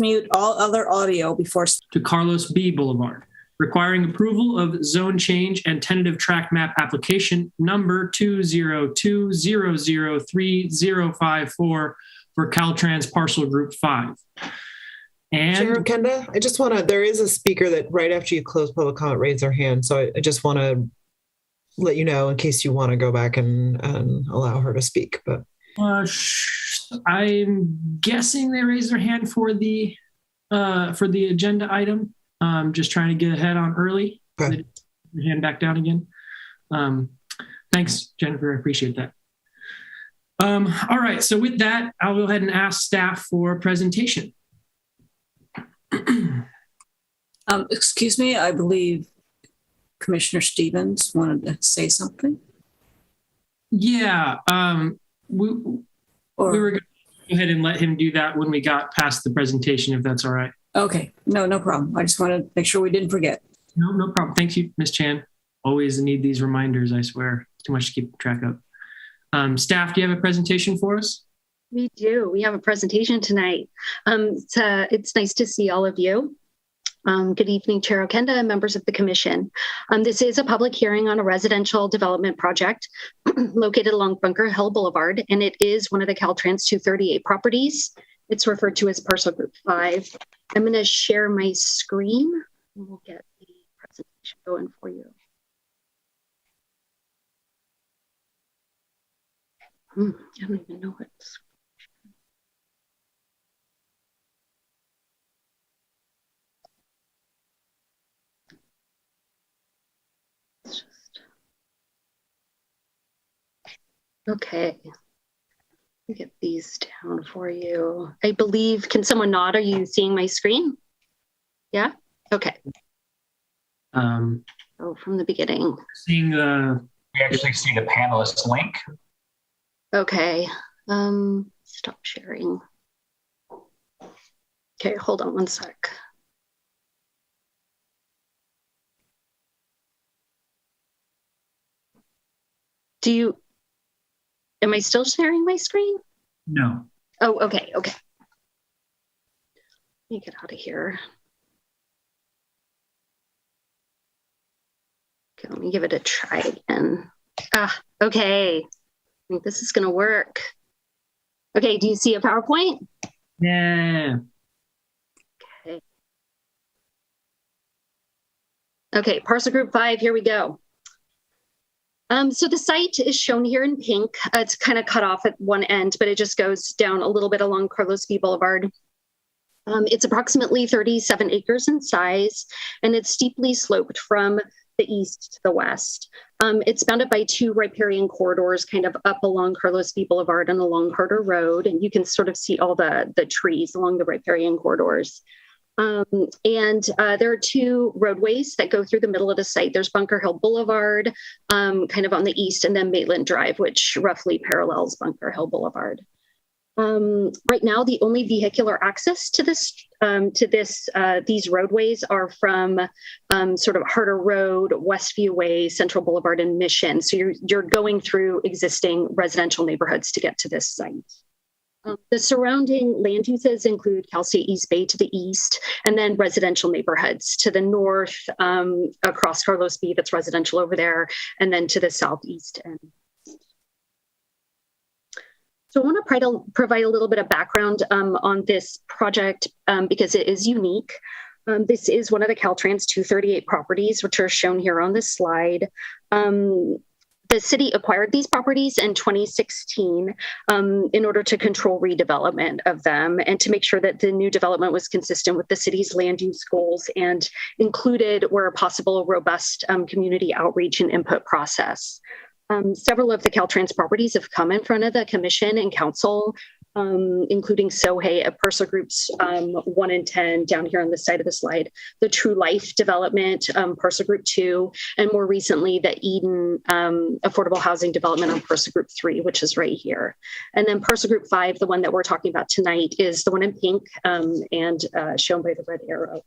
mute all other audio before. To Carlos B. Boulevard, requiring approval of zone change and tentative track map application number 202003054 for Caltrans Parcel Group 5. And Chair Kenda, I just want to, there is a speaker that right after you close public comment raised their hand. So I just want to let you know in case you want to go back and allow her to speak. But I'm guessing they raised their hand for the agenda item. Just trying to get ahead on early. Okay. Your hand back down again. Thanks, Jennifer. I appreciate that. All right. So with that, I'll go ahead and ask staff for a presentation. Excuse me, I believe Commissioner Stevens wanted to say something. Yeah, we were going to go ahead and let him do that when we got past the presentation, if that's all right. Okay, no problem. I just want to make sure we didn't forget. No problem. Thank you, Ms. Chan. Always need these reminders, I swear. Too much to keep track of. Staff, do you have a presentation for us? We do. We have a presentation tonight. It's nice to see all of you. Good evening, Chair Okenda and members of the Commission. This is a public hearing on a residential development project located along Bunker Hill Boulevard, and it is one of the Caltrans 238 properties. It's referred to as Parcel Group 5. I'm going to share my screen, and we'll get the presentation going for you. I don't even know what's... Okay, let me get these down for you. I believe, can someone nod? Are you seeing my screen? Yeah? Okay. From the beginning. We actually see the panelist link. Okay, stop sharing. Okay, hold on one sec. Am I still sharing my screen? No. Oh, okay. Let me get out of here. Okay, let me give it a try again. Okay. I think this is going to work. Okay, do you see a PowerPoint? Yeah. Okay, Parcel Group 5, here we go. So the site is shown here in pink. It's kind of cut off at one end, but it just goes down a little bit along Carlos B. Boulevard. It's approximately 37 acres in size, and it's steeply sloped from the east to the west. It's bounded by two riparian corridors kind of up along Carlos B. Boulevard and along Carter Road, and you can sort of see all the trees along the riparian corridors. There are two roadways that go through the middle of the site. There's Bunker Hill Boulevard, kind of on the east, and then Maitland Drive, which roughly parallels Bunker Hill Boulevard. Right now, the only vehicular access to these roadways are from sort of Harder Road, Westview Way, Central Boulevard, and Mission. So you're going through existing residential neighborhoods to get to this site. The surrounding land uses include Cal State East Bay to the east, and then residential neighborhoods to the north, across Carlos B, that's residential over there, and then to the southeast. So I want to provide a little bit of background on this project because it is unique. This is one of the Caltrans 238 properties, which are shown here on this slide. The city acquired these properties in 2016 in order to control redevelopment of them and to make sure that the new development was consistent with the city's land use goals and included, where possible, a robust community outreach and input process. Several of the Caltrans properties have come in front of the commission and council, including Sohay at Parcel Groups 1 and 10 down here on the side of the slide, the True Life development, Parcel Group 2, and more recently the Eden affordable housing development on Parcel Group 3, which is right here. And then Parcel Group 5, the one that we're talking about tonight, is the one in pink and shown by the red arrow.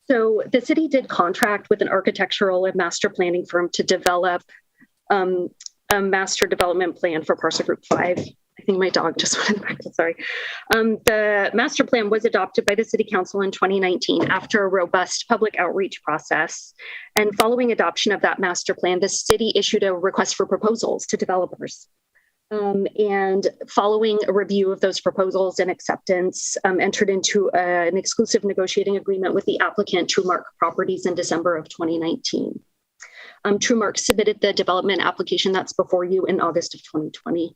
So the city did contract with an architectural and master planning firm to develop a master development plan for Parcel Group 5. I think my dog just went in the back. Sorry. The master plan was adopted by the City Council in 2019 after a robust public outreach process. And following adoption of that master plan, the city issued a request for proposals to developers. And following a review of those proposals and acceptance, entered into an exclusive negotiating agreement with the applicant, TrueMark Properties, in December of 2019. TrueMark submitted the development application that's before you in August of 2020.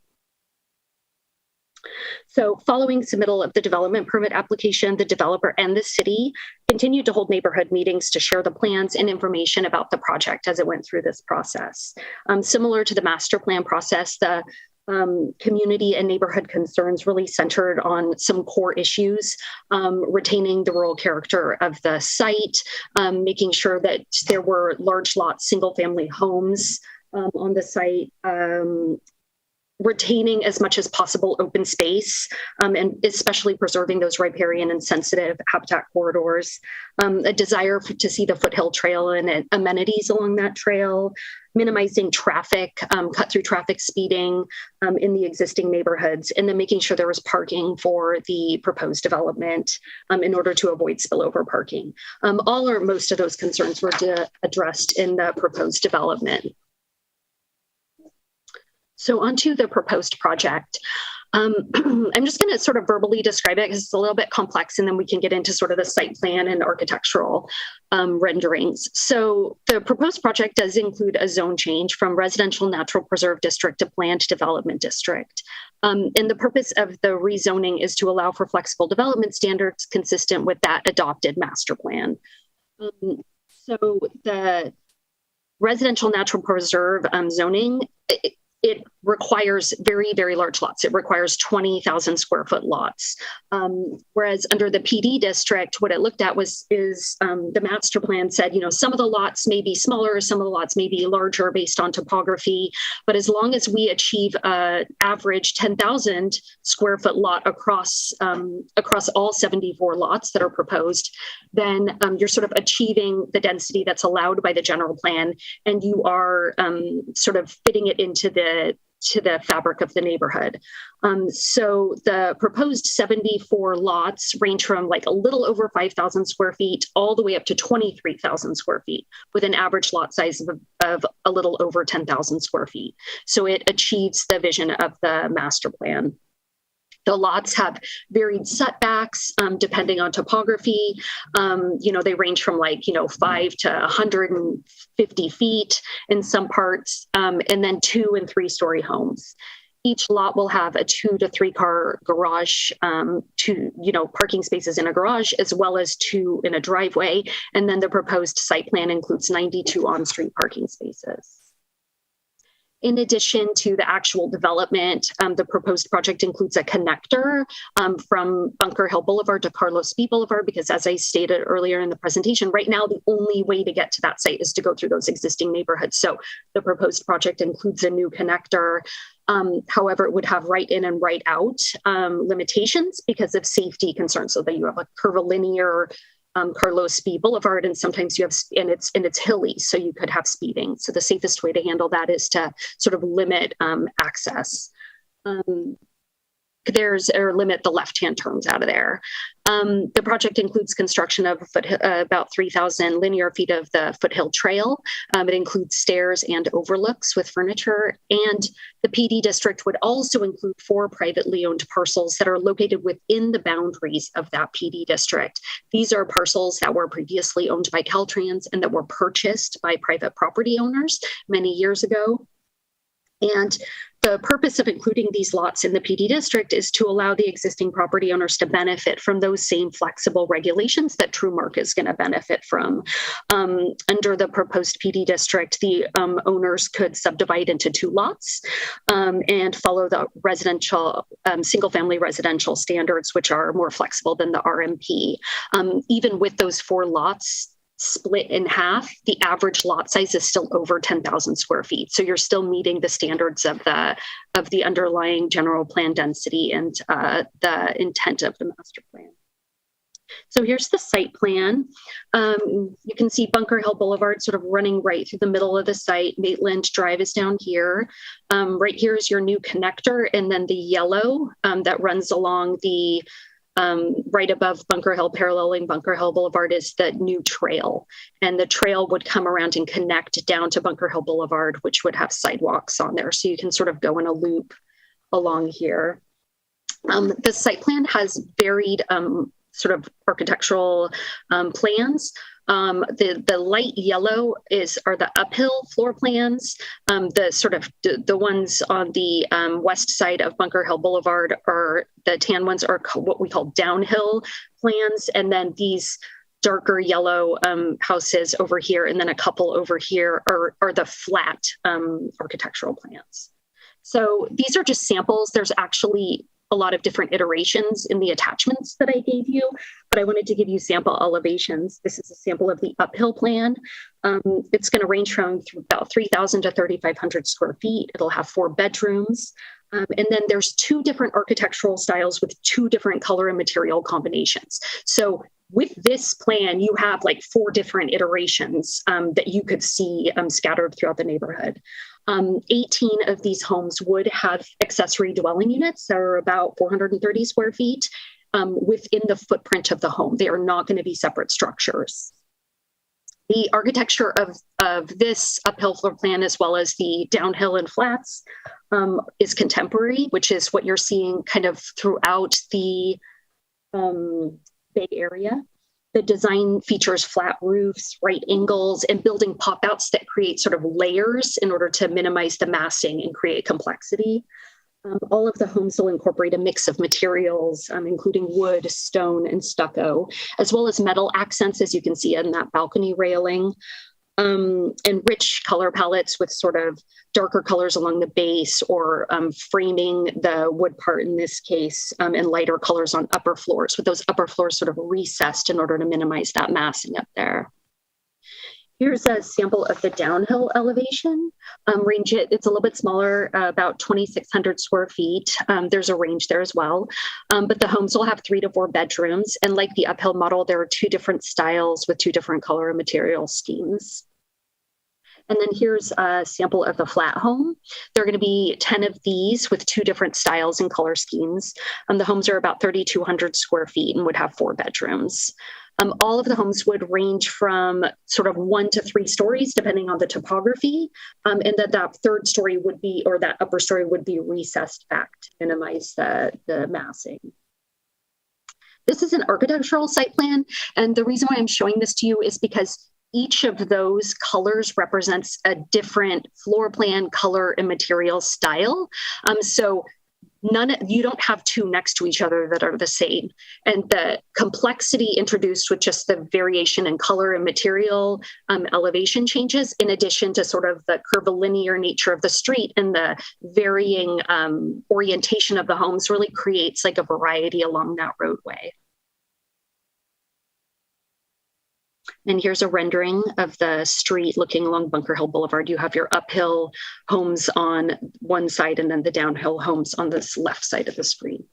So following submittal of the development permit application, the developer and the city continued to hold neighborhood meetings to share the plans and information about the project as it went through this process. Similar to the master plan process, the community and neighborhood concerns really centered on some core issues, retaining the rural character of the site, making sure that there were large lot single family homes on the site, retaining as much as possible open space, and especially preserving those riparian and sensitive habitat corridors, a desire to see the foothill trail and amenities along that trail, minimizing traffic, cut through traffic speeding in the existing neighborhoods, and then making sure there was parking for the proposed development in order to avoid spillover parking. All or most of those concerns were addressed in the proposed development. So onto the proposed project. I'm just going to sort of verbally describe it because it's a little bit complex, and then we can get into sort of the site plan and architectural renderings. So the proposed project does include a zone change from residential natural preserve district to planned development district. And the purpose of the rezoning is to allow for flexible development standards consistent with that adopted master plan. So the residential natural preserve zoning, it requires very, very large lots. It requires 20,000 square foot lots. Whereas under the PD district, what it looked at is the master plan said, some of the lots may be smaller, some of the lots may be larger based on topography. But as long as we achieve an average 10,000 square foot lot across all 74 lots that are proposed, then you're sort of achieving the density that's allowed by the general plan, and you are sort of fitting it into the fabric of the neighborhood. So the proposed 74 lots range from like a little over 5,000 square feet all the way up to 23,000 square feet, with an average lot size of a little over 10,000 square feet. So it achieves the vision of the master plan. The lots have varied setbacks depending on topography. They range from 5 to 150 feet in some parts, and then 2- and 3-story homes. Each lot will have a 2 to 3 car garage, parking spaces in a garage, as well as 2 in a driveway. And then the proposed site plan includes 92 on-street parking spaces. In addition to the actual development, the proposed project includes a connector from Bunker Hill Boulevard to Carlos B. Boulevard, because as I stated earlier in the presentation, right now, the only way to get to that site is to go through those existing neighborhoods. So the proposed project includes a new connector. However, it would have right in and right out limitations because of safety concerns, so that you have a curvilinear Carlos B. Boulevard, and sometimes you have, and it's hilly, so you could have speeding. So the safest way to handle that is to sort of limit access. Or limit the left-hand turns out of there. The project includes construction of about 3,000 linear feet of the foothill trail. It includes stairs and overlooks with furniture. And the PD district would also include 4 privately owned parcels that are located within the boundaries of that PD district. These are parcels that were previously owned by Caltrans and that were purchased by private property owners many years ago. And the purpose of including these lots in the PD district is to allow the existing property owners to benefit from those same flexible regulations that TrueMark is going to benefit from. Under the proposed PD district, the owners could subdivide into 2 lots and follow the residential, single-family residential standards, which are more flexible than the RMP. Even with those 4 lots split in half, the average lot size is still over 10,000 square feet. So you're still meeting the standards of the underlying general plan density and the intent of the master plan. So here's the site plan. You can see Bunker Hill Boulevard sort of running right through the middle of the site. Maitland Drive is down here. Right here is your new connector, and then the yellow that runs along the right above Bunker Hill, paralleling Bunker Hill Boulevard, is the new trail. And the trail would come around and connect down to Bunker Hill Boulevard, which would have sidewalks on there. So you can sort of go in a loop along here. The site plan has varied sort of architectural plans. The light yellow are the uphill floor plans. The ones on the west side of Bunker Hill Boulevard the tan ones are what we call downhill plans. And then these darker yellow houses over here, and then a couple over here are the flat architectural plans. So these are just samples. There's actually a lot of different iterations in the attachments that I gave you, but I wanted to give you sample elevations. This is a sample of the uphill plan. It's going to range from about 3,000 to 3,500 square feet. It'll have 4 bedrooms. And then there's 2 different architectural styles with 2 different color and material combinations. So with this plan, you have like 4 different iterations that you could see scattered throughout the neighborhood. 18 of these homes would have accessory dwelling units that are about 430 square feet within the footprint of the home. They are not going to be separate structures. The architecture of this uphill floor plan, as well as the downhill and flats, is contemporary, which is what you're seeing kind of throughout the Bay Area. The design features flat roofs, right angles, and building pop-outs that create sort of layers in order to minimize the massing and create complexity. All of the homes will incorporate a mix of materials, including wood, stone, and stucco, as well as metal accents, as you can see in that balcony railing. And rich color palettes with sort of darker colors along the base or framing the wood part in this case, and lighter colors on upper floors, with those upper floors sort of recessed in order to minimize that massing up there. Here's a sample of the downhill elevation. It's a little bit smaller, about 2,600 square feet. There's a range there as well. But the homes will have 3 to 4 bedrooms. And like the uphill model, there are 2 different styles with 2 different color and material schemes. And then here's a sample of the flat home. There are going to be 10 of these with 2 different styles and color schemes. The homes are about 3,200 square feet and would have 4 bedrooms. All of the homes would range from sort of 1 to 3 stories, depending on the topography. And that 3rd story would be, or that upper story would be recessed back to minimize the massing. This is an architectural site plan. And the reason why I'm showing this to you is because each of those colors represents a different floor plan, color, and material style. So you don't have 2 next to each other that are the same. And the complexity introduced with just the variation in color and material elevation changes, in addition to sort of the curvilinear nature of the street and the varying orientation of the homes, really creates like a variety along that roadway. And here's a rendering of the street looking along Bunker Hill Boulevard. You have your uphill homes on one side and then the downhill homes on this left side of the street.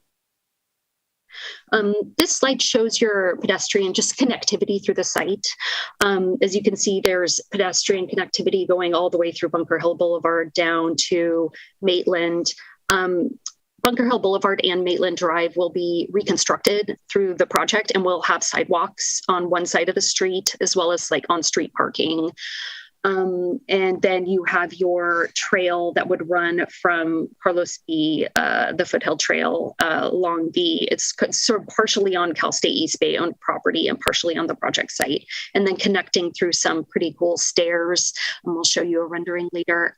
This slide shows your pedestrian just connectivity through the site. As you can see, there's pedestrian connectivity going all the way through Bunker Hill Boulevard down to Maitland. Bunker Hill Boulevard and Maitland Drive will be reconstructed through the project and will have sidewalks on one side of the street, as well as like on-street parking. And then you have your trail that would run from Carlos B, the Foothill Trail along it's sort of partially on Cal State East Bay owned property and partially on the project site, and then connecting through some pretty cool stairs. And we'll show you a rendering later.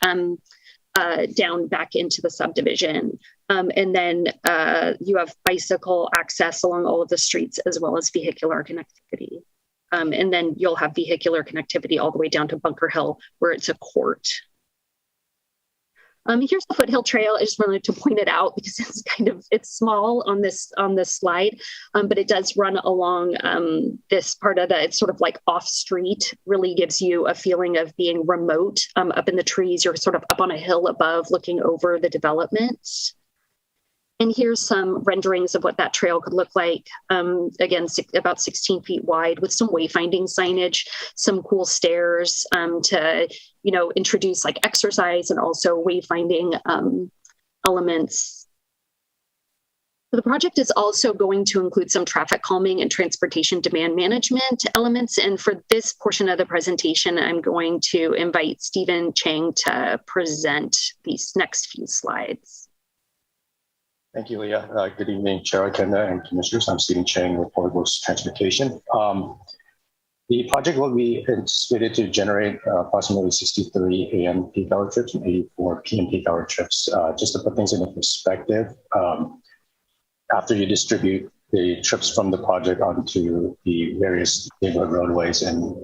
Down back into the subdivision. And then you have bicycle access along all of the streets, as well as vehicular connectivity. And then you'll have vehicular connectivity all the way down to Bunker Hill, where it's a court. Here's the Foothill Trail. I just wanted to point it out because it's small on this slide, but it does run along this part of it's sort of like off street, really gives you a feeling of being remote up in the trees. You're sort of up on a hill above looking over the development. And here's some renderings of what that trail could look like. Again, about 16 feet wide with some wayfinding signage, some cool stairs to, introduce like exercise and also wayfinding elements. The project is also going to include some traffic calming and transportation demand management elements. And for this portion of the presentation, I'm going to invite Stephen Chang to present these next few slides. Thank you, Leah. Good evening, Chair Akenda and Commissioners. I'm Stephen Chang with Public Works Transportation. The project will be anticipated to generate approximately 63 AM peak hour trips and 84 PM peak hour trips. Just to put things into perspective, after you distribute the trips from the project onto the various neighborhood roadways and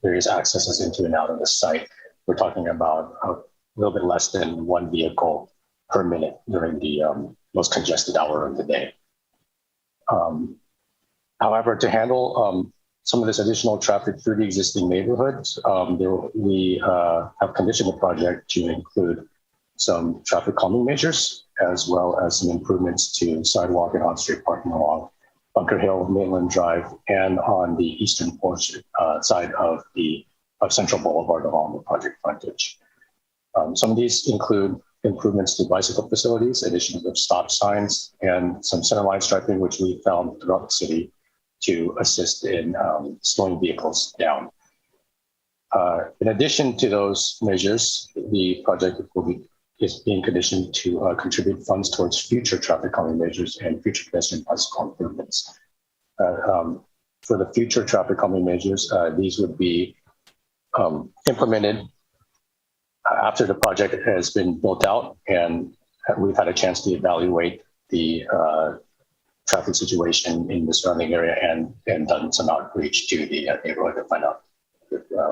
various accesses into and out of the site, we're talking about a little bit less than one vehicle per minute during the most congested hour of the day. However, to handle some of this additional traffic through the existing neighborhoods, we have conditioned the project to include some traffic calming measures, as well as some improvements to sidewalk and on-street parking along Bunker Hill, Mainland Drive, and on the eastern portion side of Central Boulevard along the project frontage. Some of these include improvements to bicycle facilities, additions of stop signs, and some centerline striping, which we found throughout the city to assist in slowing vehicles down. In addition to those measures, the project is being conditioned to contribute funds towards future traffic calming measures and future pedestrian bicycle improvements. For the future traffic calming measures, these would be implemented after the project has been built out and we've had a chance to evaluate the traffic situation in the surrounding area and done some outreach to the neighborhood to find out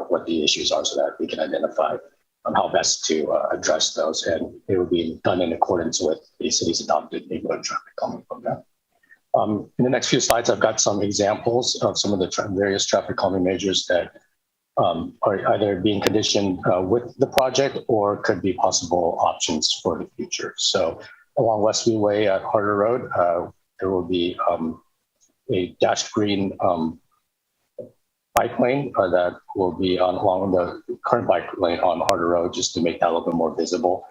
what the issues are so that we can identify how best to address those. And it will be done in accordance with the city's adopted neighborhood traffic calming program. In the next few slides, I've got some examples of some of the various traffic calming measures that are either being conditioned with the project or could be possible options for the future. So along Westview Way at Harder Road, there will be a dashed green bike lane that will be along the current bike lane on Harder Road, just to make that a little bit more visible.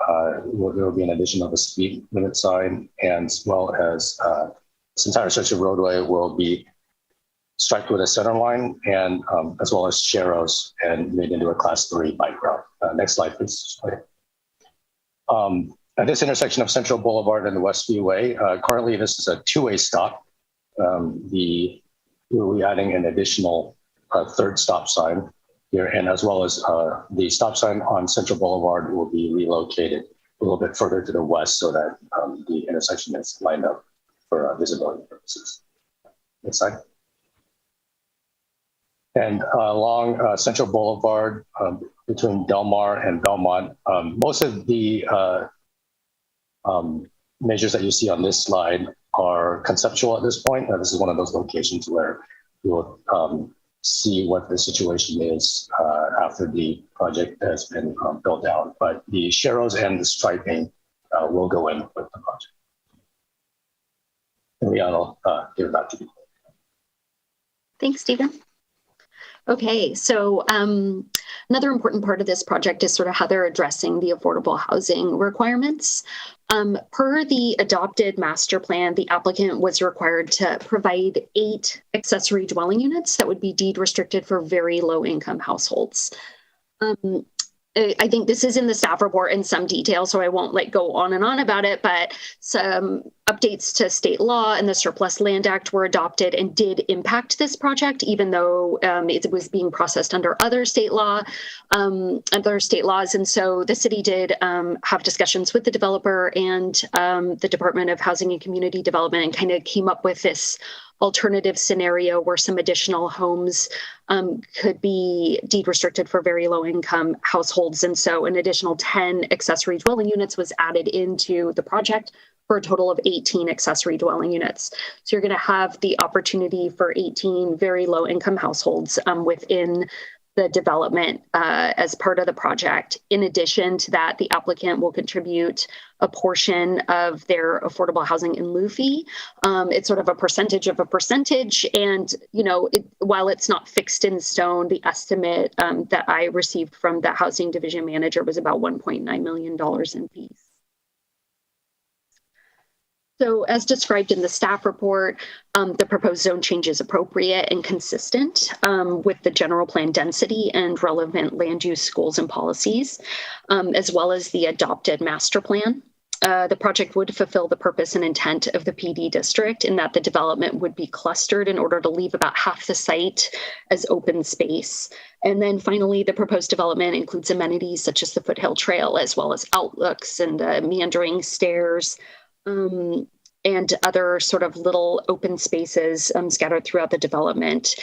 There will be an addition of a speed limit sign, and as well as this entire stretch of roadway will be striped with a center line, and as well as sharrows and made into a Class 3 bike route. Next slide, please. At this intersection of Central Boulevard and the Westview Way, currently this is a two-way stop. We'll be adding an additional third stop sign here, and as well as the stop sign on Central Boulevard will be relocated a little bit further to the west so that the intersection is lined up for visibility purposes. Next slide. And along Central Boulevard between Del Mar and Belmont, most of the measures that you see on this slide are conceptual at this point. This is one of those locations where you will see what the situation is after the project has been built out. But the sharrows and the striping will go in with the project. And Leon, I'll give it back to you. Thanks, Stephen. Okay, so another important part of this project is sort of how they're addressing the affordable housing requirements. Per the adopted master plan, the applicant was required to provide 8 accessory dwelling units that would be deed restricted for very low income households. I think this is in the staff report in some detail, so I won't go on and on about it, but some updates to state law and the Surplus Land Act were adopted and did impact this project, even though it was being processed under other state laws. And so the city did have discussions with the developer and the Department of Housing and Community Development and kind of came up with this alternative scenario where some additional homes could be deed restricted for very low income households. And so an additional 10 accessory dwelling units was added into the project for a total of 18 accessory dwelling units. So you're going to have the opportunity for 18 very low income households within the development as part of the project. In addition to that, the applicant will contribute a portion of their affordable housing in lieu fee. It's sort of a percentage of a percentage. And, while it's not fixed in stone, the estimate that I received from the housing division manager was about $1.9 million in fees. So as described in the staff report, the proposed zone change is appropriate and consistent with the general plan density and relevant land use goals and policies, as well as the adopted master plan. The project would fulfill the purpose and intent of the PD district in that the development would be clustered in order to leave about half the site as open space. And then finally, the proposed development includes amenities such as the foothill trail, as well as outlooks and meandering stairs, and other sort of little open spaces scattered throughout the development.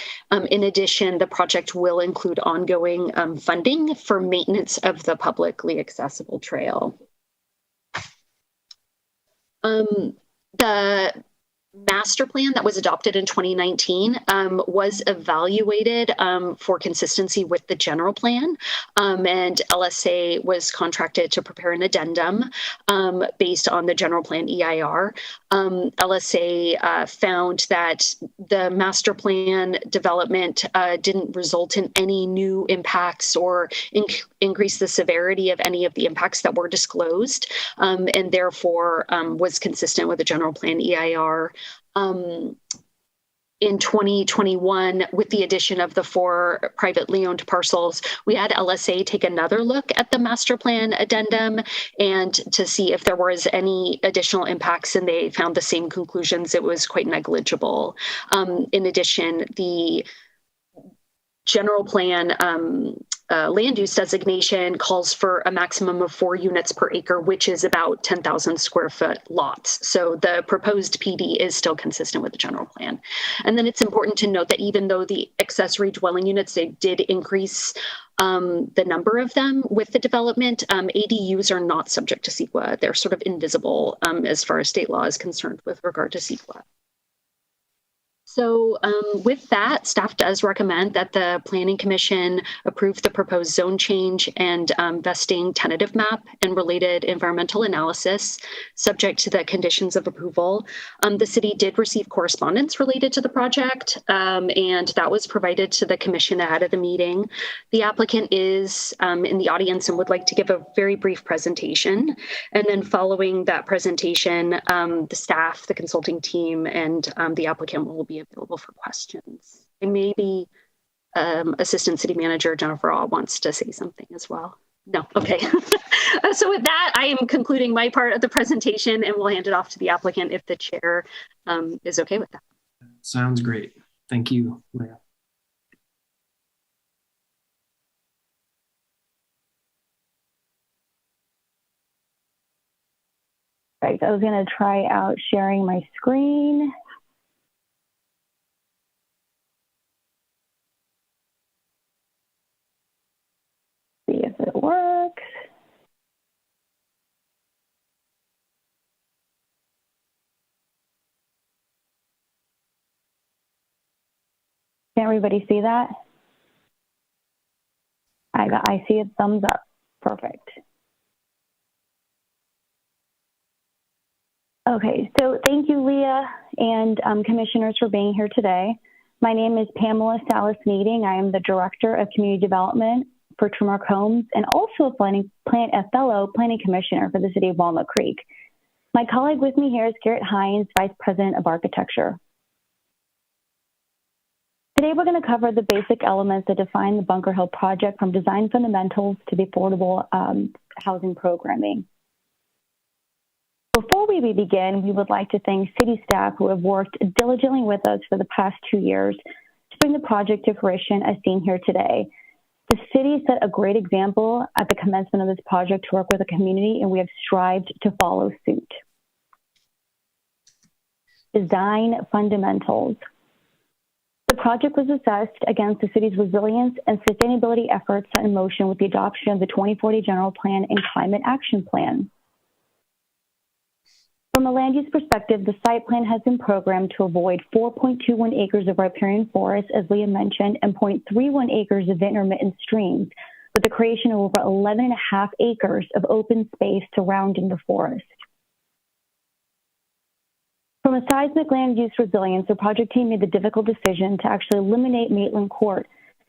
In addition, the project will include ongoing funding for maintenance of the publicly accessible trail. The master plan that was adopted in 2019 was evaluated for consistency with the general plan, and LSA was contracted to prepare an addendum based on the general plan EIR. LSA found that the master plan development didn't result in any new impacts or increase the severity of any of the impacts that were disclosed, and therefore was consistent with the general plan EIR. In 2021, with the addition of the 4 privately owned parcels, we had LSA take another look at the master plan addendum and to see if there was any additional impacts, and they found the same conclusions. It was quite negligible. In addition, the general plan land use designation calls for a maximum of 4 units per acre, which is about 10,000 square foot lots. So the proposed PD is still consistent with the general plan. And then it's important to note that even though the accessory dwelling units, they did increase the number of them with the development, ADUs are not subject to CEQA. They're sort of invisible as far as state law is concerned with regard to CEQA. So with that, staff does recommend that the Planning Commission approve the proposed zone change and vesting tentative map and related environmental analysis, subject to the conditions of approval. The city did receive correspondence related to the project, and that was provided to the commission ahead of the meeting. The applicant is in the audience and would like to give a very brief presentation. And then following that presentation, the staff, the consulting team, and the applicant will be available for questions. And maybe Assistant City Manager Jennifer Aw wants to say something as well. No, okay. So with that, I am concluding my part of the presentation, and we'll hand it off to the applicant if the chair is okay with that. Sounds great. Thank you, Leah. Right, so I was going to try out sharing my screen. See if it works. Can everybody see that? I see a thumbs up. Perfect. Okay, so thank you, Leah, and commissioners for being here today. My name is Pamela Salas-Needing. I am the Director of Community Development for Tremark Homes and also a fellow planning commissioner for the City of Walnut Creek. My colleague with me here is Garrett Hines, Vice President of Architecture. Today, we're going to cover the basic elements that define the Bunker Hill project, from design fundamentals to the affordable housing programming. Before we begin, we would like to thank city staff who have worked diligently with us for the past 2 years to bring the project to fruition as seen here today. The city set a great example at the commencement of this project to work with the community, and we have strived to follow suit. Design fundamentals. The project was assessed against the city's resilience and sustainability efforts set in motion with the adoption of the 2040 General Plan and Climate Action Plan. From a land use perspective, the site plan has been programmed to avoid 4.21 acres of riparian forest, as Leah mentioned, and 0.31 acres of intermittent streams, with the creation of over 11.5 acres of open space surrounding the forest. From a seismic land use resilience, the project team made the difficult decision to actually eliminate Maitland Court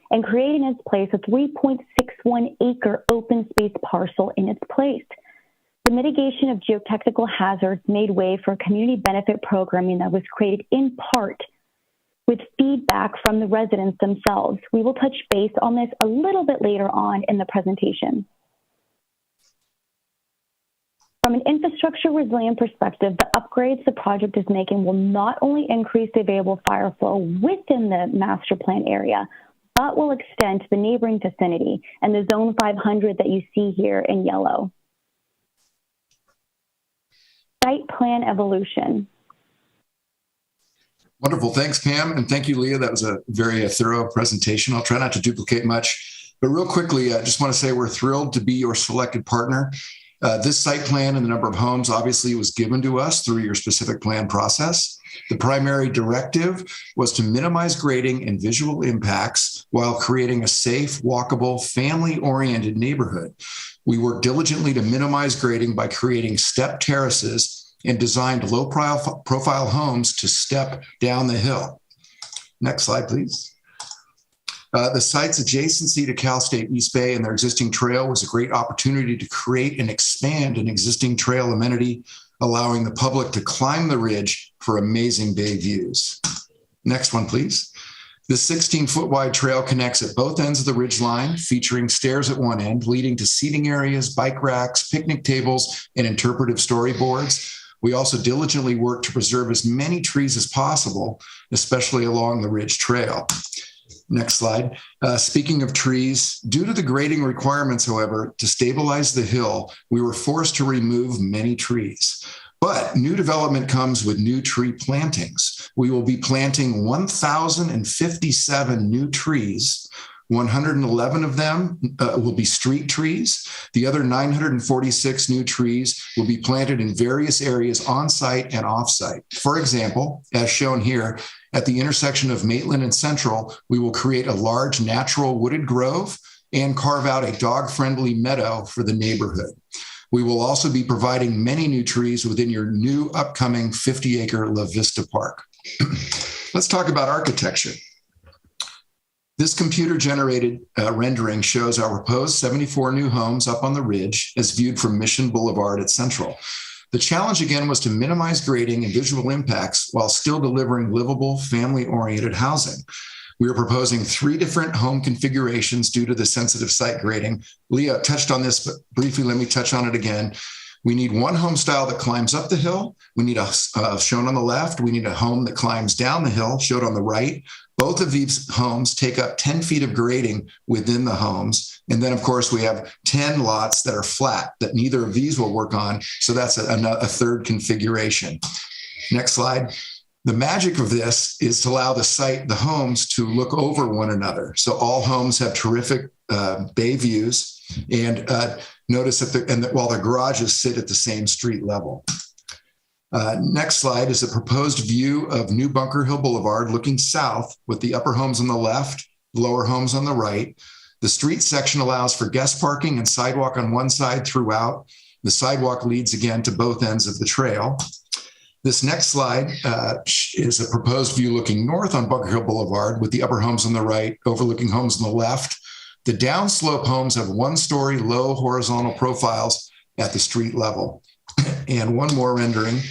and create in its place a 3.61 acre open space parcel in its place. The mitigation of geotechnical hazards made way for community benefit programming that was created in part with feedback from the residents themselves. We will touch base on this a little bit later on in the presentation. From an infrastructure resilient perspective, the upgrades the project is making will not only increase the available fire flow within the master plan area, but will extend to the neighboring vicinity and the zone 500 that you see here in yellow. Site plan evolution. Wonderful. Thanks, Pam. And thank you, Leah. That was a very thorough presentation. I'll try not to duplicate much, but real quickly, I just want to say we're thrilled to be your selected partner. This site plan and the number of homes obviously was given to us through your specific plan process. The primary directive was to minimize grading and visual impacts while creating a safe, walkable, family-oriented neighborhood. We worked diligently to minimize grading by creating step terraces and designed low-profile homes to step down the hill. Next slide, please. The site's adjacency to Cal State East Bay and their existing trail was a great opportunity to create and expand an existing trail amenity, allowing the public to climb the ridge for amazing bay views. Next one, please. This 16-foot wide trail connects at both ends of the ridge line, featuring stairs at one end, leading to seating areas, bike racks, picnic tables, and interpretive storyboards. We also diligently worked to preserve as many trees as possible, especially along the ridge trail. Next slide. Speaking of trees, due to the grading requirements, however, to stabilize the hill, we were forced to remove many trees. But new development comes with new tree plantings. We will be planting 1,057 new trees. 111 of them will be street trees. The other 946 new trees will be planted in various areas on-site and off-site. For example, as shown here, at the intersection of Maitland and Central, we will create a large natural wooded grove and carve out a dog-friendly meadow for the neighborhood. We will also be providing many new trees within your new upcoming 50-acre La Vista Park. Let's talk about architecture. This computer-generated rendering shows our proposed 74 new homes up on the ridge as viewed from Mission Boulevard at Central. The challenge again was to minimize grading and visual impacts while still delivering livable, family-oriented housing. We are proposing 3 different home configurations due to the sensitive site grading. Leah touched on this, but briefly, let me touch on it again. We need one home style that climbs up the hill. We need shown on the left. We need a home that climbs down the hill, showed on the right. Both of these homes take up 10 feet of grading within the homes. And then, of course, we have 10 lots that are flat that neither of these will work on. So that's a third configuration. Next slide. The magic of this is to allow the homes to look over one another. So all homes have terrific bay views, and notice that while the garages sit at the same street level. Next slide is a proposed view of New Bunker Hill Boulevard looking south with the upper homes on the left, lower homes on the right. The street section allows for guest parking and sidewalk on one side throughout. The sidewalk leads again to both ends of the trail. This next slide is a proposed view looking north on Bunker Hill Boulevard with the upper homes on the right, overlooking homes on the left. The downslope homes have 1-story low horizontal profiles at the street level. And one more rendering.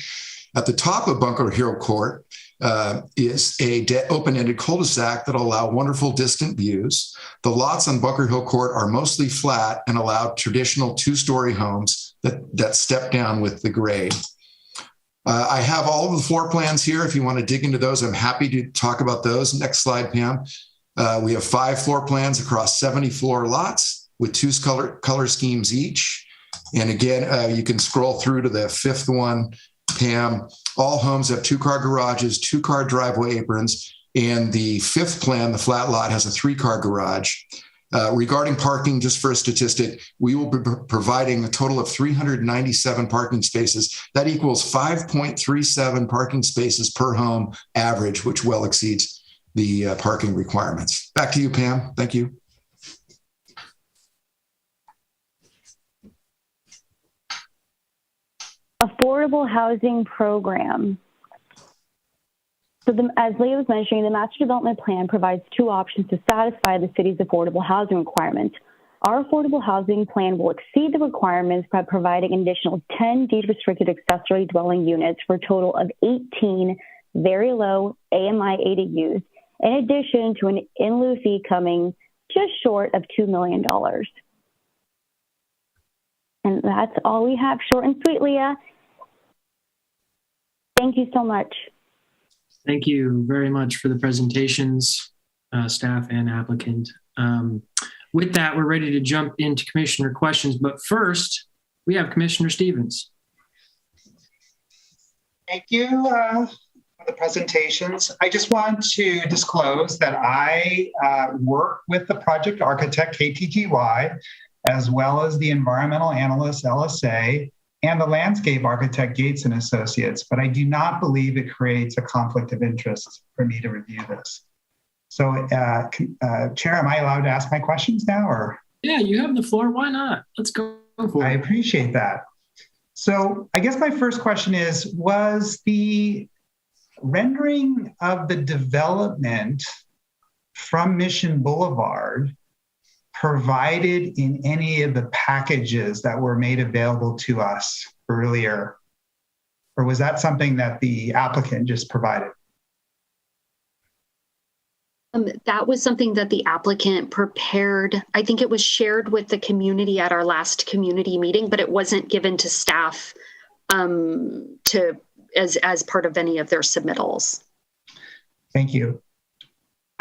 At the top of Bunker Hill Court is a open-ended cul-de-sac that will allow wonderful distant views. The lots on Bunker Hill Court are mostly flat and allow traditional 2-story homes that step down with the grade. I have all of the floor plans here. If you want to dig into those, I'm happy to talk about those. Next slide, Pam. We have 5 floor plans across 70 floor lots with 2 color schemes each. And again, you can scroll through to the 5th one, Pam. All homes have 2-car garages, 2-car driveway aprons, and the 5th plan, the flat lot, has a 3-car garage. Regarding parking, just for a statistic, we will be providing a total of 397 parking spaces. That equals 5.37 parking spaces per home average, which well exceeds the parking requirements. Back to you, Pam. Thank you. Affordable housing program. So as Leah was mentioning, the Master Development Plan provides two options to satisfy the city's affordable housing requirement. Our affordable housing plan will exceed the requirements by providing an additional 10 deed-restricted accessory dwelling units for a total of 18 very low AMI ADUs, in addition to an in-lieu fee coming just short of $2 million. And that's all we have, short and sweet, Leah. Thank you so much. Thank you very much for the presentations, staff and applicant. With that, we're ready to jump into commissioner questions, but first we have Commissioner Stevens. Thank you for the presentations. I just want to disclose that I work with the project architect KTGY, as well as the environmental analyst LSA, and the landscape architect Gates and Associates, but I do not believe it creates a conflict of interest for me to review this. So, Chair, am I allowed to ask my questions now, or? Yeah, you have the floor. Why not? Let's go for it. I appreciate that. So, I guess my first question is, was the rendering of the development from Mission Boulevard provided in any of the packages that were made available to us earlier? Or was that something that the applicant just provided? That was something that the applicant prepared. I think it was shared with the community at our last community meeting, but it wasn't given to staff as part of any of their submittals. Thank you.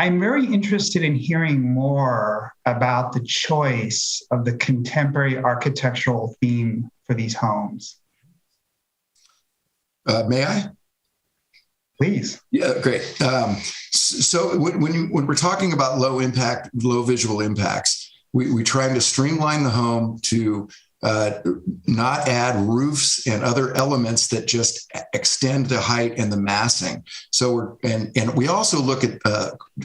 I'm very interested in hearing more about the choice of the contemporary architectural theme for these homes. May I? Please. Yeah, great. So when we're talking about low impact, low visual impacts, we're trying to streamline the home to not add roofs and other elements that just extend the height and the massing. So we also look at,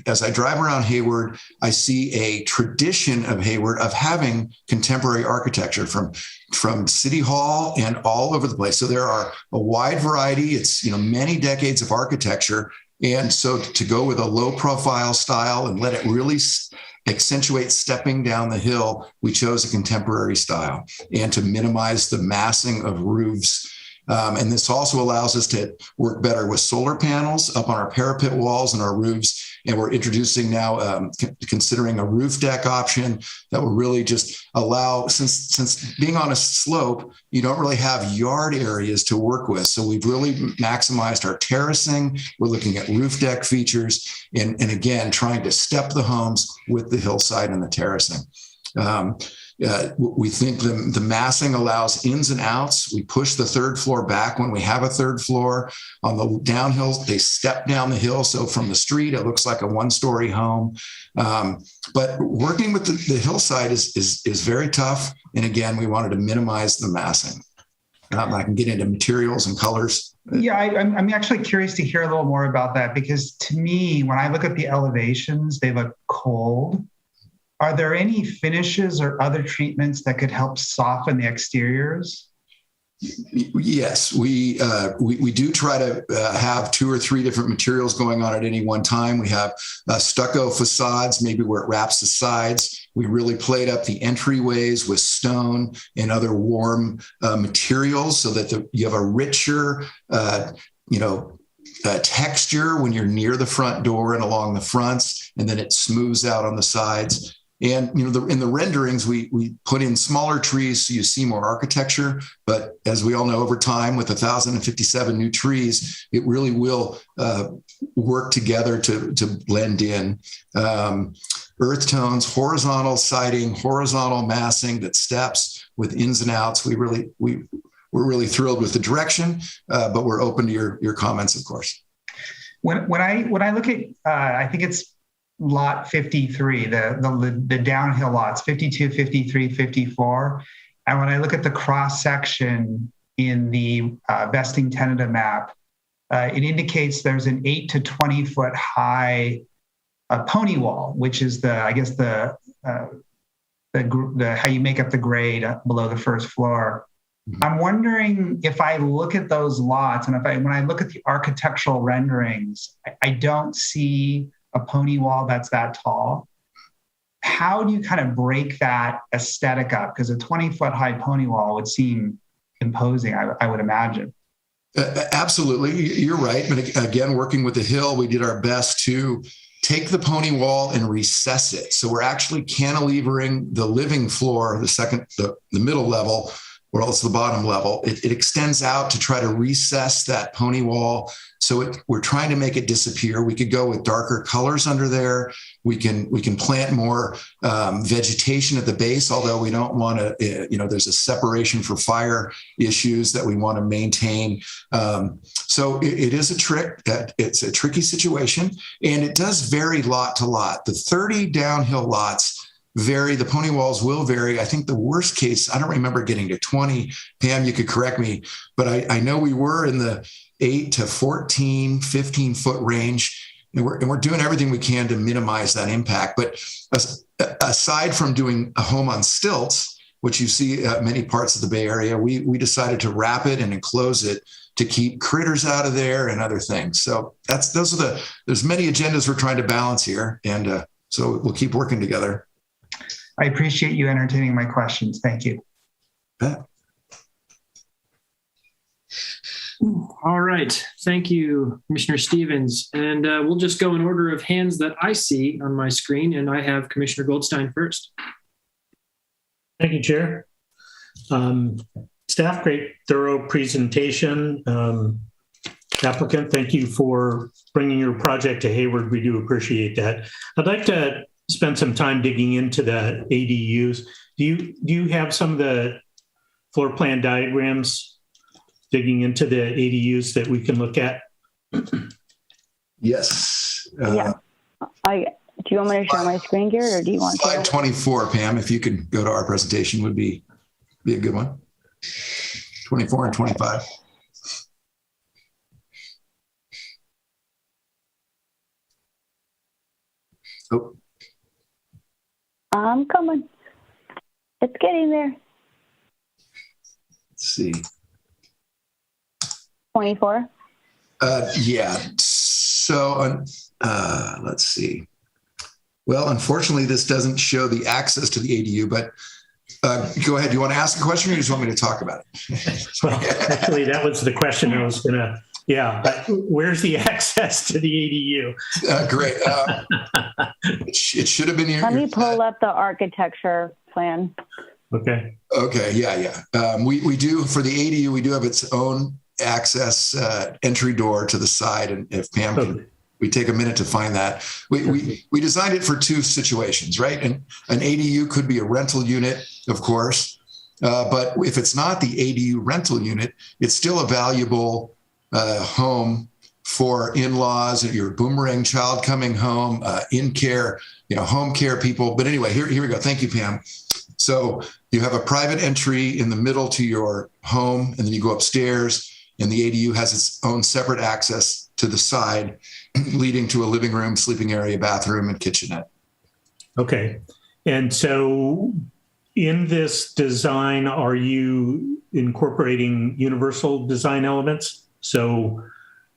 as I drive around Hayward, I see a tradition of Hayward of having contemporary architecture from City Hall and all over the place. So there are a wide variety. It's, many decades of architecture. And so to go with a low profile style and let it really accentuate stepping down the hill, we chose a contemporary style and to minimize the massing of roofs. And this also allows us to work better with solar panels up on our parapet walls and our roofs. And we're introducing now, considering a roof deck option that will really just allow, since being on a slope, you don't really have yard areas to work with. So we've really maximized our terracing. We're looking at roof deck features and again, trying to step the homes with the hillside and the terracing. We think the massing allows ins and outs. We push the third floor back when we have a third floor. On the downhills, they step down the hill. So from the street, it looks like a one-story home. But working with the hillside is very tough. And again, we wanted to minimize the massing. I can get into materials and colors. Yeah, I'm actually curious to hear a little more about that, because to me, when I look at the elevations, they look cold. Are there any finishes or other treatments that could help soften the exteriors? Yes, we do try to have 2 or 3 different materials going on at any one time. We have stucco facades, maybe where it wraps the sides. We really played up the entryways with stone and other warm materials so that you have a richer, texture when you're near the front door and along the fronts, and then it smooths out on the sides. And, in the renderings, we put in smaller trees so you see more architecture. But as we all know, over time, with 1,057 new trees, it really will work together to blend in. Earth tones, horizontal siding, horizontal massing that steps with ins and outs. We're really thrilled with the direction, but we're open to your comments, of course. When I look at, I think it's lot 53, the downhill lots, 52, 53, 54. And when I look at the cross section in the vesting tentative map, it indicates there's an 8 to 20 foot high pony wall, which is the how you make up the grade below the first floor. I'm wondering if I look at those lots and when I look at the architectural renderings, I don't see a pony wall that's that tall. How do you kind of break that aesthetic up? Because a 20-foot high pony wall would seem imposing, I would imagine. Absolutely. You're right. But again, working with the Hill, we did our best to take the pony wall and recess it. So we're actually cantilevering the living floor, the middle level, or else the bottom level. It extends out to try to recess that pony wall. So we're trying to make it disappear. We could go with darker colors under there. We can plant more vegetation at the base, although we don't want to, there's a separation for fire issues that we want to maintain. So it is a trick. It's a tricky situation, and it does vary lot to lot. The 30 downhill lots vary. The pony walls will vary. I think the worst case, I don't remember getting to 20. Pam, you could correct me, but I know we were in the 8 to 14, 15 foot range. And we're doing everything we can to minimize that impact. But aside from doing a home on stilts, which you see many parts of the Bay Area, we decided to wrap it and enclose it to keep critters out of there and other things. So there's many agendas we're trying to balance here. And so we'll keep working together. I appreciate you entertaining my questions. Thank you. All right. Thank you, Commissioner Stevens. And we'll just go in order of hands that I see on my screen. And I have Commissioner Goldstein first. Thank you, Chair. Staff, great thorough presentation. Applicant, thank you for bringing your project to Hayward. We do appreciate that. I'd like to spend some time digging into the ADUs. Do you have some of the floor plan diagrams digging into the ADUs that we can look at? Yes. Yeah. Do you want me to share my screen, Garrett, or do you want to? Slide 24, Pam, if you could go to our presentation, would be a good one. 24 and 25. Oh. I'm coming. It's getting there. Let's see. 24. Yeah. So let's see. Well, unfortunately, this doesn't show the access to the ADU, but go ahead. Do you want to ask a question, or you just want me to talk about it? Well, actually, that was the question I was going to. Yeah, but where's the access to the ADU? Great. It should have been here. Let me pull up the architecture plan. Okay. Okay. Yeah. We do, for the ADU, we do have its own access entry door to the side. And if Pam can, we take a minute to find that. We designed it for two situations, right? And an ADU could be a rental unit, of course. But if it's not the ADU rental unit, it's still a valuable home for in-laws, your boomerang child coming home, in care, home care people. But anyway, here we go. Thank you, Pam. So you have a private entry in the middle to your home, and then you go upstairs, and the ADU has its own separate access to the side, leading to a living room, sleeping area, bathroom, and kitchenette. Okay. And so in this design, are you incorporating universal design elements? So,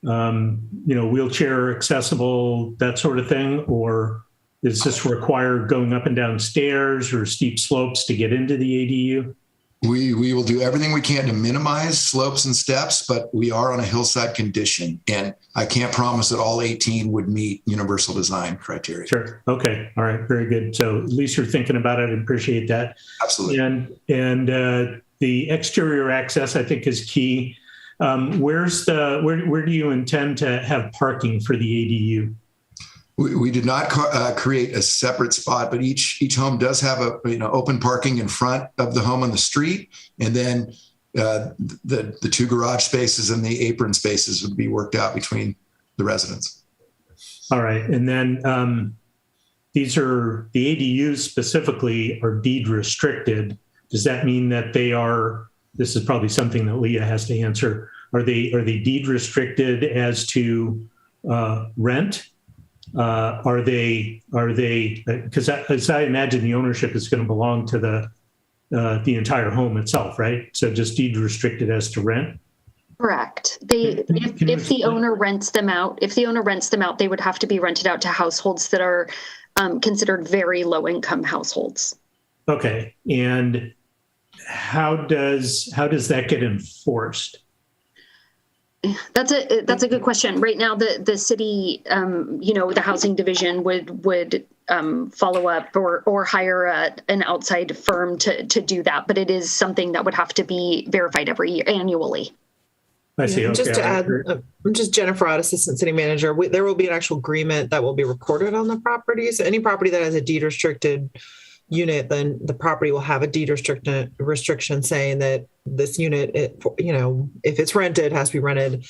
wheelchair accessible, that sort of thing? Or does this require going up and down stairs or steep slopes to get into the ADU? We will do everything we can to minimize slopes and steps, but we are on a hillside condition, and I can't promise that all 18 would meet universal design criteria. Sure. Okay. All right. Very good. So at least you're thinking about it. I appreciate that. Absolutely. And the exterior access, I think, is key. Where do you intend to have parking for the ADU? We did not create a separate spot, but each home does have open parking in front of the home on the street, and then the two garage spaces and the apron spaces would be worked out between the residents. All right, and then these are the ADUs specifically are deed restricted. Does that mean that they are, this is probably something that Leah has to answer. Are they deed restricted as to rent? Are they, because as I imagine the ownership is going to belong to the entire home itself, right? So just deed restricted as to rent? Correct. If the owner rents them out, they would have to be rented out to households that are considered very low income households. Okay. And how does that get enforced? That's a good question. Right now, the city, the housing division would follow up or hire an outside firm to do that. But it is something that would have to be verified every year, annually. I see. Yeah, okay. just to add, I'm just Jennifer Ott, Assistant City Manager. There will be an actual agreement that will be recorded on the property. So any property that has a deed restricted unit, then the property will have a deed restriction saying that this unit, if it's rented, has to be rented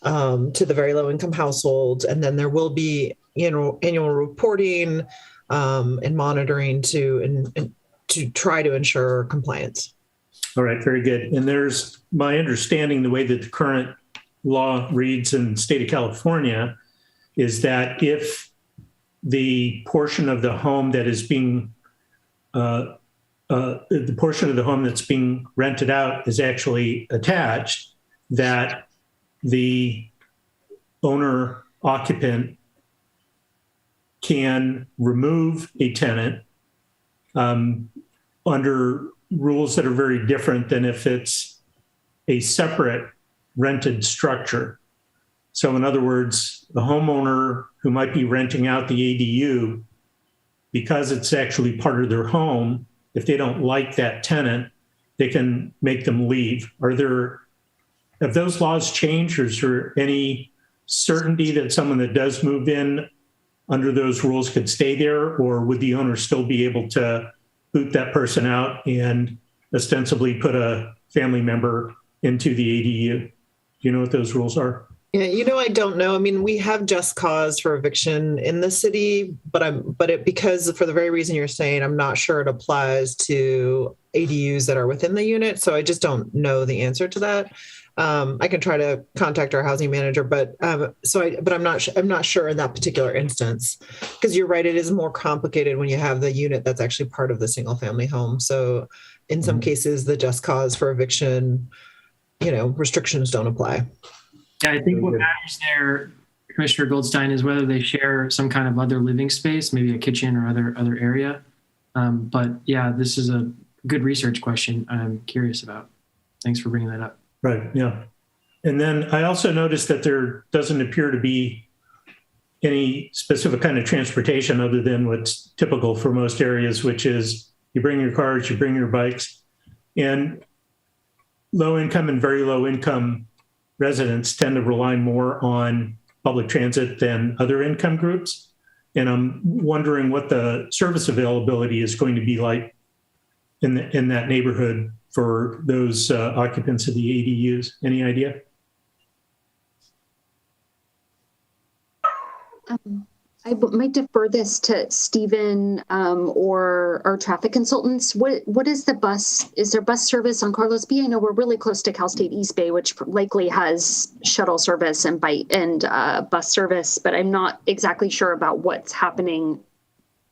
to the very low income households. And then there will be annual reporting and monitoring to try to ensure compliance. All right, very good. And there's my understanding, the way that the current law reads in the state of California is that if the portion of the home that is being the portion of the home that's being rented out is actually attached, that the owner occupant can remove a tenant under rules that are very different than if it's a separate rented structure. So in other words, the homeowner who might be renting out the ADU, because it's actually part of their home, if they don't like that tenant, they can make them leave. Have those laws changed, or is there any certainty that someone that does move in under those rules could stay there, or would the owner still be able to boot that person out and ostensibly put a family member into the ADU? Do you know what those rules are? Yeah, I don't know. I mean, we have just cause for eviction in the city, because for the very reason you're saying, I'm not sure it applies to ADUs that are within the unit. So I just don't know the answer to that. I can try to contact our housing manager, but I'm not sure in that particular instance, because you're right. It is more complicated when you have the unit that's actually part of the single family home. So in some cases, the just cause for eviction, restrictions don't apply. Yeah, I think what matters there, Commissioner Goldstein, is whether they share some kind of other living space, maybe a kitchen or other area. But yeah, this is a good research question I'm curious about. Thanks for bringing that up. Right, yeah. And then I also noticed that there doesn't appear to be any specific kind of transportation other than what's typical for most areas, which is you bring your cars, you bring your bikes. And low income and very low income residents tend to rely more on public transit than other income groups. And I'm wondering what the service availability is going to be like in that neighborhood for those occupants of the ADUs. Any idea? I might defer this to Stephen or our traffic consultants. What is the bus? Is there bus service on Carlos B? I know we're really close to Cal State East Bay, which likely has shuttle service and bus service, but I'm not exactly sure about what's happening,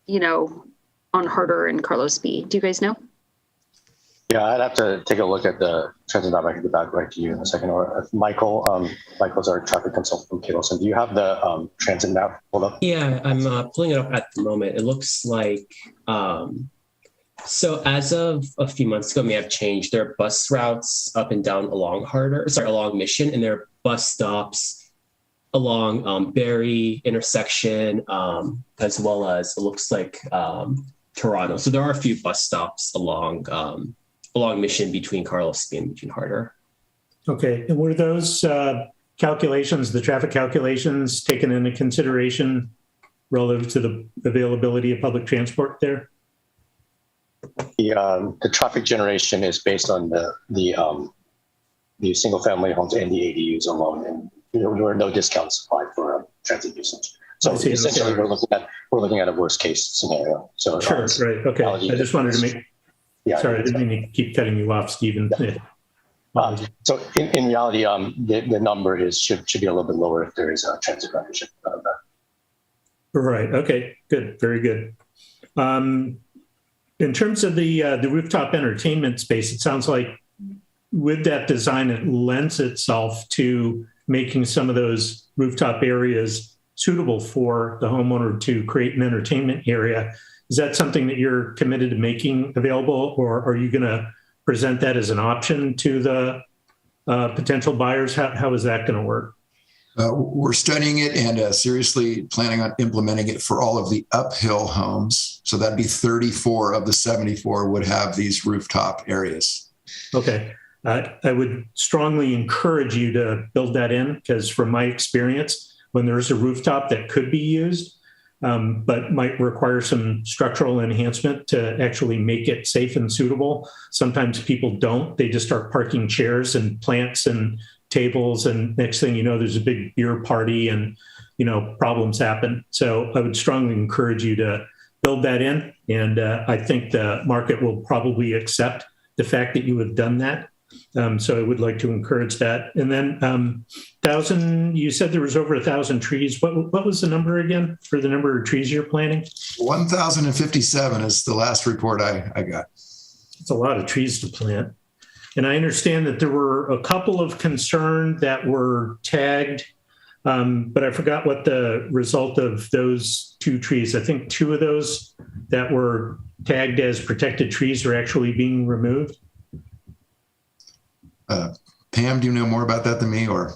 on Harder and Carlos B. Do you guys know? Yeah, I'd have to take a look at the transit map. I can get back right to you in a second. Or Michael's our traffic consultant from Kittleson. Do you have the transit map pulled up? Yeah, I'm pulling it up at the moment. It looks like, so as of a few months ago, may have changed. There are bus routes up and down along Mission, and there are bus stops along Berry intersection, as well as it looks like Toronto. So there are a few bus stops along Mission between Carlos B and between Harder. Okay, and were those calculations, the traffic calculations, taken into consideration relative to the availability of public transport there? The traffic generation is based on the single family homes and the ADUs alone, and there were no discounts applied for transit usage. So essentially, we're looking at a worst case scenario. So sure, right, okay. I just wanted to make. Yeah, sorry, I didn't mean to keep cutting you off, Stephen. Yeah. So in reality, the number should be a little bit lower if there is a transit ridership. Right. Okay. Good. Very good. In terms of the rooftop entertainment space, it sounds like with that design, it lends itself to making some of those rooftop areas suitable for the homeowner to create an entertainment area. Is that something that you're committed to making available, or are you going to present that as an option to the potential buyers? How is that going to work? We're studying it and seriously planning on implementing it for all of the uphill homes. So that'd be 34 of the 74 would have these rooftop areas. Okay. I would strongly encourage you to build that in, because from my experience, when there's a rooftop that could be used, but might require some structural enhancement to actually make it safe and suitable, sometimes people don't. They just start parking chairs and plants and tables, and next thing you know, there's a big beer party and, problems happen. So I would strongly encourage you to build that in. And I think the market will probably accept the fact that you have done that. So I would like to encourage that. And then you said there was over 1,000 trees. What was the number again for the number of trees you're planting? 1,057 is the last report I got. It's a lot of trees to plant. And I understand that there were a couple of concern that were tagged, but I forgot what the result of those 2 trees. I think 2 of those that were tagged as protected trees are actually being removed. Pam, do you know more about that than me, or?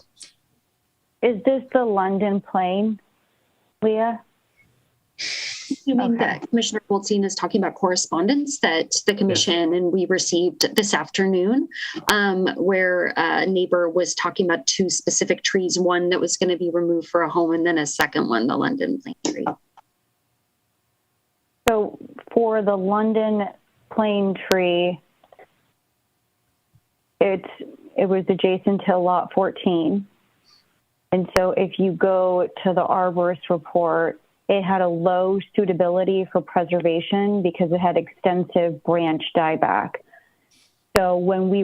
Is this the London plane, Leah? Assuming that Commissioner Goldstein is talking about correspondence that the commission and we received this afternoon, where a neighbor was talking about 2 specific trees, one that was going to be removed for a home, and then a second one, the London plane tree. So for the London plane tree, it was adjacent to lot 14. And so if you go to the arborist report, it had a low suitability for preservation because it had extensive branch dieback. So when our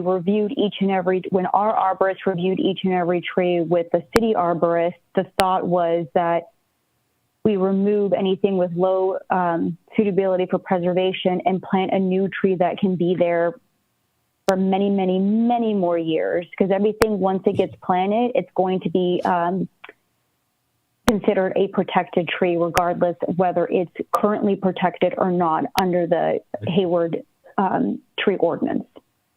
arborists reviewed each and every tree with the city arborist, the thought was that we remove anything with low suitability for preservation and plant a new tree that can be there for many, many, many more years. Because everything, once it gets planted, it's going to be considered a protected tree, regardless of whether it's currently protected or not under the Hayward tree ordinance.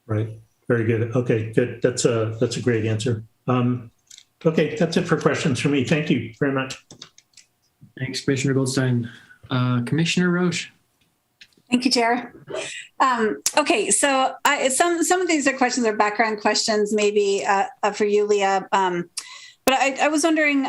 Right. Very good. Okay, good. That's a great answer. Okay, that's it for questions for me. Thank you very much. Thanks, Commissioner Goldstein. Commissioner Roche. Thank you, Chair. Okay, so some of these are questions or background questions, maybe for you, Leah. But I was wondering,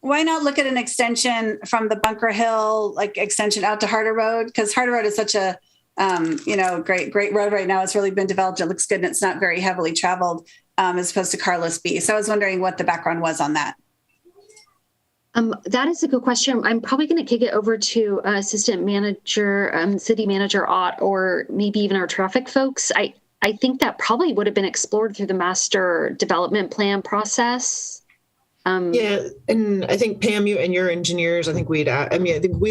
why not look at an extension from the Bunker Hill, extension out to Harder Road? Because Harder Road is such a, great road right now. It's really been developed. It looks good, and it's not very heavily traveled as opposed to Carlos B. So I was wondering what the background was on that. That is a good question. I'm probably going to kick it over to Assistant Manager, City Manager Ott, or maybe even our traffic folks. I think that probably would have been explored through the master development plan process. Yeah, and I think Pam, you and your engineers, I think we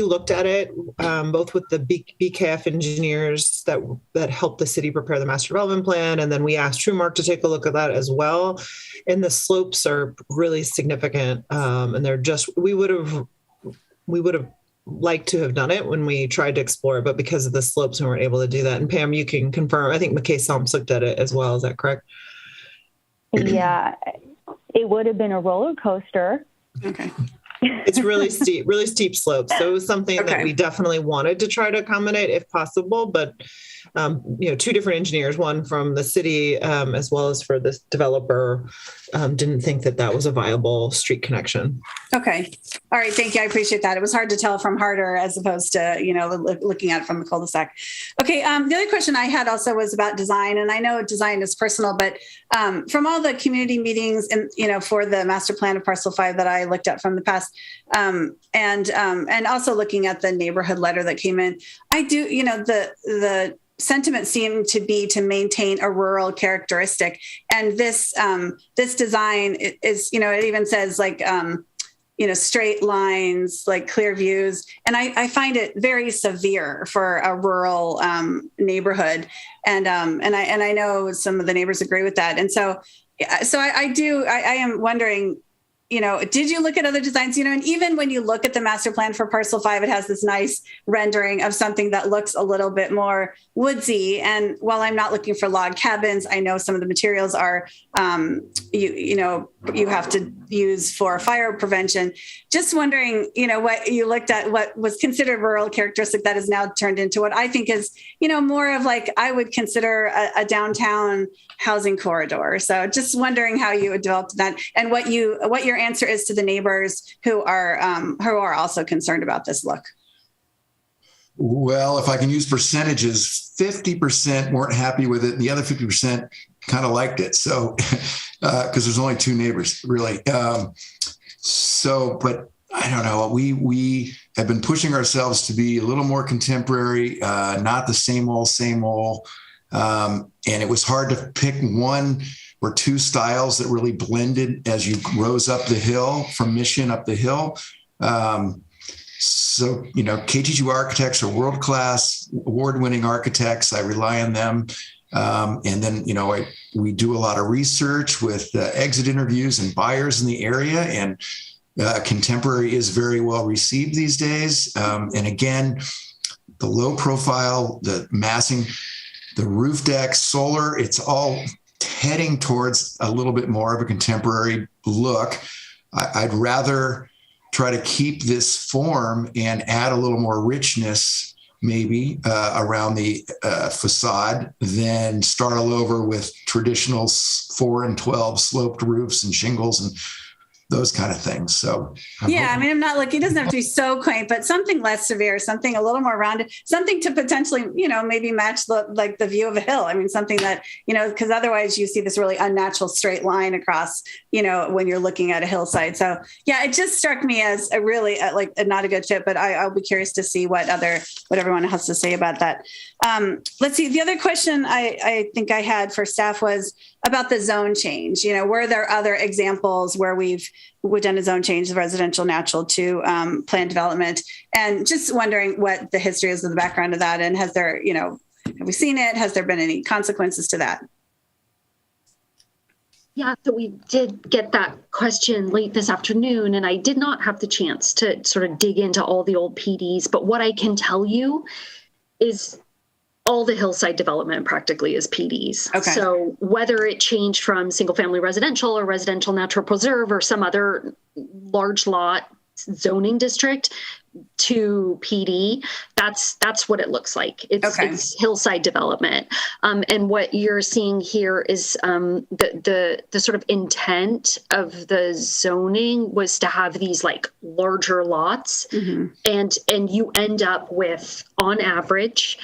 looked at it both with the BKF engineers that helped the city prepare the master development plan, and then we asked TrueMark to take a look at that as well. And the slopes are really significant, and they're just we would have liked to have done it when we tried to explore it, but because of the slopes, we weren't able to do that. And Pam, you can confirm. I think McKay Selms looked at it as well. Is that correct? Yeah. It would have been a roller coaster. Okay. It's really steep slopes. So it was something that we definitely wanted to try to accommodate if possible. But two different engineers, one from the city as well as for this developer, didn't think that that was a viable street connection. Okay. All right. Thank you. I appreciate that. It was hard to tell from Harder as opposed to, looking at it from the cul-de-sac. Okay. The other question I had also was about design. And I know design is personal, but from all the community meetings and, for the master plan of Parcel 5 that I looked at from the past, and also looking at the neighborhood letter that came in, I do, the sentiment seemed to be to maintain a rural characteristic. And this design is, it even says like, straight lines, like clear views. And I find it very severe for a rural neighborhood. And I know some of the neighbors agree with that. And so I am wondering, did you look at other designs, and even when you look at the master plan for Parcel 5, it has this nice rendering of something that looks a little bit more woodsy. And while I'm not looking for log cabins, I know some of the materials are, you have to use for fire prevention. Just wondering, what you looked at, what was considered rural characteristic that is now turned into what I think is, more of like, I would consider a downtown housing corridor. So just wondering how you developed that and what your answer is to the neighbors who are also concerned about this look. Well, if I can use percentages, 50% weren't happy with it. And the other 50% kind of liked it. So, because there's only two neighbors really. But I don't know, we have been pushing ourselves to be a little more contemporary, not the same old. And it was hard to pick one or two styles that really blended as you rose up the hill from Mission up the hill. So, KTG architects are world-class, award-winning architects. I rely on them. And then, we do a lot of research with exit interviews and buyers in the area, and contemporary is very well received these days. And again, the low profile, the massing, the roof deck, solar, it's all heading towards a little bit more of a contemporary look. I'd rather try to keep this form and add a little more richness maybe around the facade than start all over with traditional 4 and 12 sloped roofs and shingles and those kind of things. So I'm not looking, it doesn't have to be so quaint, but something less severe, something a little more rounded, something to potentially, maybe match the view of a hill. I mean, something that, because otherwise you see this really unnatural straight line across, when you're looking at a hillside. So yeah, it just struck me as a really not a good fit, but I'll be curious to see what everyone has to say about that. Let's see. The other question I think I had for staff was about the zone change. Were there other examples where we've done a zone change, the residential natural to planned development? And just wondering what the history is of the background of that. And has there, have we seen it? Has there been any consequences to that? Yeah, so we did get that question late this afternoon, and I did not have the chance to sort of dig into all the old PDs. But what I can tell you is all the hillside development practically is PDs. Okay. So whether it changed from single family residential or residential natural preserve or some other large lot zoning district to PD, that's what it looks like. It's hillside development. And what you're seeing here is the sort of intent of the zoning was to have these like larger lots, and you end up with, on average,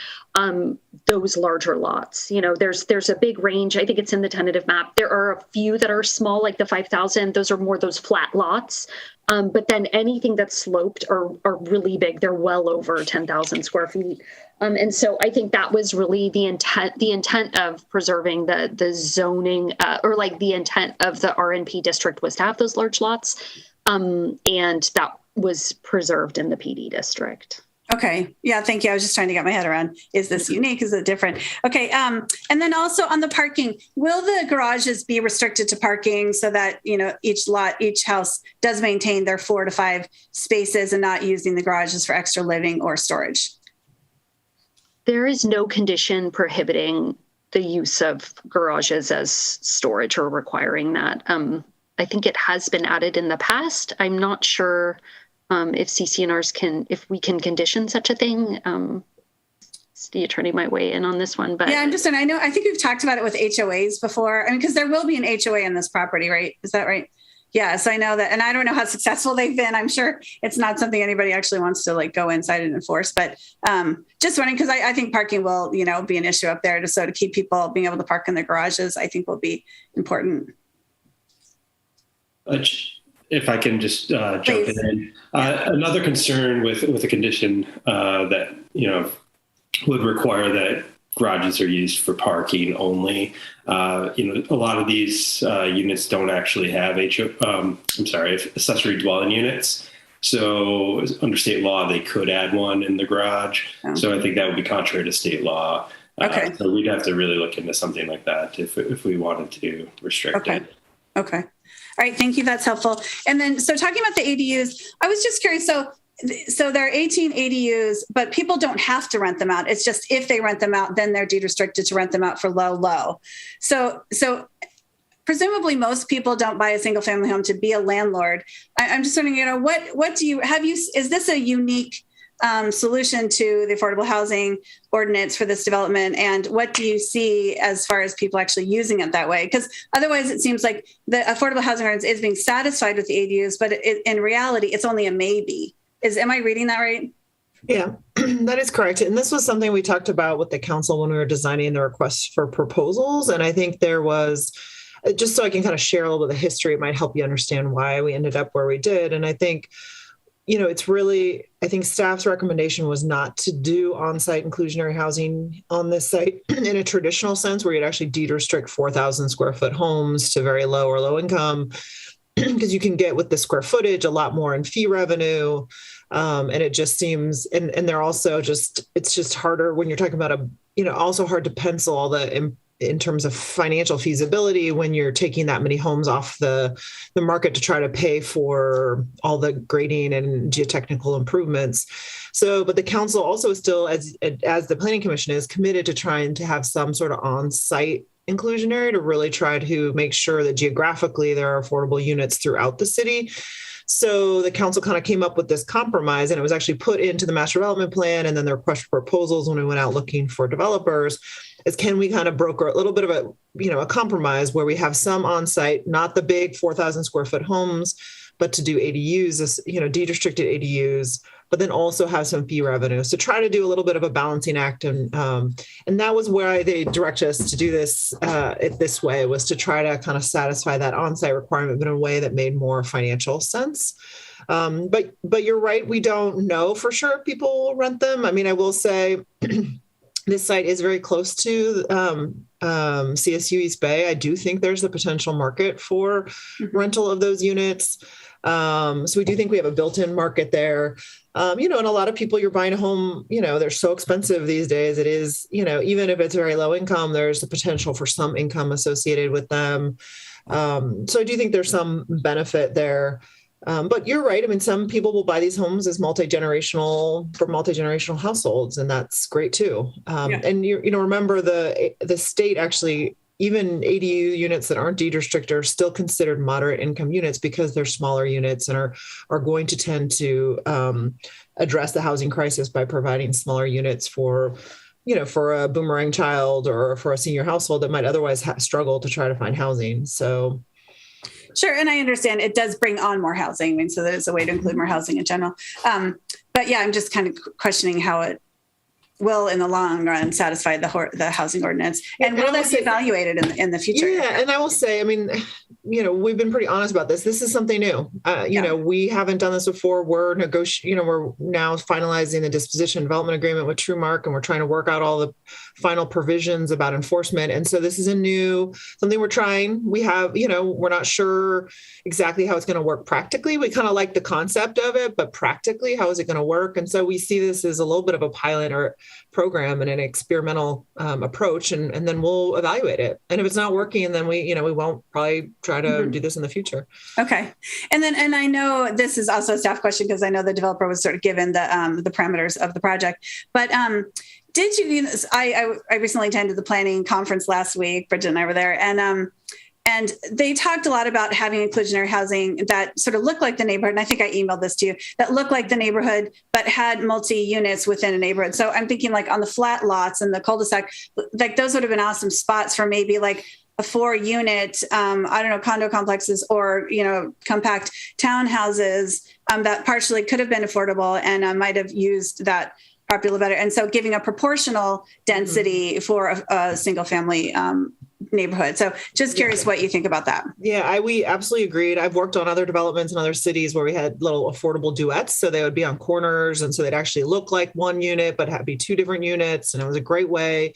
those larger lots. There's a big range. I think it's in the tentative map. There are a few that are small, like the 5,000. Those are more those flat lots. But then anything that's sloped are really big. They're well over 10,000 square feet. And so I think that was really the intent of preserving the zoning, or like the intent of the RNP district was to have those large lots. And that was preserved in the PD district. Okay. Yeah. Thank you. I was just trying to get my head around, is this unique? Is it different? Okay. And then also on the parking, will the garages be restricted to parking so that, each house does maintain their 4 to 5 spaces and not using the garages for extra living or storage? There is no condition prohibiting the use of garages as storage or requiring that. I think it has been added in the past. I'm not sure if CCNRs if we can condition such a thing. city attorney might weigh in on this one, but yeah, I think we've talked about it with HOAs before. I mean, because there will be an HOA in this property, right? Is that right? Yeah. So I know that, and I don't know how successful they've been. I'm sure it's not something anybody actually wants to like go inside and enforce, but just wondering, because I think parking will, be an issue up there. So to keep people being able to park in their garages, I think will be important. If I can just jump in. Another concern with a condition that, would require that garages are used for parking only. A lot of these units don't actually have accessory dwelling units. So under state law, they could add one in the garage. Oh. So I think that would be contrary to state law. Okay. So we'd have to really look into something like that if we wanted to restrict it. Okay. All right. Thank you. That's helpful. And then, so talking about the ADUs, I was just curious. So there are 18 ADUs, but people don't have to rent them out. It's just if they rent them out, then they're deed restricted to rent them out for low. So presumably most people don't buy a single family home to be a landlord. I'm just wondering, is this a unique solution to the affordable housing ordinance for this development? And what do you see as far as people actually using it that way? Because otherwise it seems like the affordable housing ordinance is being satisfied with the ADUs, but in reality, it's only a maybe. Am I reading that right? Yeah, that is correct. And this was something we talked about with the council when we were designing the requests for proposals. And I think there was, just so I can kind of share a little bit of the history, it might help you understand why we ended up where we did. And I think, it's really, I think staff's recommendation was not to do on-site inclusionary housing on this site in a traditional sense, where you'd actually deed restrict 4,000 square foot homes to very low or low income, because you can get with the square footage a lot more in fee revenue. And it just seems, and they're also it's just harder when you're talking about also hard to pencil all in terms of financial feasibility when you're taking that many homes off the market to try to pay for all the grading and geotechnical improvements. So, but the council also is still, as the planning commission is, committed to trying to have some sort of on-site inclusionary to really try to make sure that geographically there are affordable units throughout the city. So the council kind of came up with this compromise, and it was actually put into the master development plan and then the request for proposals when we went out looking for developers, is can we kind of broker a little bit of a compromise where we have some on-site, not the big 4,000 square foot homes, but to do ADUs, deed restricted ADUs, but then also have some fee revenue. So try to do a little bit of a balancing act. And that was where they directed us to do this this way, was to try to kind of satisfy that on-site requirement, but in a way that made more financial sense. But you're right, we don't know for sure if people will rent them. I mean, I will say this site is very close to CSU East Bay. I do think there's a potential market for rental of those units. So we do think we have a built-in market there. And a lot of people, you're buying a home, they're so expensive these days. It is, even if it's very low income, there's the potential for some income associated with them. So I do think there's some benefit there. But you're right. I mean, some people will buy these homes as multi-generational households, and that's great too. And remember the state actually, even ADU units that aren't deed restricted are still considered moderate income units because they're smaller units and are going to tend to address the housing crisis by providing smaller units for a boomerang child or for a senior household that might otherwise struggle to try to find housing. So. Sure. And I understand it does bring on more housing. I mean, so there's a way to include more housing in general. But yeah, I'm just kind of questioning how it will in the long run satisfy the housing ordinance, and will that be evaluated in the future? Yeah, and I will say, I mean, we've been pretty honest about this. This is something new. We haven't done this before. We're we're now finalizing the disposition development agreement with TrueMark, and we're trying to work out all the final provisions about enforcement. And so this is something we're trying. We have, we're not sure exactly how it's going to work practically. We kind of like the concept of it, but practically, how is it going to work? And so we see this as a little bit of a pilot or program and an experimental approach, and then we'll evaluate it. And if it's not working, then we won't probably try to do this in the future. Okay. And I know this is also a staff question, because I know the developer was sort of given the parameters of the project, but did you, I recently attended the planning conference last week, Bridget and I were there, And they talked a lot about having inclusionary housing that sort of looked like the neighborhood. And I think I emailed this to you, that looked like the neighborhood, but had multi-units within a neighborhood. So I'm thinking like on the flat lots and the cul-de-sac, like those would have been awesome spots for maybe like a 4-unit, I don't know, condo complexes or, compact townhouses that partially could have been affordable and might have used that property a little better. And so giving a proportional density for a single family neighborhood. So just curious what you think about that. Yeah, we absolutely agreed. I've worked on other developments in other cities where we had little affordable duets. So they would be on corners. And so they'd actually look like one unit, but be 2 different units. And it was a great way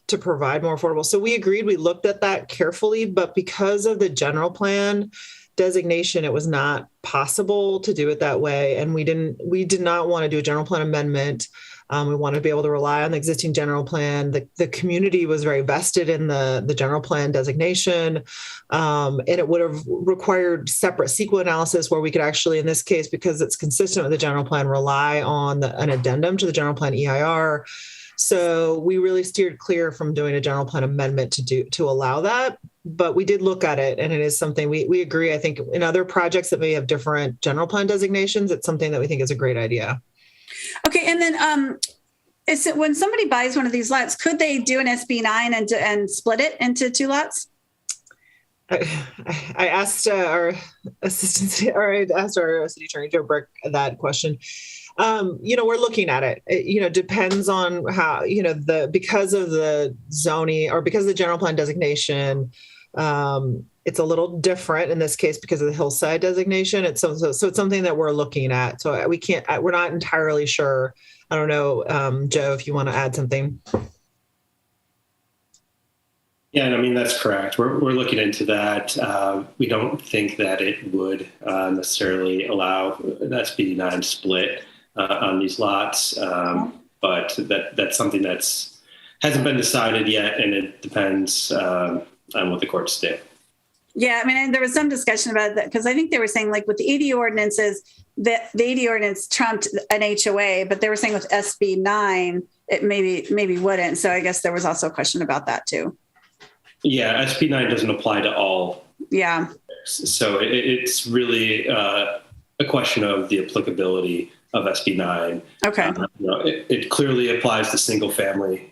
to provide more affordable. So we agreed, we looked at that carefully, but because of the general plan designation, it was not possible to do it that way. And we did not want to do a general plan amendment. We wanted to be able to rely on the existing general plan. The community was very vested in the general plan designation. And it would have required separate CEQA analysis where we could actually, in this case, because it's consistent with the general plan, rely on an addendum to the general plan EIR. So we really steered clear from doing a general plan amendment to allow that. But we did look at it, and it is something we agree. I think in other projects that may have different general plan designations, it's something that we think is a great idea. Okay, and then is it when somebody buys one of these lots, could they do an SB9 and split it into 2 lots? I asked our assistant, or I asked our city attorney Joe Brick that question. We're looking at it. It depends on how, because of the zoning or because of the general plan designation, it's a little different in this case because of the hillside designation. So it's something that we're looking at. So we're not entirely sure. I don't know, Joe, if you want to add something. Yeah, I mean, that's correct. We're looking into that. We don't think that it would necessarily allow an SB9 split on these lots, but that's something hasn't been decided yet, and it depends on what the courts do. Yeah, I mean, there was some discussion about that because I think they were saying, like with the ADU ordinances, that the ADU ordinance trumped an HOA, but they were saying with SB9, it maybe wouldn't. So I guess there was also a question about that too. Yeah, SB9 doesn't apply to all. Yeah. So it's really a question of the applicability of SB9. Okay. It clearly applies to single family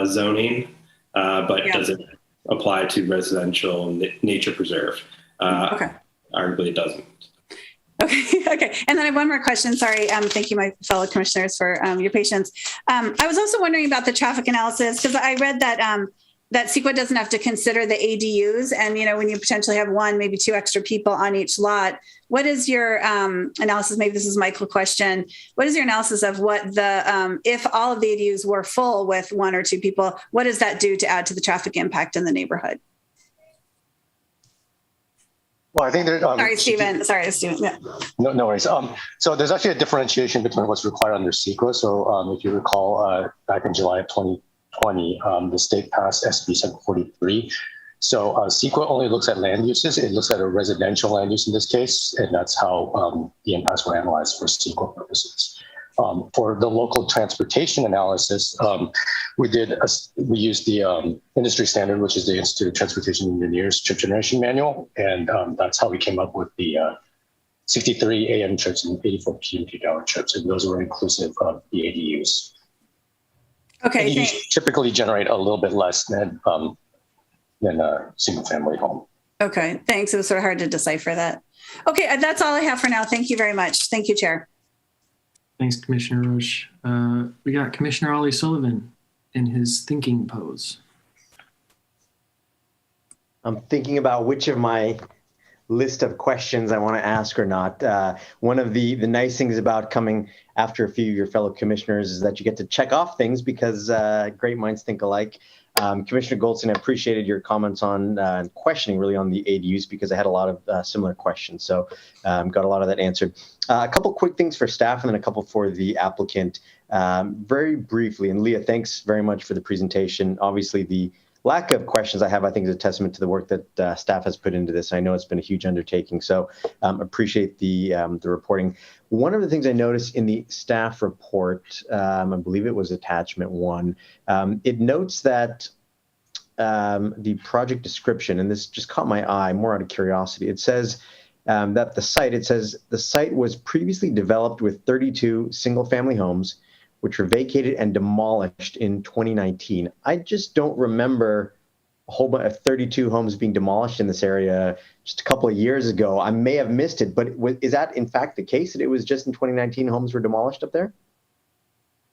zoning, but doesn't apply to residential and nature preserve. Okay. Arguably it doesn't. Okay. And then I have one more question. Sorry. Thank you, my fellow commissioners, for your patience. I was also wondering about the traffic analysis because I read that that CEQA doesn't have to consider the ADUs. And, when you potentially have 1, maybe 2 extra people on each lot, what is your analysis? Maybe this is Michael's question. What is your analysis of what if all of the ADUs were full with 1 or 2 people, what does that do to add to the traffic impact in the neighborhood? Well, I think there's... Sorry, Stephen. Yeah. No worries. So there's actually a differentiation between what's required under CEQA. So if you recall, back in July of 2020, the state passed SB 743. So CEQA only looks at land uses. It looks at a residential land use in this case, and that's how the impacts were analyzed for CEQA purposes. For the local transportation analysis, we used the industry standard, which is the Institute of Transportation Engineers Trip Generation Manual, and that's how we came up with the 63 AM trips and 84 PM peak hour trips, and those were inclusive of the ADUs. Okay. You typically generate a little bit less than a single family home. Okay, thanks. It was sort of hard to decipher that. Okay, that's all I have for now. Thank you very much. Thank you, Chair. Thanks, Commissioner Roche. We got Commissioner Ollie Sullivan in his thinking pose. I'm thinking about which of my list of questions I want to ask or not. One of the nice things about coming after a few of your fellow commissioners is that you get to check off things because great minds think alike. Commissioner Goldstein, I appreciated your comments on questioning really on the ADUs because I had a lot of similar questions. So got a lot of that answered. A couple quick things for staff and then a couple for the applicant. Very briefly, and Leah, thanks very much for the presentation. Obviously, the lack of questions I have, I think, is a testament to the work that staff has put into this. I know it's been a huge undertaking, so appreciate the reporting. One of the things I noticed in the staff report, I believe it was attachment 1, it notes that the project description, and this just caught my eye more out of curiosity. It says that the site was previously developed with 32 single-family homes, which were vacated and demolished in 2019. I just don't remember a whole bunch of 32 homes being demolished in this area just a couple of years ago. I may have missed it, but is that in fact the case, that it was just in 2019 homes were demolished up there?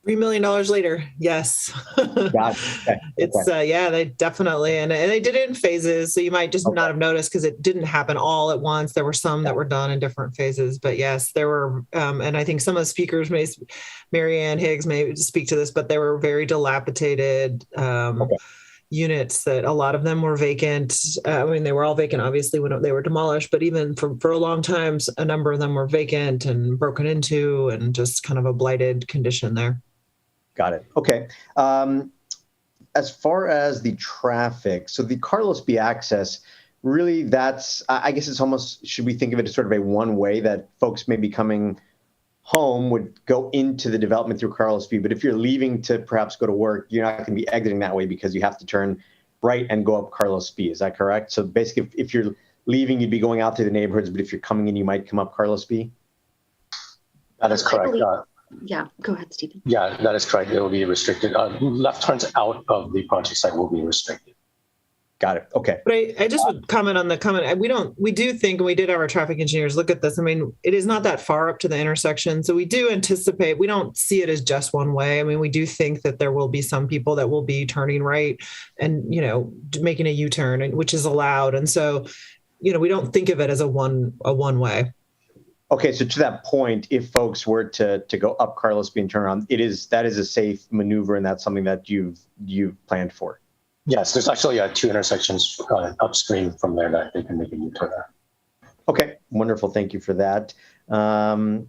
$3 million later. Yes. Got it. Okay. It's yeah, they definitely, and they did it in phases. So you might just not have noticed because it didn't happen all at once. There were some that were done in different phases, but yes, there were, and I think some of the speakers Mary Ann Higgs may speak to this, but they were very dilapidated units that a lot of them were vacant. I mean, they were all vacant, obviously, when they were demolished, but even for a long time, a number of them were vacant and broken into and just kind of a blighted condition there. Got it. Okay. As far as the traffic, so the Carlos B access, really I guess it's almost, should we think of it as sort of a one-way that folks maybe coming home would go into the development through Carlos B, but if you're leaving to perhaps go to work, you're not going to be exiting that way because you have to turn right and go up Carlos B. Is that correct? So basically, if you're leaving, you'd be going out through the neighborhoods, but if you're coming in, you might come up Carlos B? That is correct. Yeah, go ahead, Stephen. Yeah, that is correct. It will be restricted. Left turns out of the project site will be restricted. Got it. Okay. But I just would comment on the comment. We do think, and we did have our traffic engineers look at this. I mean, it is not that far up to the intersection. So we do anticipate, we don't see it as just one way. I mean, we do think that there will be some people that will be turning right and, making a U-turn, which is allowed. And so, we don't think of it as a one way. Okay, so to that point, if folks were to go up Carlos B and turn around, that is a safe maneuver, and that's something that you've planned for. Yes, there's actually 2 intersections upstream from there that they can make a U-turn there. Okay, wonderful. Thank you for that. On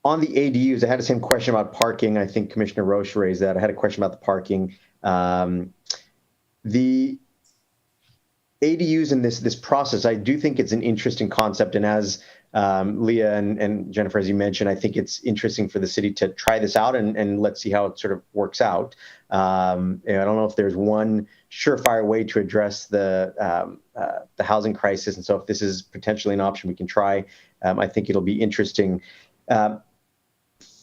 the ADUs, I had the same question about parking. I think Commissioner Roche raised that. I had a question about the parking. The ADUs in this process, I do think it's an interesting concept. And as Leah and Jennifer, as you mentioned, I think it's interesting for the city to try this out and let's see how it sort of works out. I don't know if there's one surefire way to address the housing crisis. And so if this is potentially an option we can try, I think it'll be interesting.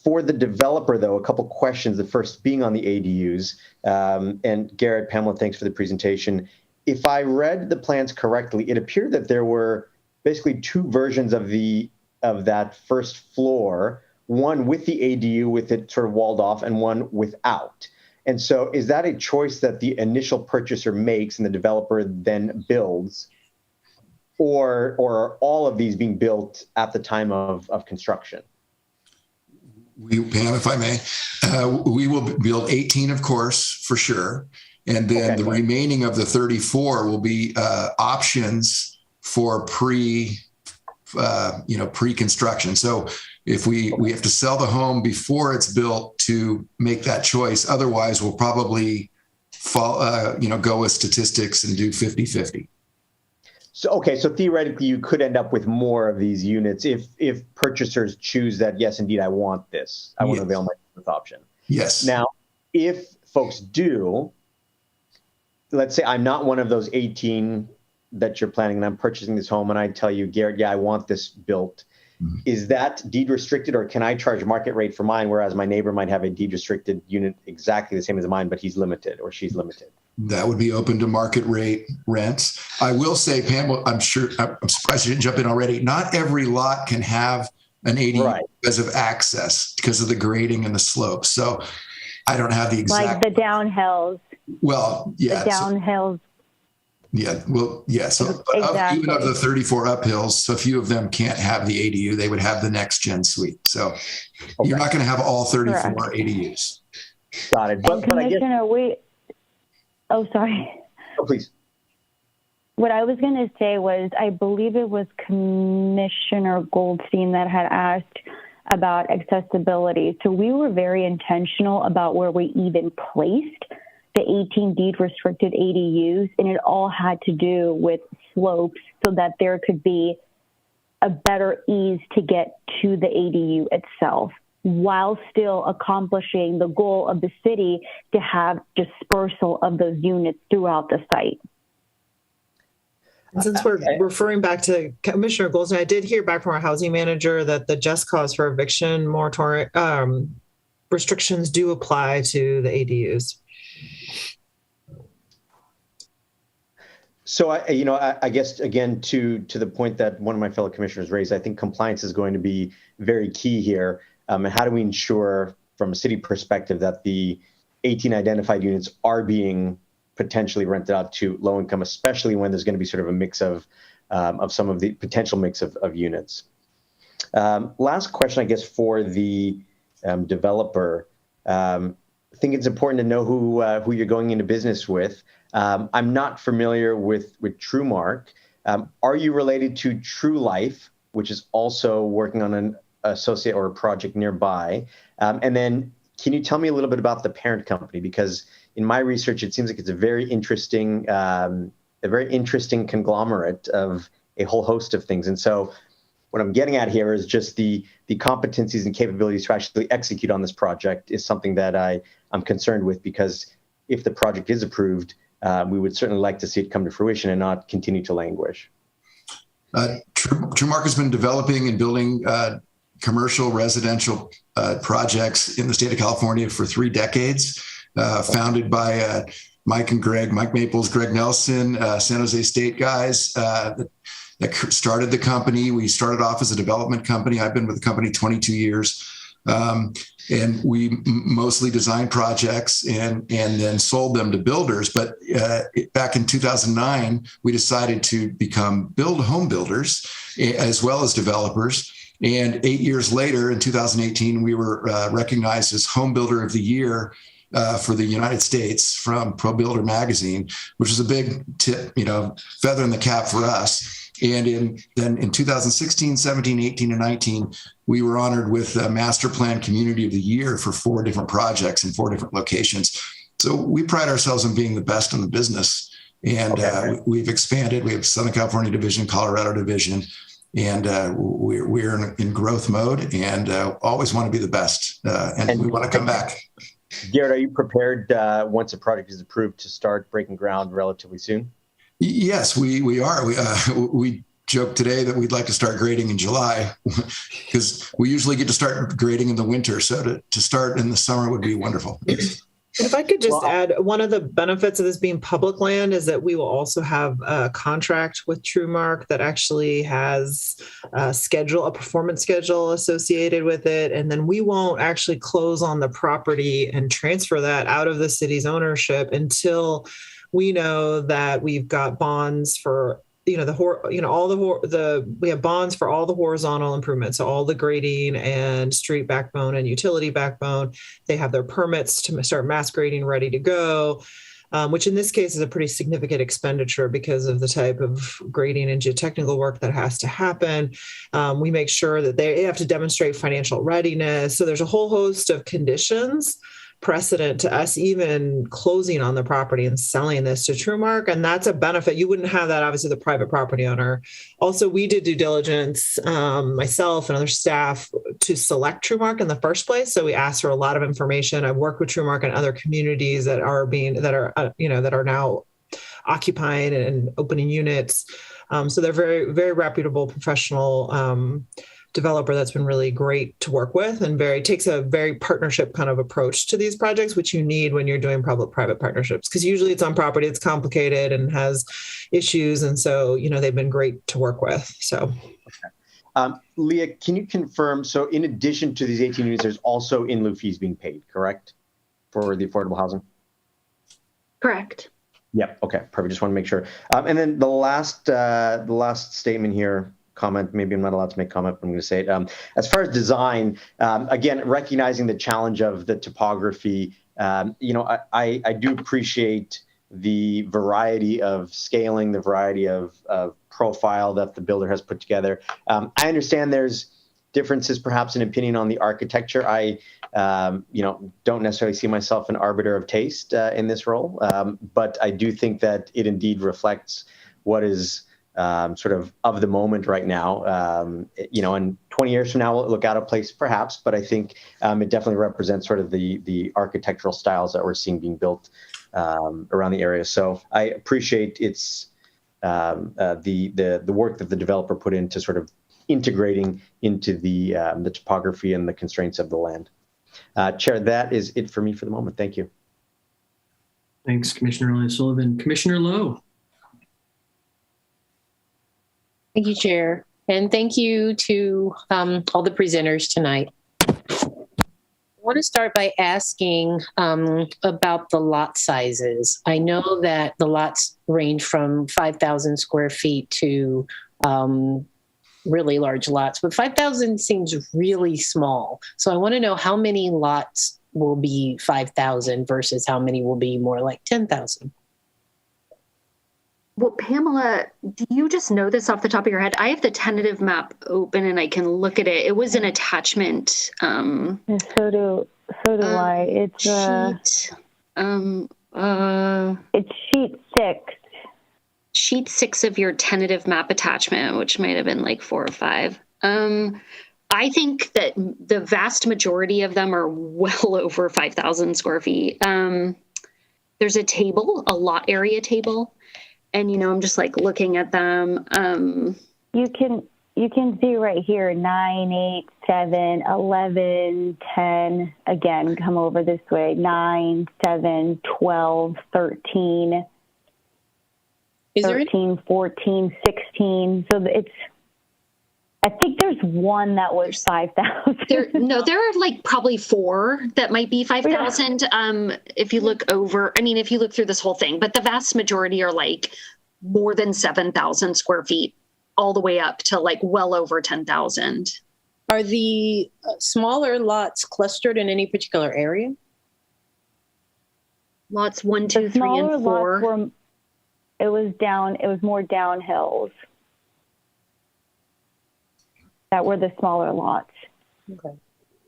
For the developer, though, a couple questions. The first being on the ADUs. And Garrett, Pamela, thanks for the presentation. If I read the plans correctly, it appeared that there were basically 2 versions of that first floor, one with the ADU with it sort of walled off and one without. And so is that a choice that the initial purchaser makes and the developer then builds, or are all of these being built at the time of construction? Pam, if I may, we will build 18, of course, for sure. And then the remaining of the 34 will be options for pre-construction. So if we have to sell the home before it's built to make that choice, otherwise we'll probably go with statistics and do 50-50. So theoretically you could end up with more of these units if purchasers choose that, yes, indeed, I want this. I want to avail myself of this option. Yes. Now, if folks do, let's say I'm not one of those 18 that you're planning and I'm purchasing this home and I tell you, Garrett, yeah, I want this built. Mm-hmm. Is that deed restricted, or can I charge market rate for mine, whereas my neighbor might have a deed restricted unit exactly the same as mine, but he's limited or she's limited? That would be open to market rate rents. I will say, Pam, I'm surprised you didn't jump in already. Not every lot can have an ADU because of access, because of the grading and the slopes. So I don't have the exact. Like the downhills. Well, yeah. The downhills. Yeah. Well, yeah. So exactly. Even of the 34 uphills, so few of them can't have the ADU. They would have the next gen suite. So you're not going to have all 34 ADUs. Got it. But Commissioner, oh, sorry. Oh, please. What I was going to say was, I believe it was Commissioner Goldstein that had asked about accessibility. So we were very intentional about where we even placed the 18 deed restricted ADUs, and it all had to do with slopes so that there could be a better ease to get to the ADU itself. while still accomplishing the goal of the city to have dispersal of those units throughout the site. And since we're referring back to Commissioner Goldston, I did hear back from our housing manager that the just cause for eviction moratorium restrictions do apply to the ADUs. So I guess again to the point that one of my fellow commissioners raised, I think compliance is going to be very key here. And how do we ensure, from a city perspective, that the 18 identified units are being potentially rented out to low income, especially when there's going to be sort of a mix of some of the potential mix of units. Last question, I guess, for the developer. I think it's important to know who you're going into business with. I'm not familiar with TrueMark. Are you related to True Life, which is also working on an associate or a project nearby? And then can you tell me a little bit about the parent company? Because in my research, it seems like it's a very interesting conglomerate of a whole host of things. And so what I'm getting at here is just the competencies and capabilities to actually execute on this project is something that I'm concerned with, because if the project is approved, we would certainly like to see it come to fruition and not continue to languish. TrueMark has been developing and building commercial residential projects in the state of California for 3 decades, founded by Mike Maples, Greg Nelson, San Jose State guys that started the company. We started off as a development company. I've been with the company 22 years. And we mostly designed projects and then sold them to builders. But back in 2009, we decided to become home builders as well as developers. And 8 years later, in 2018, we were recognized as Home Builder of the Year for the United States from Pro Builder magazine, which is a big feather in the cap for us. And then in 2016, 17, 18, and 19, we were honored with Master Plan Community of the Year for 4 different projects in 4 different locations. So we pride ourselves on being the best in the business. And we've expanded. We have Southern California division, Colorado division, and we're in growth mode and always want to be the best. And we want to come back. Garrett, are you prepared once a project is approved to start breaking ground relatively soon? Yes, we are. We joked today that we'd like to start grading in July because we usually get to start grading in the winter. So to start in the summer would be wonderful. If I could just add, one of the benefits of this being public land is that we will also have a contract with TrueMark that actually has a performance schedule associated with it. And then we won't actually close on the property and transfer that out of the city's ownership until we know that we've got bonds for we have bonds for all the horizontal improvements, so all the grading and street backbone and utility backbone. They have their permits to start mass grading ready to go, which in this case is a pretty significant expenditure because of the type of grading and geotechnical work that has to happen. We make sure that they have to demonstrate financial readiness. So there's a whole host of conditions precedent to us even closing on the property and selling this to TrueMark. And that's a benefit. You wouldn't have that, obviously, the private property owner. Also, we did due diligence, myself and other staff, to select TrueMark in the first place. So we asked for a lot of information. I've worked with TrueMark and other communities that are now occupying and opening units. So they're very, very reputable, professional developer that's been really great to work with, and takes a very partnership kind of approach to these projects, which you need when you're doing public-private partnerships, because usually it's on property that's complicated and has issues. And so, they've been great to work with. So. Leah, can you confirm, so in addition to these 18 units, there's also in lieu fees being paid, correct? For the affordable housing? Correct. Yep. Okay. Perfect. Just want to make sure. And then the last statement here, comment, maybe I'm not allowed to make comment, but I'm going to say it. As far as design, again, recognizing the challenge of the topography, I do appreciate the variety of scaling, the variety of profile that the builder has put together. I understand there's differences perhaps in opinion on the architecture. I don't necessarily see myself an arbiter of taste in this role, but I do think that it indeed reflects what is sort of the moment right now, and 20 years from now, will it look out of place? Perhaps, but I think it definitely represents sort of the architectural styles that we're seeing being built around the area. So I appreciate its the work that the developer put into sort of integrating into the topography and the constraints of the land. Chair, that is it for me for the moment. Thank you. Thanks, Commissioner O'Sullivan. Commissioner Lowe. Thank you, Chair. And thank you to all the presenters tonight. I want to start by asking about the lot sizes. I know that the lots range from 5,000 square feet to really large lots, but 5,000 seems really small. So I want to know how many lots will be 5,000 versus how many will be more like 10,000. Well, Pamela, do you just know this off the top of your head? I have the tentative map open and I can look at it. It was an attachment. And so do I. It's it's sheet 6. Sheet 6 of your tentative map attachment, which might have been like 4 or 5. I think that the vast majority of them are well over 5,000 square feet. There's a table, a lot area table. And, you know, I'm just like looking at them. You can see right here, 9, 8, 7, 11, 10. Again, come over this way. 9, 7, 12, 13, 13, 14, 16. So it's, I think there's one that was 5,000. There are like probably 4 that might be 5,000. If you look over, I mean, if you look through this whole thing, but the vast majority are like more than 7,000 square feet, all the way up to like well over 10,000. Are the smaller lots clustered in any particular area? Lots 1, 2, 3, and 4. It was more downhills. That were the smaller lots. Okay.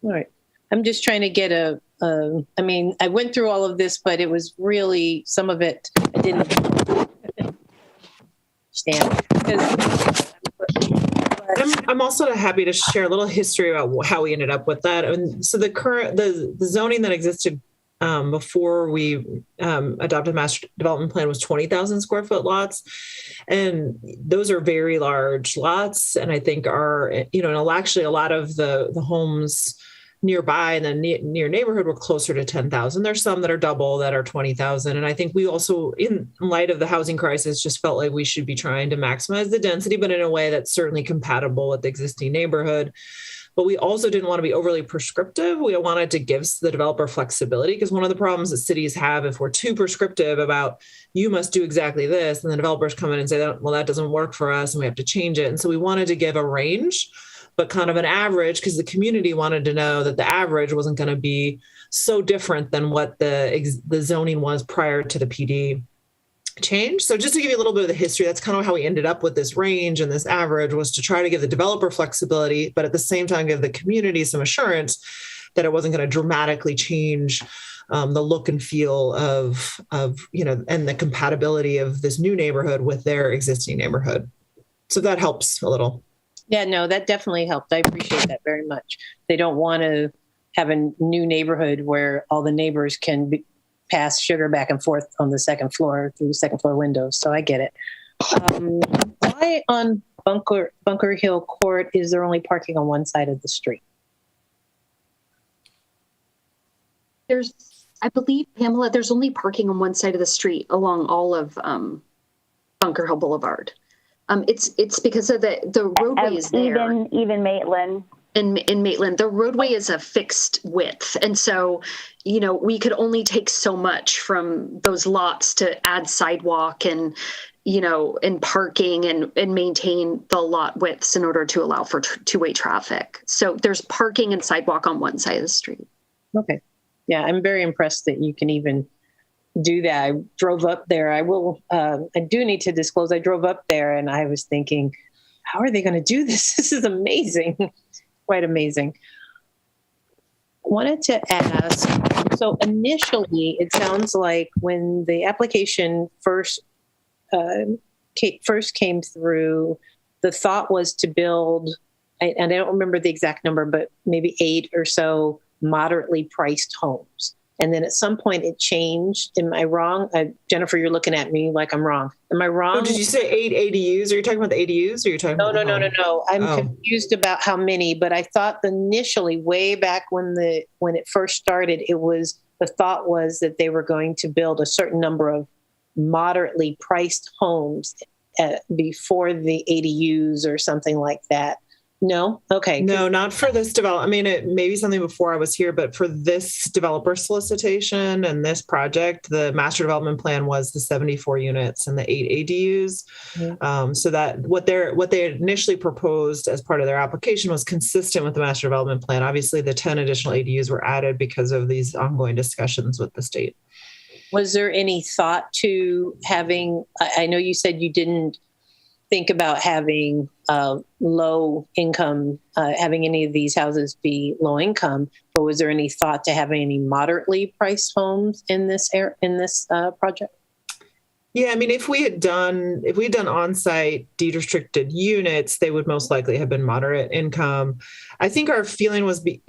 All right. I'm just trying to get I mean, I went through all of this, but it was really, some of it I didn't understand. I'm also happy to share a little history about how we ended up with that. And so the zoning that existed before we adopted master development plan was 20,000 square foot lots. And those are very large lots. And I think are, you know, and actually a lot of the homes nearby in the near neighborhood were closer to 10,000. There's some that are double that are 20,000. And I think we also, in light of the housing crisis, just felt like we should be trying to maximize the density, but in a way that's certainly compatible with the existing neighborhood. But we also didn't want to be overly prescriptive. We wanted to give the developer flexibility, because one of the problems that cities have, if we're too prescriptive about you must do exactly this, and the developers come in and say, well, that doesn't work for us and we have to change it. And so we wanted to give a range, but kind of an average, because the community wanted to know that the average wasn't going to be so different than what the zoning was prior to the PD change. So just to give you a little bit of the history, that's kind of how we ended up with this range and this average, was to try to give the developer flexibility, but at the same time give the community some assurance that it wasn't going to dramatically change the look and feel of you know, and the compatibility of this new neighborhood with their existing neighborhood. So that helps a little. Yeah, no, that definitely helped. I appreciate that very much. They don't want to have a new neighborhood where all the neighbors can pass sugar back and forth on the second floor through the second floor windows. So I get it. Why on Bunker Hill Court is there only parking on one side of the street? I believe, Pamela, there's only parking on one side of the street along all of Bunker Hill Boulevard. It's because of the roadway is there. Even Maitland. In Maitland, the roadway is a fixed width. And so, you know, we could only take so much from those lots to add sidewalk and, you know, and parking and maintain the lot widths in order to allow for two-way traffic. So there's parking and sidewalk on one side of the street. Okay. Yeah, I'm very impressed that you can even do that. I drove up there. I do need to disclose, I drove up there and I was thinking, how are they going to do this? This is amazing. Quite amazing. Wanted to ask, so initially it sounds like when the application first came through, the thought was to build and I don't remember the exact number, but maybe 8 or so moderately priced homes. And then at some point it changed. Am I wrong? Jennifer, you're looking at me like I'm wrong. Am I wrong? Oh, did you say 8 ADUs? Are you talking about the ADUs or are you talking about No. I'm confused about how many, but I thought initially way back when it first started, the thought was that they were going to build a certain number of moderately priced homes before the ADUs or something like that. No? Okay. No, not for this development. I mean, it may be something before I was here, but for this developer solicitation and this project, the master development plan was the 74 units and the 8 ADUs. Mm-hmm. So that what they initially proposed as part of their application was consistent with the master development plan. Obviously, the 10 additional ADUs were added because of these ongoing discussions with the state. Was there any thought to having, I know you said you didn't think about having low income, having any of these houses be low income, but was there any thought to having any moderately priced homes in this project? Yeah, I mean, if we had done on-site deed restricted units, they would most likely have been moderate income. I think our feeling was, that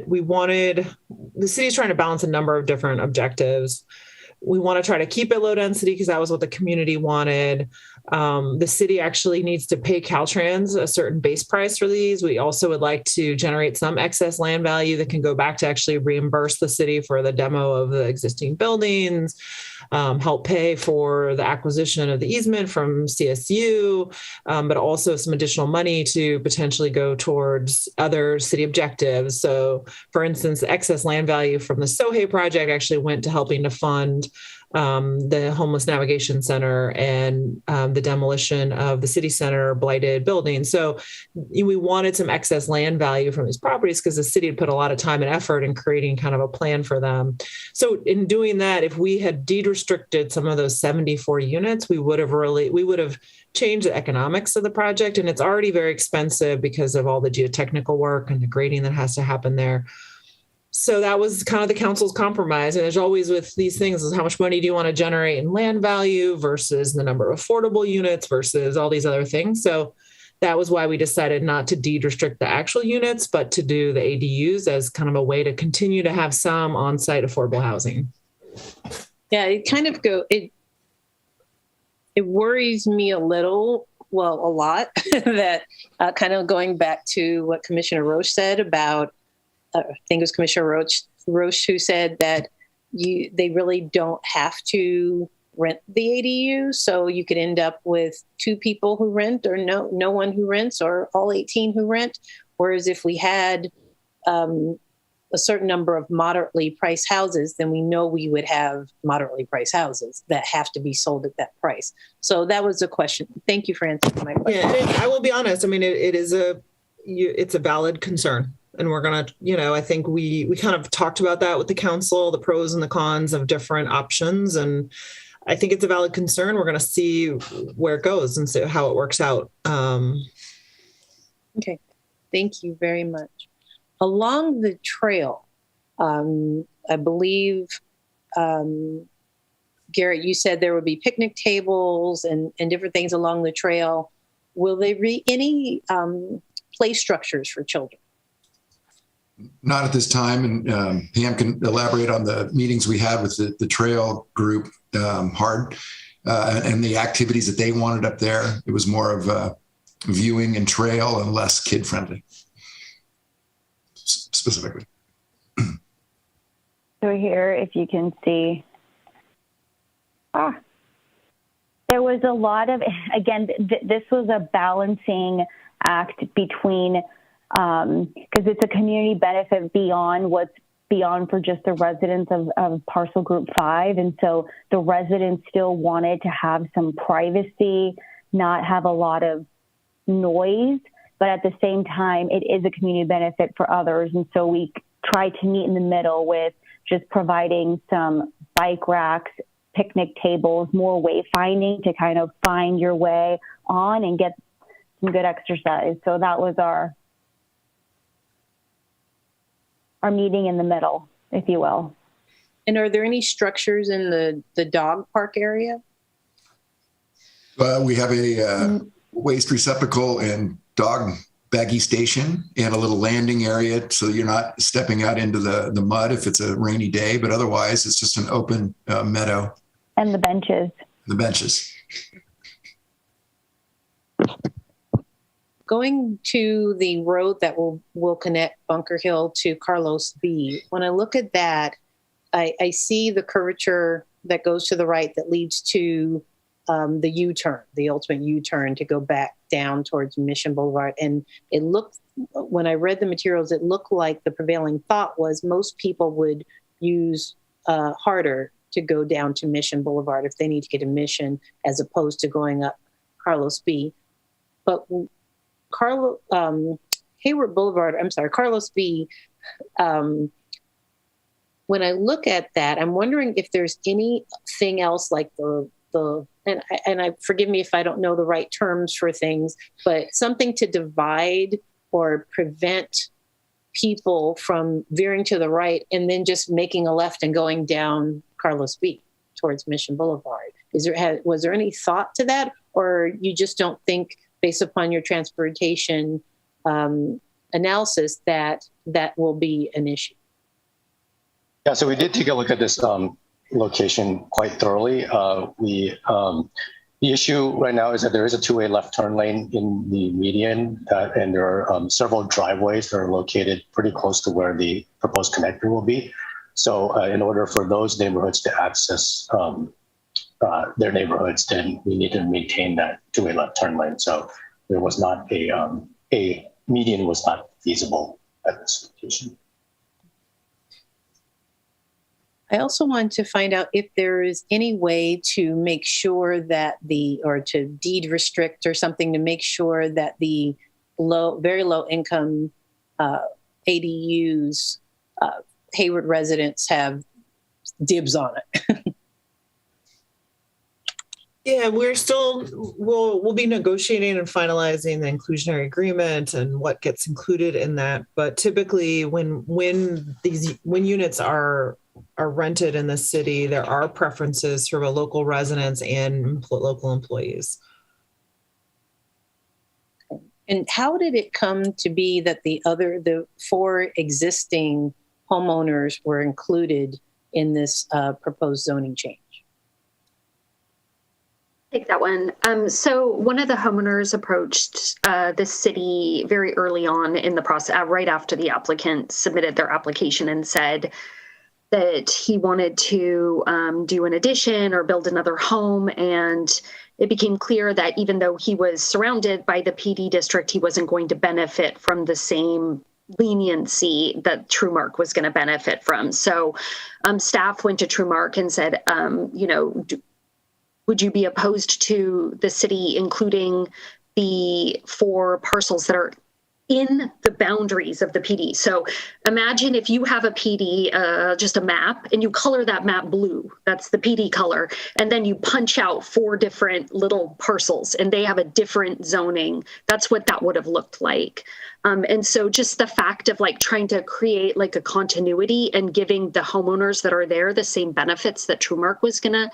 the city's trying to balance a number of different objectives. We want to try to keep it low density because that was what the community wanted. The city actually needs to pay Caltrans a certain base price for these. We also would like to generate some excess land value that can go back to actually reimburse the city for the demo of the existing buildings, help pay for the acquisition of the easement from CSU, but also some additional money to potentially go towards other city objectives. So, for instance, the excess land value from the Sohay project actually went to helping to fund the Homeless Navigation Center and the demolition of the city center blighted building. So we wanted some excess land value from these properties because the city had put a lot of time and effort in creating kind of a plan for them. So in doing that, if we had deed restricted some of those 74 units, we would have changed the economics of the project. And it's already very expensive because of all the geotechnical work and the grading that has to happen there. So that was kind of the council's compromise. And there's always with these things is how much money do you want to generate in land value versus the number of affordable units versus all these other things. So that was why we decided not to deed restrict the actual units, but to do the ADUs as kind of a way to continue to have some on-site affordable housing. Yeah, it worries me a lot, that kind of going back to what Commissioner Roche said about, I think it was Commissioner Roche who said that they really don't have to rent the ADU. So you could end up with 2 people who rent or no one who rents or all 18 who rent. Whereas if we had a certain number of moderately priced houses, then we know we would have moderately priced houses that have to be sold at that price. So that was a question. Thank you for answering my question. Yeah, I will be honest. I mean, it's a valid concern. And we're going to, I think we kind of talked about that with the council, the pros and the cons of different options. And I think it's a valid concern. We're going to see where it goes and see how it works out. Okay. Thank you very much. Along the trail, I believe, Garrett, you said there would be picnic tables and different things along the trail. Will there be any play structures for children? Not at this time, and Pam can elaborate on the meetings we had with the trail group, and the activities that they wanted up there. It was more of viewing and trail and less kid-friendly, specifically. So here, if you can see, there was a lot of, again, this was a balancing act between because it's a community benefit beyond what's beyond for just the residents of parcel group 5. And so the residents still wanted to have some privacy, not have a lot of noise, but at the same time, it is a community benefit for others. And so we try to meet in the middle with just providing some bike racks, picnic tables, more wayfinding to kind of find your way on and get some good exercise. So that was our meeting in the middle, if you will. And are there any structures in the dog park area? We have a waste receptacle and dog baggy station and a little landing area so you're not stepping out into the mud if it's a rainy day, but otherwise it's just an open meadow. And the benches. The benches. Going to the road that will connect Bunker Hill to Carlos B. When I look at that, I see the curvature that goes to the right that leads to the U-turn, the ultimate U-turn to go back down towards Mission Boulevard. And it looked, when I read the materials, it looked like the prevailing thought was most people would use harder to go down to Mission Boulevard if they need to get to Mission as opposed to going up Carlos B. But Hayward Boulevard, I'm sorry, Carlos B. When I look at that, I'm wondering if there's anything else like and I forgive me if I don't know the right terms for things, but something to divide or prevent people from veering to the right and then just making a left and going down Carlos B towards Mission Boulevard. Was there any thought to that, or you just don't think, based upon your transportation analysis, that will be an issue? Yeah, so we did take a look at this location quite thoroughly. The issue right now is that there is a two-way left turn lane in the median, and there are several driveways that are located pretty close to where the proposed connector will be. So in order for those neighborhoods to access their neighborhoods, then we need to maintain that two-way left turn lane. So there was not a median was not feasible at this location. I also want to find out if there is any way to make sure that or to deed restrict or something to make sure that the very low income ADUs, Hayward residents have dibs on it. Yeah, we'll be negotiating and finalizing the inclusionary agreement and what gets included in that. But typically when units are rented in the city, there are preferences for local residents and local employees. And how did it come to be that the 4 existing homeowners were included in this proposed zoning change? Take that one. So one of the homeowners approached the city very early on in the process, right after the applicant submitted their application, and said that he wanted to do an addition or build another home. And it became clear that even though he was surrounded by the PD district, he wasn't going to benefit from the same leniency that TrueMark was going to benefit from. So staff went to TrueMark and said, would you be opposed to the city including the 4 parcels that are in the boundaries of the PD? So imagine if you have a PD, just a map, and you color that map blue, that's the PD color, and then you punch out 4 different little parcels and they have a different zoning. That's what that would have looked like. And so just the fact of trying to create a continuity and giving the homeowners that are there the same benefits that TrueMark was going to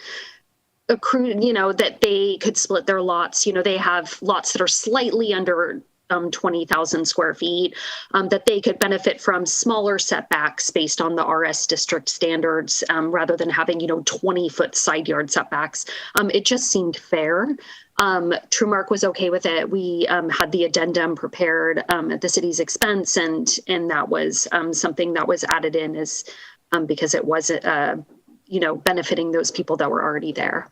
accrue, that they could split their lots. They have lots that are slightly under 20,000 square feet, that they could benefit from smaller setbacks based on the RS district standards, rather than having, 20-foot side yard setbacks. It just seemed fair. TrueMark was okay with it. We had the addendum prepared at the city's expense, and that was something that was added in as because it wasn't, benefiting those people that were already there.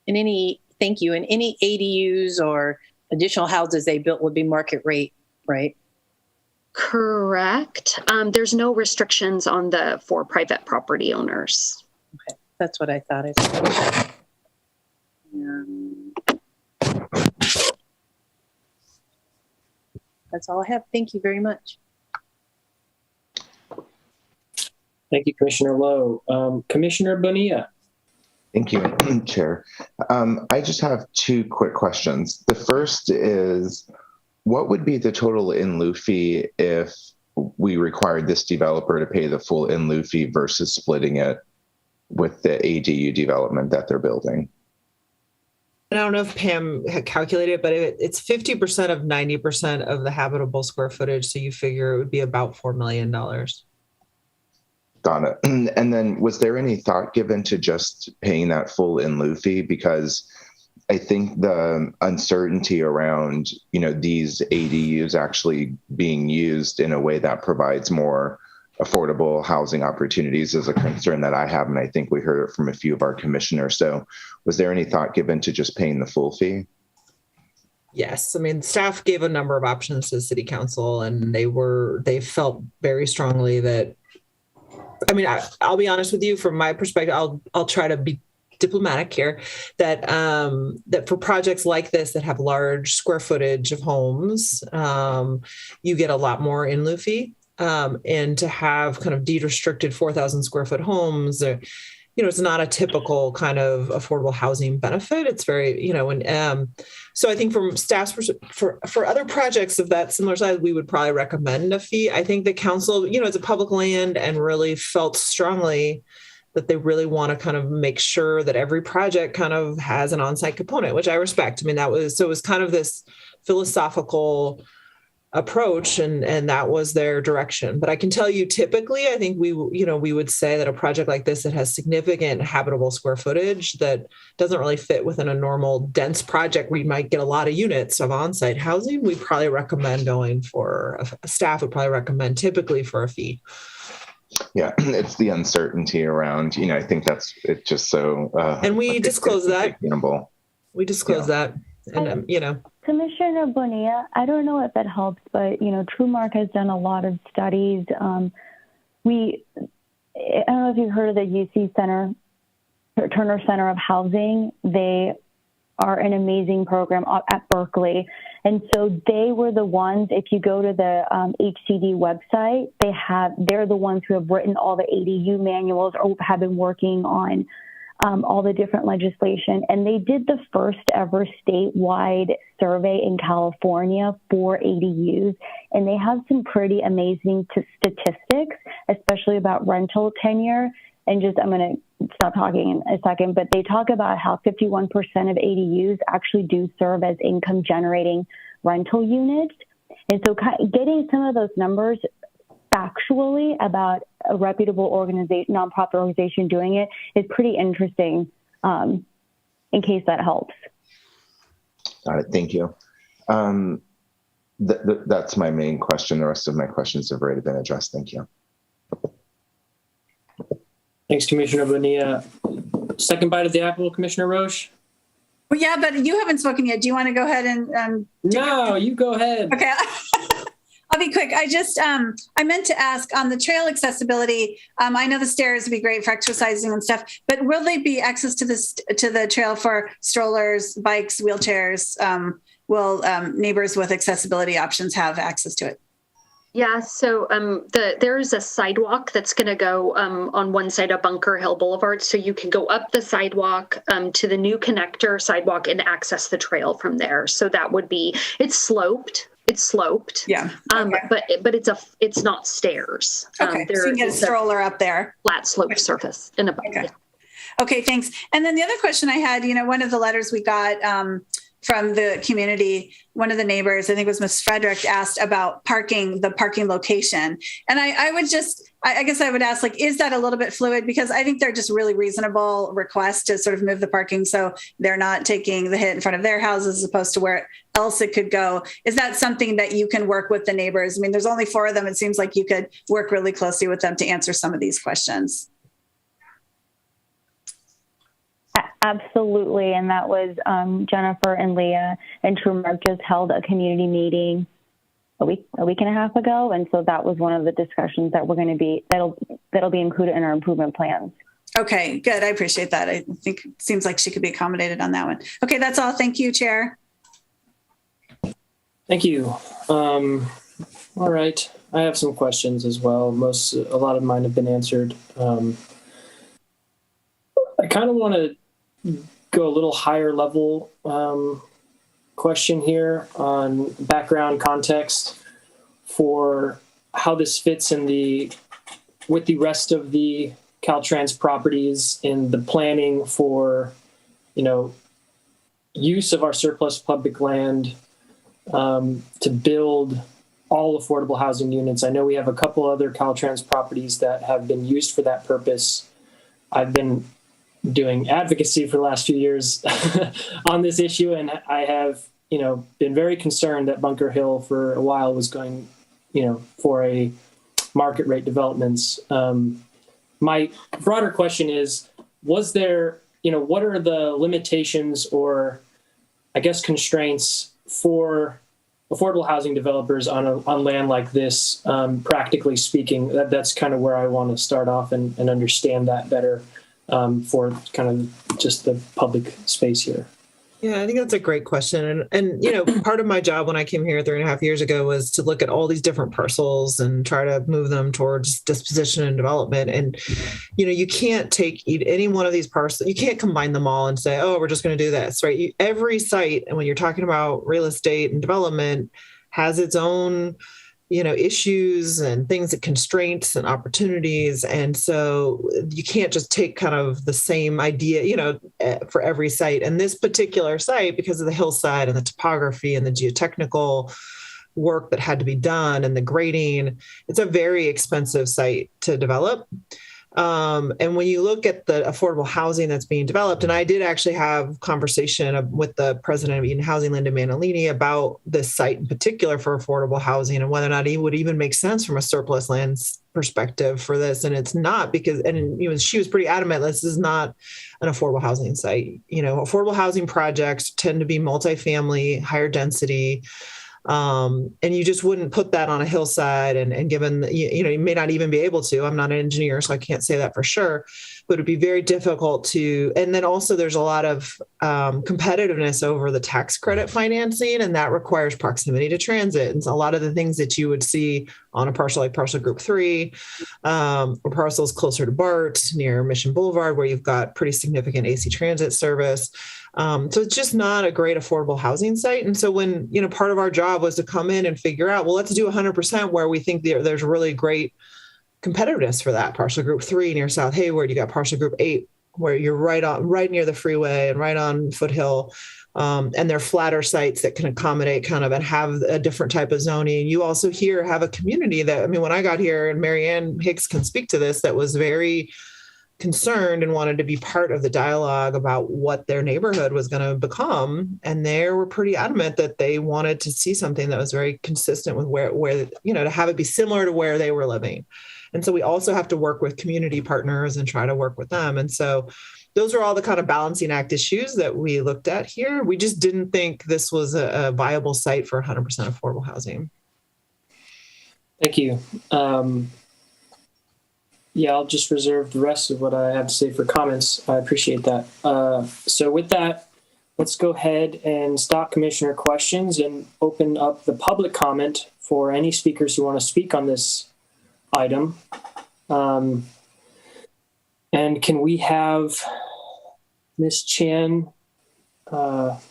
And any ADUs or additional houses they built would be market rate, right? Correct. There's no restrictions on the 4 private property owners. Okay, that's what I thought. That's all I have. Thank you very much. Thank you, Commissioner Lowe. Commissioner Bonilla. Thank you, Chair. I just have 2 quick questions. The first is, what would be the total in lieu fee if we required this developer to pay the full in lieu fee versus splitting it with the ADU development that they're building? I don't know if Pam had calculated, but it's 50% of 90% of the habitable square footage. So you figure it would be about $4 million. Got it. And then was there any thought given to just paying that full in lieu fee? Because I think the uncertainty around, these ADUs actually being used in a way that provides more affordable housing opportunities is a concern that I have. And I think we heard it from a few of our commissioners. So was there any thought given to just paying the full fee? Yes. I mean, staff gave a number of options to the city council, and they felt very strongly that, I'll be honest with you, from my perspective, I'll try to be diplomatic here, that that for projects like this that have large square footage of homes, you get a lot more in lieu fee. And to have kind of deed restricted 4,000 square foot homes, it's not a typical kind of affordable housing benefit. It's very, so I think from staff's for other projects of that similar size, we would probably recommend a fee. I think the council, it's a public land and really felt strongly that they really want to kind of make sure that every project kind of has an on-site component, which I respect. It was kind of this philosophical approach, and that was their direction. But I can tell you, typically, I think we would say that a project like this that has significant habitable square footage that doesn't really fit within a normal dense project where you might get a lot of units of on-site housing, we probably recommend going for staff would probably recommend typically for a fee. Yeah, it's the uncertainty around, I think that's it, just so. And we disclose that. We disclose that. And, Commissioner Bonilla, I don't know if it helps, but, TrueMark has done a lot of studies. I don't know if you've heard of the UC Center, Turner Center of Housing. They are an amazing program at Berkeley. And so they were the ones, if you go to the HCD website, they're the ones who have written all the ADU manuals or have been working on all the different legislation. And they did the first ever statewide survey in California for ADUs. And they have some pretty amazing statistics, especially about rental tenure. And I'm going to stop talking in a second, but they talk about how 51% of ADUs actually do serve as income generating rental units. And so getting some of those numbers factually about a reputable nonprofit organization doing it is pretty interesting, in case that helps. Got it. Thank you. That's my main question. The rest of my questions have already been addressed. Thank you. Thanks, Commissioner Bonilla. Second bite of the apple, Commissioner Roche? Well, yeah, but you haven't spoken yet. Do you want to go ahead and No, you go ahead. Okay. I'll be quick. I meant to ask on the trail accessibility. I know the stairs would be great for exercising and stuff, but will they be access to the trail for strollers, bikes, wheelchairs? Will neighbors with accessibility options have access to it? Yeah, so there's a sidewalk that's going to go on one side of Bunker Hill Boulevard. So you can go up the sidewalk to the new connector sidewalk and access the trail from there. So that would be, it's sloped. Yeah. Okay. But it's not stairs. Okay. So you can get a stroller up there. Flat slope surface in a bike. Okay. Okay, thanks. And then the other question I had, one of the letters we got from the community, one of the neighbors, I think it was Ms. Frederick, asked about the parking location. And I guess I would ask, is that a little bit fluid? Because I think they're just really reasonable requests to sort of move the parking so they're not taking the hit in front of their houses as opposed to where else it could go. Is that something that you can work with the neighbors? I mean, there's only 4 of them. It seems like you could work really closely with them to answer some of these questions. Absolutely. And that was Jennifer and Leah and TrueMark just held a community meeting a week and a half ago. And so that was one of the discussions that that'll be included in our improvement plans. Okay, good. I appreciate that. I think it seems like she could be accommodated on that one. Okay, that's all. Thank you, Chair. Thank you. All right. I have some questions as well. A lot of mine have been answered. I kind of want to go a little higher level question here on background context for how this fits with the rest of the Caltrans properties in the planning for, use of our surplus public land to build all affordable housing units. I know we have a couple other Caltrans properties that have been used for that purpose. I've been doing advocacy for the last few years on this issue, and I have, been very concerned that Bunker Hill for a while was going, for a market rate developments. My broader question is, was there, what are the limitations or, I guess, constraints for affordable housing developers on land like this, practically speaking? That's kind of where I want to start off and understand that better for kind of just the public space here. Yeah, I think that's a great question. And part of my job when I came here 3.5 years ago was to look at all these different parcels and try to move them towards disposition and development. And, you can't take any one of these parcels, you can't combine them all and say, oh, we're just going to do this, right? Every site, and when you're talking about real estate and development, has its own issues and things that constraints and opportunities. And so you can't just take kind of the same idea, for every site. And this particular site, because of the hillside and the topography and the geotechnical work that had to be done and the grading, it's a very expensive site to develop. And when you look at the affordable housing that's being developed, and I did actually have conversation with the president of Eden Housing, Linda Manalini, about this site in particular for affordable housing and whether or not it would even make sense from a surplus lands perspective for this. And it's not, because, and she was pretty adamant, this is not an affordable housing site. Affordable housing projects tend to be multifamily, higher density. And you just wouldn't put that on a hillside and given, you may not even be able to. I'm not an engineer, so I can't say that for sure, but it'd be very difficult to. And then also there's a lot of competitiveness over the tax credit financing, and that requires proximity to transit. And so a lot of the things that you would see on a parcel like parcel group 3 or parcels closer to BART near Mission Boulevard, where you've got pretty significant AC transit service. So it's just not a great affordable housing site. And so when, part of our job was to come in and figure out, well, let's do 100% where we think there's really great competitiveness for that. Parcel group 3 near South Hayward, you got parcel group 8, where you're right near the freeway and right on Foothill. And they're flatter sites that can accommodate kind of and have a different type of zoning. You also here have a community that, when I got here, and Marianne Higgs can speak to this, that was very concerned and wanted to be part of the dialogue about what their neighborhood was going to become. And they were pretty adamant that they wanted to see something that was very consistent with where to have it be similar to where they were living. And so we also have to work with community partners and try to work with them. And so those are all the kind of balancing act issues that we looked at here. We just didn't think this was a viable site for 100% affordable housing. Thank you. Yeah, I'll just reserve the rest of what I have to say for comments. I appreciate that. So with that, let's go ahead and stop commissioner questions and open up the public comment for any speakers who want to speak on this item. And can we have Ms. Chan, what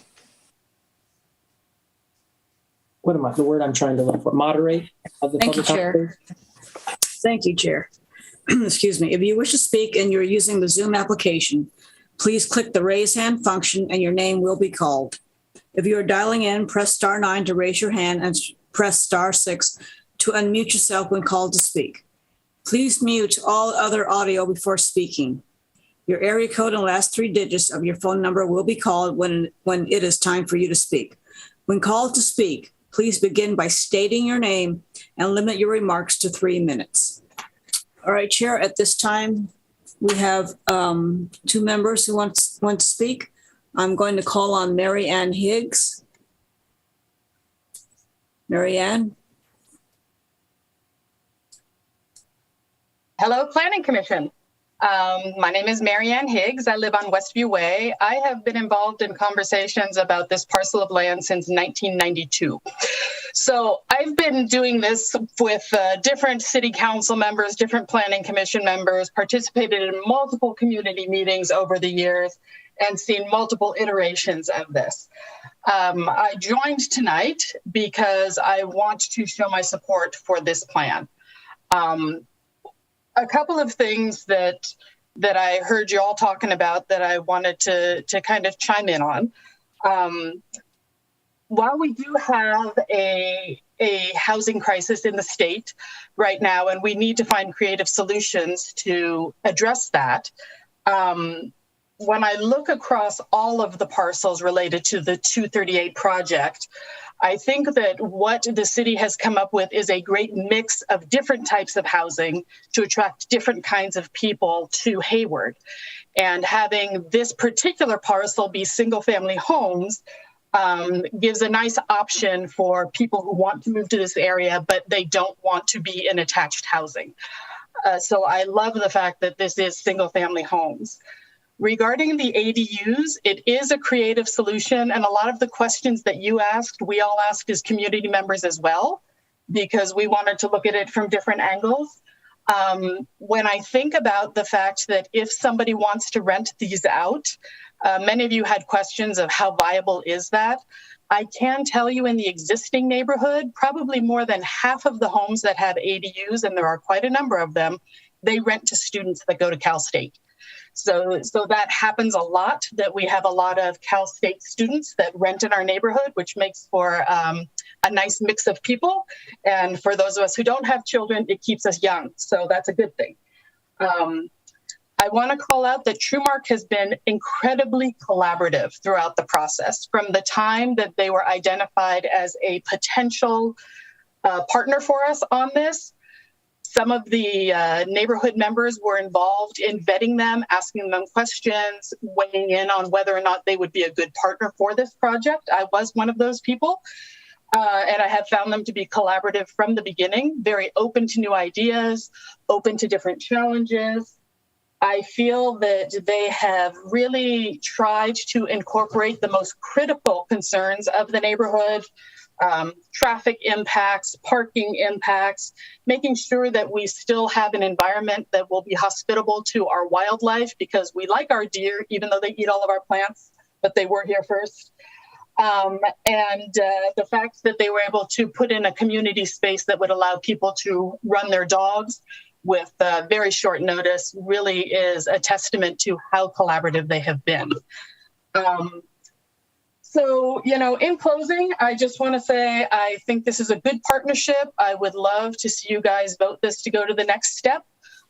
am I, the word I'm trying to look for, moderate of the Thank public you, Chair. comment? Thank you, Chair. Excuse me. If you wish to speak and you're using the Zoom application, please click the raise hand function and your name will be called. If you are dialing in, press *9 to raise your hand and press *6 to unmute yourself when called to speak. Please mute all other audio before speaking. Your area code and last 3 digits of your phone number will be called when it is time for you to speak. When called to speak, please begin by stating your name and limit your remarks to 3 minutes. All right, Chair, at this time, we have 2 members who want to speak. I'm going to call on Mary Ann Higgs. Mary Ann? Hello, Planning Commission. My name is Mary Ann Higgs. I live on Westview Way. I have been involved in conversations about this parcel of land since 1992. So I've been doing this with different city council members, different planning commission members, participated in multiple community meetings over the years, and seen multiple iterations of this. I joined tonight because I want to show my support for this plan. A couple of things that I heard you all talking about that I wanted to kind of chime in on. While we do have a housing crisis in the state right now, and we need to find creative solutions to address that, when I look across all of the parcels related to the 238 project, I think that what the city has come up with is a great mix of different types of housing to attract different kinds of people to Hayward. And having this particular parcel be single-family homes gives a nice option for people who want to move to this area, but they don't want to be in attached housing. So I love the fact that this is single-family homes. Regarding the ADUs, it is a creative solution, and a lot of the questions that you asked, we all asked as community members as well, because we wanted to look at it from different angles. When I think about the fact that if somebody wants to rent these out, many of you had questions of how viable is that. I can tell you in the existing neighborhood, probably more than half of the homes that have ADUs, and there are quite a number of them, they rent to students that go to Cal State. So that happens a lot, that we have a lot of Cal State students that rent in our neighborhood, which makes for a nice mix of people. And for those of us who don't have children, it keeps us young. So that's a good thing. I want to call out that TrueMark has been incredibly collaborative throughout the process. From the time that they were identified as a potential partner for us on this, some of the neighborhood members were involved in vetting them, asking them questions, weighing in on whether or not they would be a good partner for this project. I was one of those people, and I have found them to be collaborative from the beginning, very open to new ideas, open to different challenges. I feel that they have really tried to incorporate the most critical concerns of the neighborhood, traffic impacts, parking impacts, making sure that we still have an environment that will be hospitable to our wildlife, because we like our deer, even though they eat all of our plants, but they were here first. The fact that they were able to put in a community space that would allow people to run their dogs with very short notice really is a testament to how collaborative they have been. So, in closing, I just want to say I think this is a good partnership. I would love to see you guys vote this to go to the next step.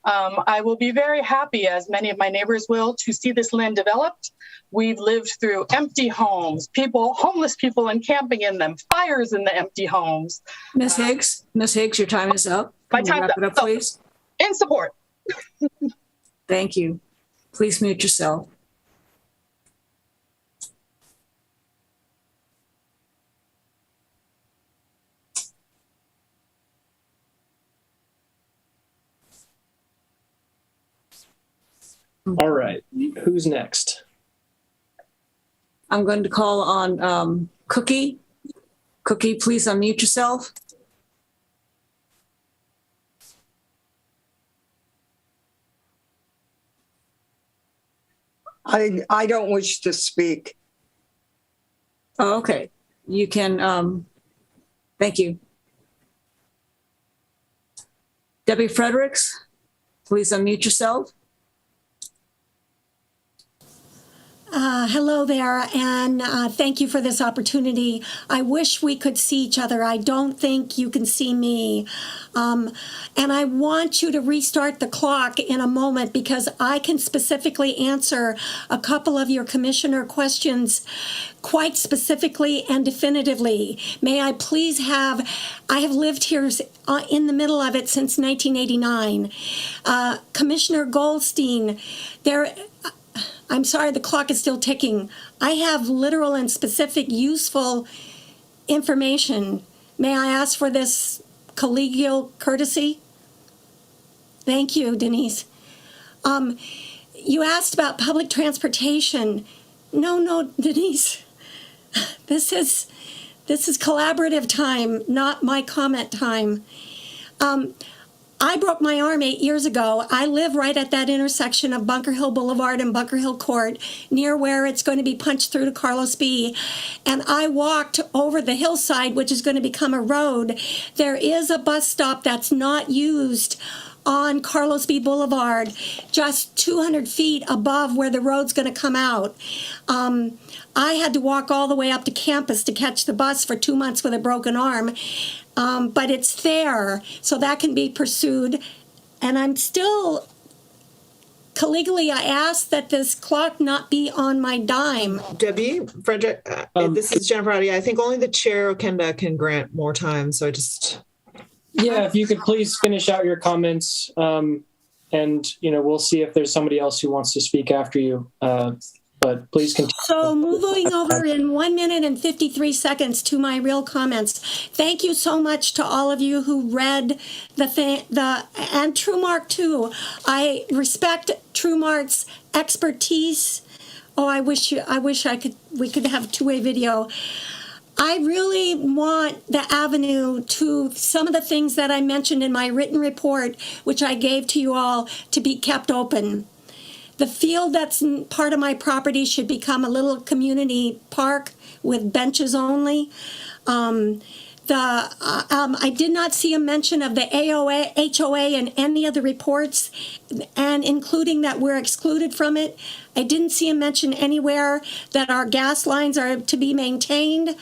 I will be very happy, as many of my neighbors will, to see this land developed. We've lived through empty homes, homeless people and camping in them, fires in the empty homes. Ms. Higgs, your time is up. My time's wrap it up, please. In support. Thank you. Please mute yourself. All right. Who's next? I'm going to call on Cookie. Cookie, please unmute yourself. I don't wish to speak. Oh, okay. You can, thank you. Debbie Fredericks, please unmute yourself. Hello there, and thank you for this opportunity. I wish we could see each other. I don't think you can see me. And I want you to restart the clock in a moment, because I can specifically answer a couple of your commissioner questions quite specifically and definitively. May I please I have lived here in the middle of it since 1989. Commissioner Goldstein, I'm sorry, the clock is still ticking. I have literal and specific useful information. May I ask for this collegial courtesy? Thank you, Denise. You asked about public transportation. No, Denise. This is collaborative time, not my comment time. I broke my arm 8 years ago. I live right at that intersection of Bunker Hill Boulevard and Bunker Hill Court, near where it's going to be punched through to Carlos B. And I walked over the hillside, which is going to become a road. There is a bus stop that's not used on Carlos B. Boulevard, just 200 feet above where the road's going to come out. I had to walk all the way up to campus to catch the bus for 2 months with a broken arm, but it's there, so that can be pursued. And I'm still, legally, I ask that this clock not be on my dime. Debbie, Frederick, this is Jennifer. I think only the chair can grant more time, so I just... Yeah, if you could please finish out your comments, and we'll see if there's somebody else who wants to speak after you. But please continue. So moving over in 1 minute and 53 seconds to my real comments. Thank you so much to all of you who read and TrueMark too. I respect TrueMark's expertise. Oh, I wish we could have two-way video. I really want the avenue to some of the things that I mentioned in my written report, which I gave to you all, to be kept open. The field that's part of my property should become a little community park with benches only. I did not see a mention of the HOA in any of the reports, and including that we're excluded from it. I didn't see a mention anywhere that our gas lines are to be maintained.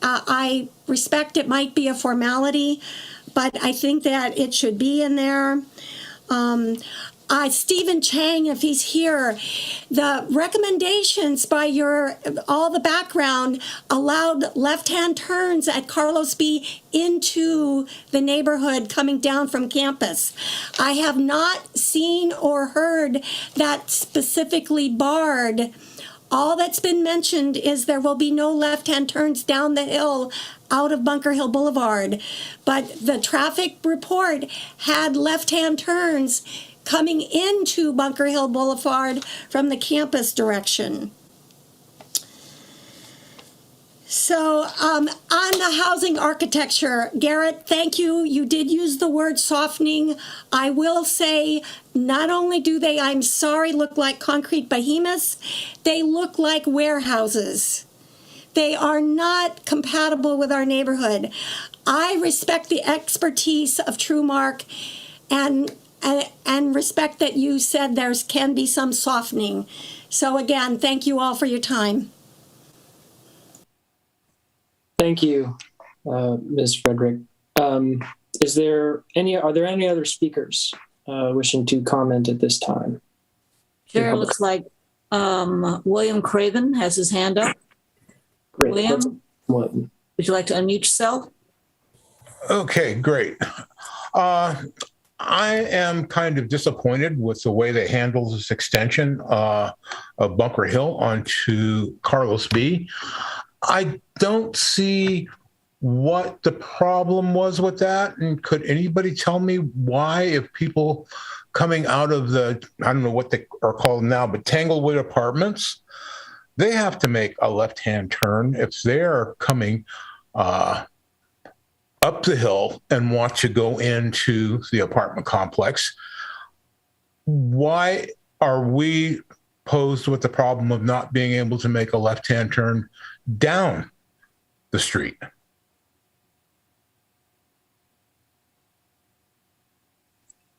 I respect it might be a formality, but I think that it should be in there. Stephen Chang, if he's here, the recommendations by all the background allowed left-hand turns at Carlos B into the neighborhood coming down from campus. I have not seen or heard that specifically barred. All that's been mentioned is there will be no left-hand turns down the hill out of Bunker Hill Boulevard. But the traffic report had left-hand turns coming into Bunker Hill Boulevard from the campus direction. So on the housing architecture, Garrett, thank you. You did use the word softening. I will say, not only do they, I'm sorry, look like concrete behemoths, they look like warehouses. They are not compatible with our neighborhood. I respect the expertise of TrueMark and respect that you said there can be some softening. So again, thank you all for your time. Thank you, Ms. Frederick. Are there any other speakers wishing to comment at this time? Chair, looks like William Craven has his hand up. Great. William, would you like to unmute yourself? Okay, great. I am kind of disappointed with the way they handled this extension of Bunker Hill onto Carlos B. I don't see what the problem was with that. And could anybody tell me why, if people coming out of the, I don't know what they are called now, but Tanglewood Apartments, they have to make a left-hand turn if they're coming up the hill and want to go into the apartment complex. Why are we posed with the problem of not being able to make a left-hand turn down the street?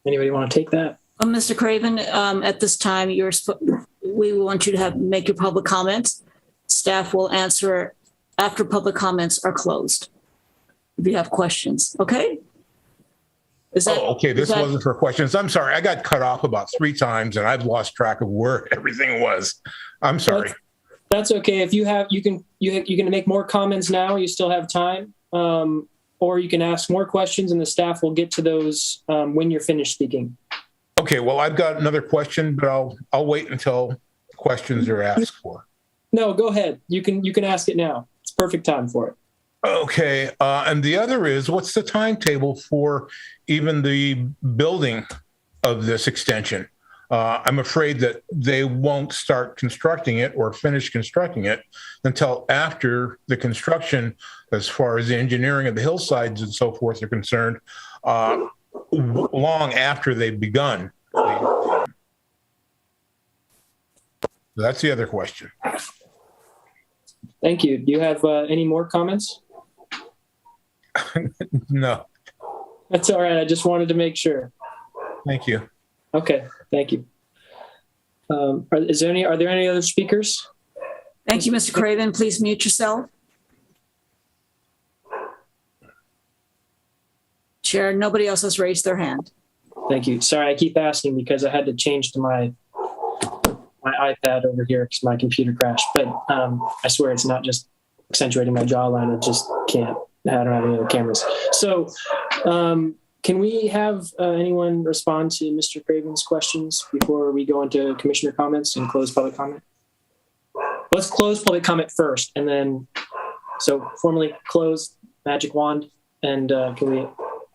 Anybody want to take that? Mr. Craven, at this time, we want you to make your public comments. Staff will answer after public comments are closed. If you have questions, okay? Okay. This wasn't for questions. I'm sorry. I got cut off about 3 times and I've lost track of where everything was. I'm sorry. That's okay. If you can make more comments now. You still have time, or you can ask more questions, and the staff will get to those when you're finished speaking. Okay. Well, I've got another question, but I'll wait until questions are asked for. No, go ahead. You can ask it now. It's perfect time for it. Okay. And the other is, what's the timetable for even the building of this extension? I'm afraid that they won't start constructing it or finish constructing it until after the construction, as far as the engineering of the hillsides and so forth are concerned, long after they've begun. So that's the other question. Thank you. Do you have any more comments? No. That's all right. I just wanted to make sure. Thank you. Okay, thank you. Are there any other speakers? Thank you, Mr. Craven. Please mute yourself. Chair, nobody else has raised their hand. Thank you. Sorry, I keep asking because I had to change to my iPad over here because my computer crashed. But I swear it's not just accentuating my jawline. I just can't. I don't have any other cameras. So can we have anyone respond to Mr. Craven's questions before we go into commissioner comments and close public comment? Let's close public comment first, and then so formally close, magic wand, and can we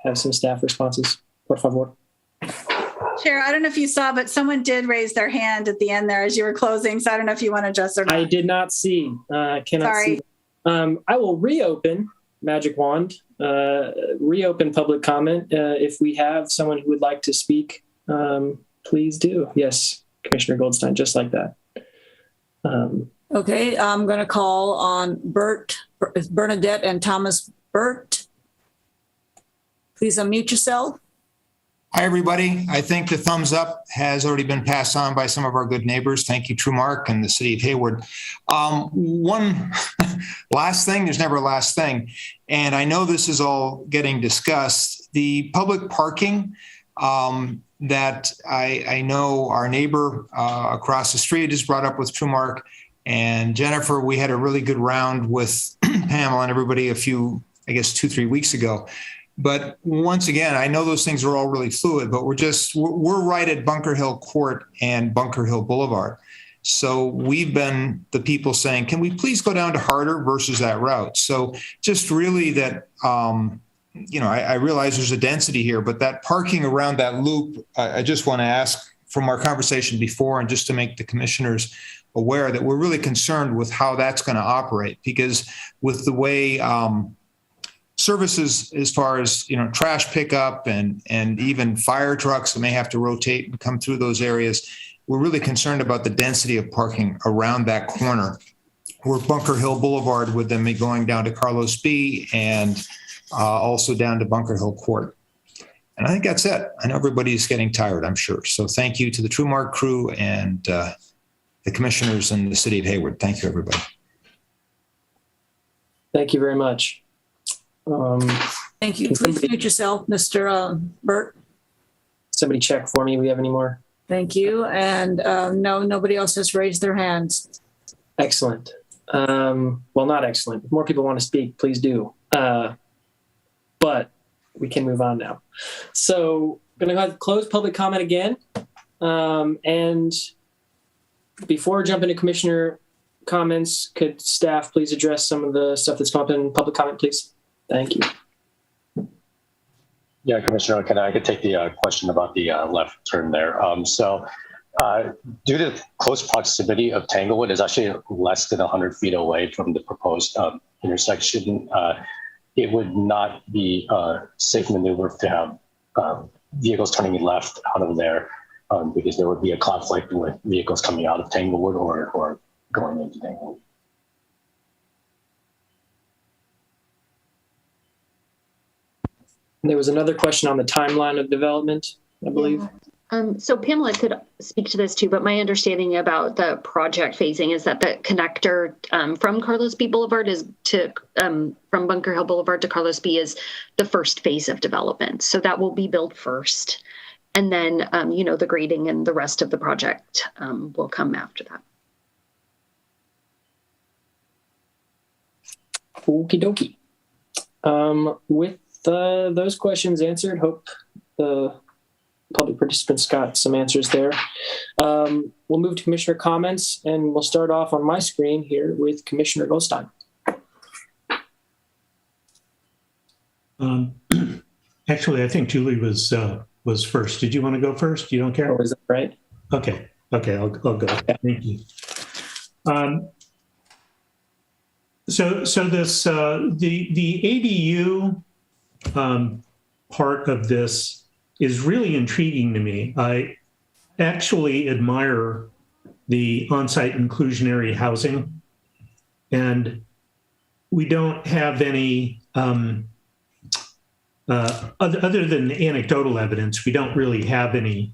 have some staff responses, por favor? Chair, I don't know if you saw, but someone did raise their hand at the end there as you were closing. So I don't know if you want to address or not. I did not see. Cannot Sorry. see. I will reopen magic wand, reopen public comment. If we have someone who would like to speak, please do. Yes, Commissioner Goldstein, just like that. Okay, I'm going to call on Bernadette and Thomas Burt. Please unmute yourself. Hi, everybody. I think the thumbs up has already been passed on by some of our good neighbors. Thank you, TrueMark and the city of Hayward. One last thing, there's never a last thing. And I know this is all getting discussed. The public parking that I know our neighbor across the street has brought up with TrueMark and Jennifer, we had a really good round with Pamela and everybody a few, I guess, 2-3 weeks ago. But once again, I know those things are all really fluid, but we're right at Bunker Hill Court and Bunker Hill Boulevard. So we've been the people saying, can we please go down to Harder versus that route? So just really that, I realize there's a density here, but that parking around that loop, I just want to ask from our conversation before and just to make the commissioners aware that we're really concerned with how that's going to operate, because with the way services as far as trash pickup and even fire trucks that may have to rotate and come through those areas, we're really concerned about the density of parking around that corner where Bunker Hill Boulevard would then be going down to Carlos B and also down to Bunker Hill Court. And I think that's it. I know everybody's getting tired, I'm sure. So thank you to the TrueMark crew and the commissioners in the city of Hayward. Thank you, everybody. Thank you very much. Thank you. Please mute yourself, Mr. Burt. Somebody check for me. Do we have any more? Thank you. And no, nobody else has raised their hands. Excellent. Well, not excellent. If more people want to speak, please do. But we can move on now. So I'm going to close public comment again. And before jumping to commissioner comments, could staff please address some of the stuff that's come up in public comment, please? Thank you. Yeah, Commissioner, I could take the question about the left turn there. Due to close proximity of Tanglewood is actually less than 100 feet away from the proposed intersection, it would not be a safe maneuver to have vehicles turning left out of there because there would be a conflict with vehicles coming out of Tanglewood or going into Tanglewood. There was another question on the timeline of development, I believe. Yeah. So Pamela could speak to this too, but my understanding about the project phasing is that the connector from Carlos B Boulevard is to from Bunker Hill Boulevard to Carlos B is the first phase of development. So that will be built first. And then, the grading and the rest of the project will come after that. Okie dokie. With those questions answered, hope the public participants got some answers there. We'll move to commissioner comments, and we'll start off on my screen here with Commissioner Goldstein. Actually, I think Julie was first. Did you want to go first? You don't care? Oh, is that right? Okay, I'll go. Thank you. So this the ADU part of this is really intriguing to me. I actually admire the on-site inclusionary housing, and we don't have any other than anecdotal evidence, we don't really have any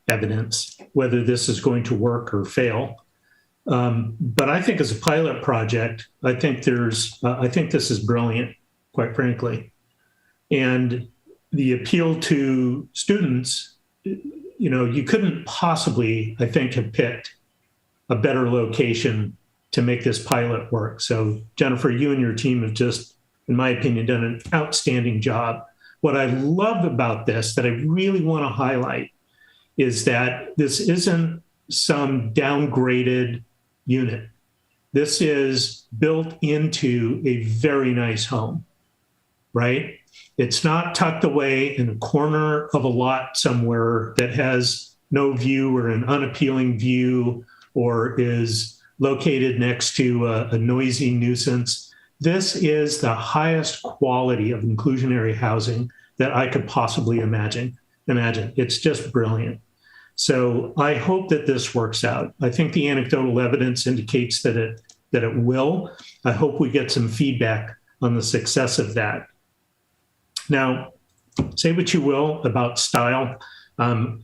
evidence whether this is going to work or fail. But I think as a pilot project, I think this is brilliant, quite frankly. And the appeal to students, you couldn't possibly, I think, have picked a better location to make this pilot work. So Jennifer, you and your team have just, in my opinion, done an outstanding job. What I love about this that I really want to highlight is that this isn't some downgraded unit. This is built into a very nice home, right? It's not tucked away in a corner of a lot somewhere that has no view or an unappealing view or is located next to a noisy nuisance. This is the highest quality of inclusionary housing that I could possibly imagine. It's just brilliant. So I hope that this works out. I think the anecdotal evidence indicates that it will. I hope we get some feedback on the success of that. Now, say what you will about style. I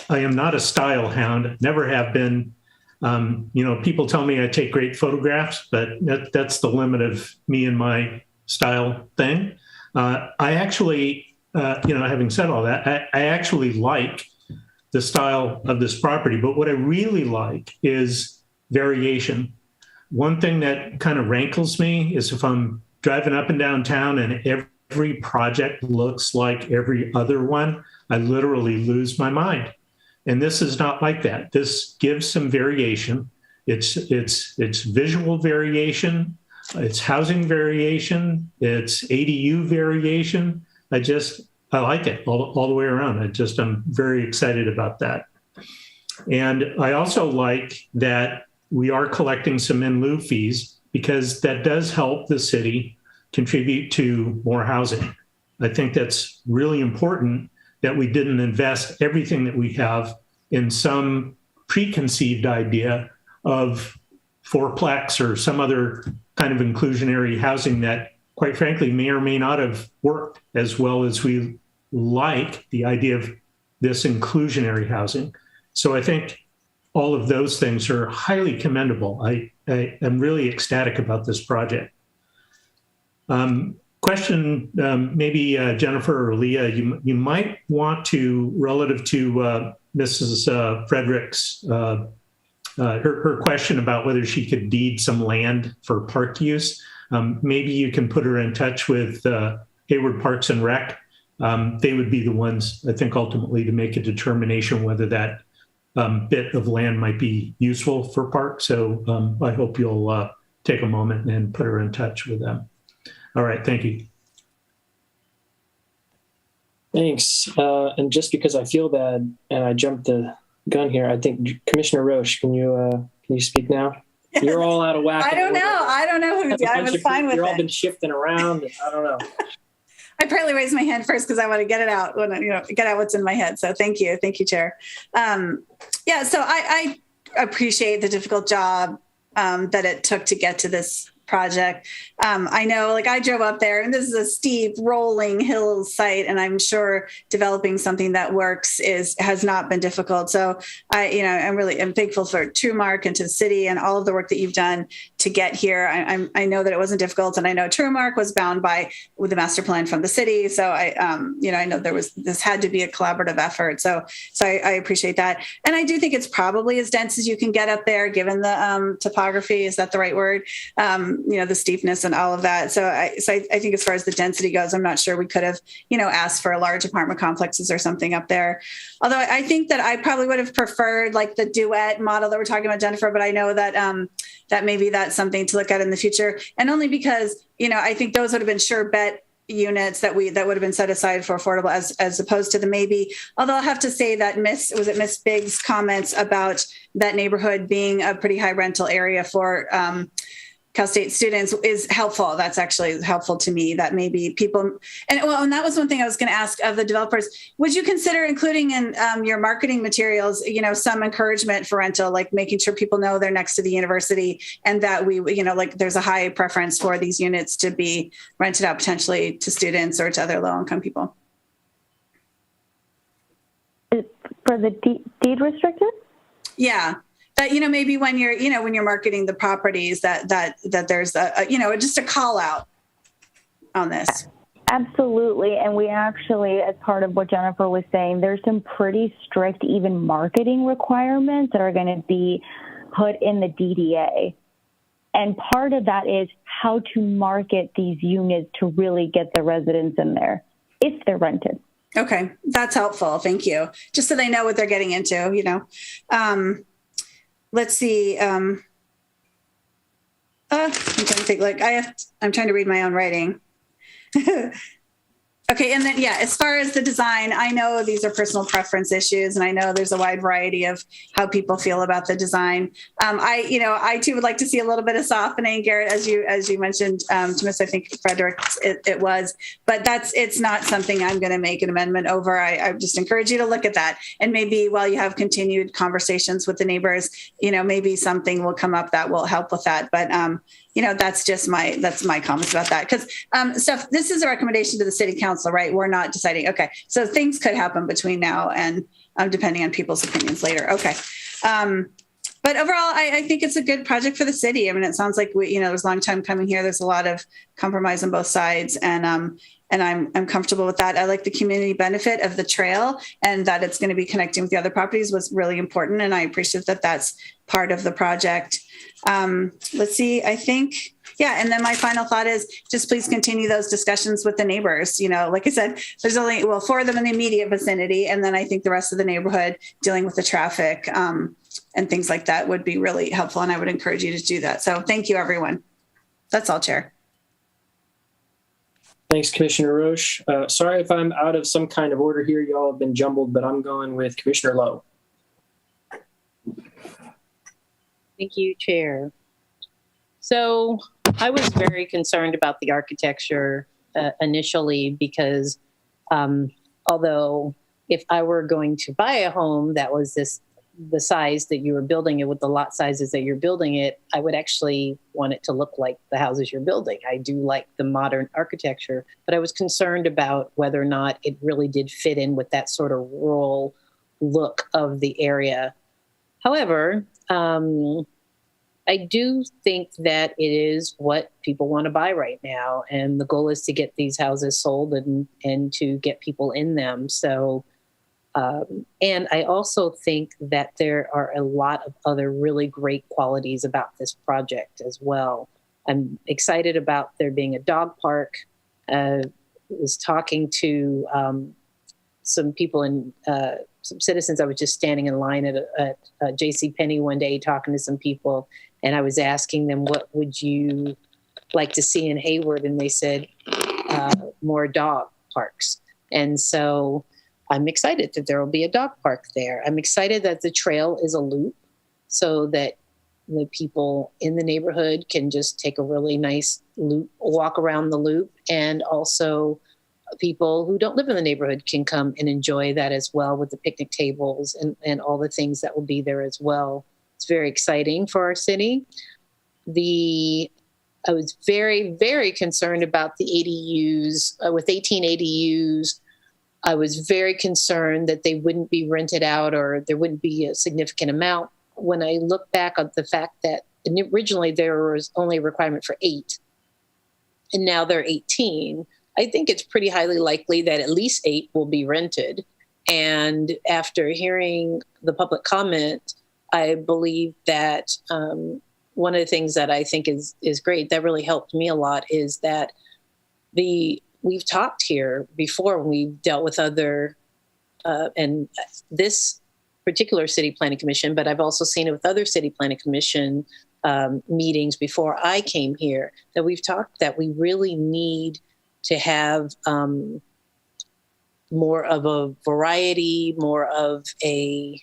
am not a style hound, never have been. People tell me I take great photographs, but that's the limit of me and my style thing. I actually, having said all that, I actually like the style of this property, but what I really like is variation. One thing that kind of rankles me is if I'm driving up and down town and every project looks like every other one, I literally lose my mind. And this is not like that. This gives some variation. It's visual variation, it's housing variation, it's ADU variation. I like it all the way around. I'm very excited about that. And I also like that we are collecting some in lieu fees because that does help the city contribute to more housing. I think that's really important that we didn't invest everything that we have in some preconceived idea of fourplex or some other kind of inclusionary housing that, quite frankly, may or may not have worked as well as we like the idea of this inclusionary housing. So I think all of those things are highly commendable. I am really ecstatic about this project. Question, maybe Jennifer or Leah, you might want to, relative to Mrs. Frederick's, her question about whether she could deed some land for park use, maybe you can put her in touch with Hayward Parks and Rec. They would be the ones, I think, ultimately to make a determination whether that bit of land might be useful for park. So I hope you'll take a moment and put her in touch with them. All right, thank you. Thanks. And just because I feel bad and I jumped the gun here, I think Commissioner Roche, can you speak now? You're all out of whack. I don't know who. I was fine with it. You've all been shifting around. I don't know. I partly raised my hand first because I want to get it out, get out what's in my head. So thank you, Chair. So I appreciate the difficult job that it took to get to this project. I know, I drove up there, and this is a steep, rolling hill site, and I'm sure developing something that works has not been difficult. So I'm thankful for Trumark and to the city and all of the work that you've done to get here. I know that it wasn't difficult, and I know Trumark was bound with the master plan from the city. So I know this had to be a collaborative effort. So I appreciate that, and I do think it's probably as dense as you can get up there, given the topography. Is that the right word? The steepness and all of that. So I think as far as the density goes, I'm not sure we could have, asked for a large apartment complexes or something up there. Although I think that I probably would have preferred the duet model that we're talking about, Jennifer, but I know that that maybe that's something to look at in the future. And only because, I think those would have been sure bet units that would have been set aside for affordable as opposed to the maybe. Although I'll have to say that Miss Biggs' comments about that neighborhood being a pretty high rental area for Cal State students is helpful. That's actually helpful to me, that maybe people, and that was one thing I was going to ask of the developers. Would you consider including in your marketing materials, some encouragement for rental, like making sure people know they're next to the university and that like there's a high preference for these units to be rented out potentially to students or to other low income people? For the deed restricted? Yeah. That, maybe when you're marketing the properties that there's just a call out on this. Absolutely. And we actually, as part of what Jennifer was saying, there's some pretty strict even marketing requirements that are going to be put in the DDA. And part of that is how to market these units to really get the residents in there if they're rented. Okay. That's helpful. Thank you. Just so they know what they're getting into, Let's see. I'm trying to think. I'm trying to read my own writing. Okay, and then as far as the design, I know these are personal preference issues, and I know there's a wide variety of how people feel about the design. I too would like to see a little bit of softening, Garrett, as you mentioned to Miss, I think Frederick, it was, but it's not something I'm going to make an amendment over. I just encourage you to look at that, and maybe while you have continued conversations with the neighbors, maybe something will come up that will help with that. But that's my comments about that. Because Steph, this is a recommendation to the city council, right? We're not deciding. Okay. So things could happen between now and depending on people's opinions later. Okay. But overall, I think it's a good project for the city. I mean, it sounds like there's a long time coming here. There's a lot of compromise on both sides. And I'm comfortable with that. I like the community benefit of the trail and that it's going to be connecting with the other properties was really important. And I appreciate that that's part of the project. Let's see, I think, and then my final thought is just please continue those discussions with the neighbors. Like I said, there's only, 4 of them in the immediate vicinity. And then I think the rest of the neighborhood dealing with the traffic and things like that would be really helpful. And I would encourage you to do that. So thank you, everyone. That's all, Chair. Thanks, Commissioner Roche. Sorry if I'm out of some kind of order here. Y'all have been jumbled, but I'm going with Commissioner Lowe. Thank you, Chair. So I was very concerned about the architecture initially because although if I were going to buy a home that was the size that you were building it with, the lot sizes that you're building it, I would actually want it to look like the houses you're building. I do like the modern architecture, but I was concerned about whether or not it really did fit in with that sort of rural look of the area. However, I do think that it is what people want to buy right now. And the goal is to get these houses sold and to get people in them. So, and I also think that there are a lot of other really great qualities about this project as well. I'm excited about there being a dog park. Was talking to some people and some citizens. I was just standing in line at JCPenney one day talking to some people, and I was asking them, what would you like to see in Hayward? And they said, more dog parks. And so I'm excited that there will be a dog park there. I'm excited that the trail is a loop so that the people in the neighborhood can just take a really nice loop, walk around the loop, and also people who don't live in the neighborhood can come and enjoy that as well with the picnic tables and all the things that will be there as well. It's very exciting for our city. I was very, very concerned about the ADUs. With 18 ADUs, I was very concerned that they wouldn't be rented out or there wouldn't be a significant amount. When I look back at the fact that originally there was only a requirement for 8, and now they're 18, I think it's pretty highly likely that at least 8 will be rented. And after hearing the public comment, I believe that one of the things that I think is great, that really helped me a lot, is that we've talked here before when we've dealt with other, and this particular city planning commission, but I've also seen it with other city planning commission meetings before I came here, that we've talked that we really need to have more of a variety, more of a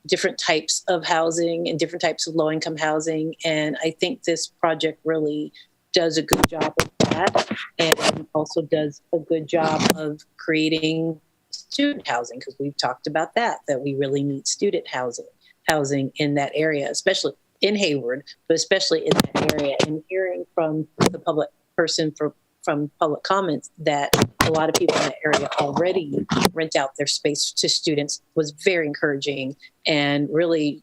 different types of housing and different types of low-income housing. And I think this project really does a good job of that, and also does a good job of creating student housing, because we've talked about that we really need student housing in that area, especially in Hayward, but especially in that area. And hearing from the public person from public comments that a lot of people in that area already rent out their space to students was very encouraging, and really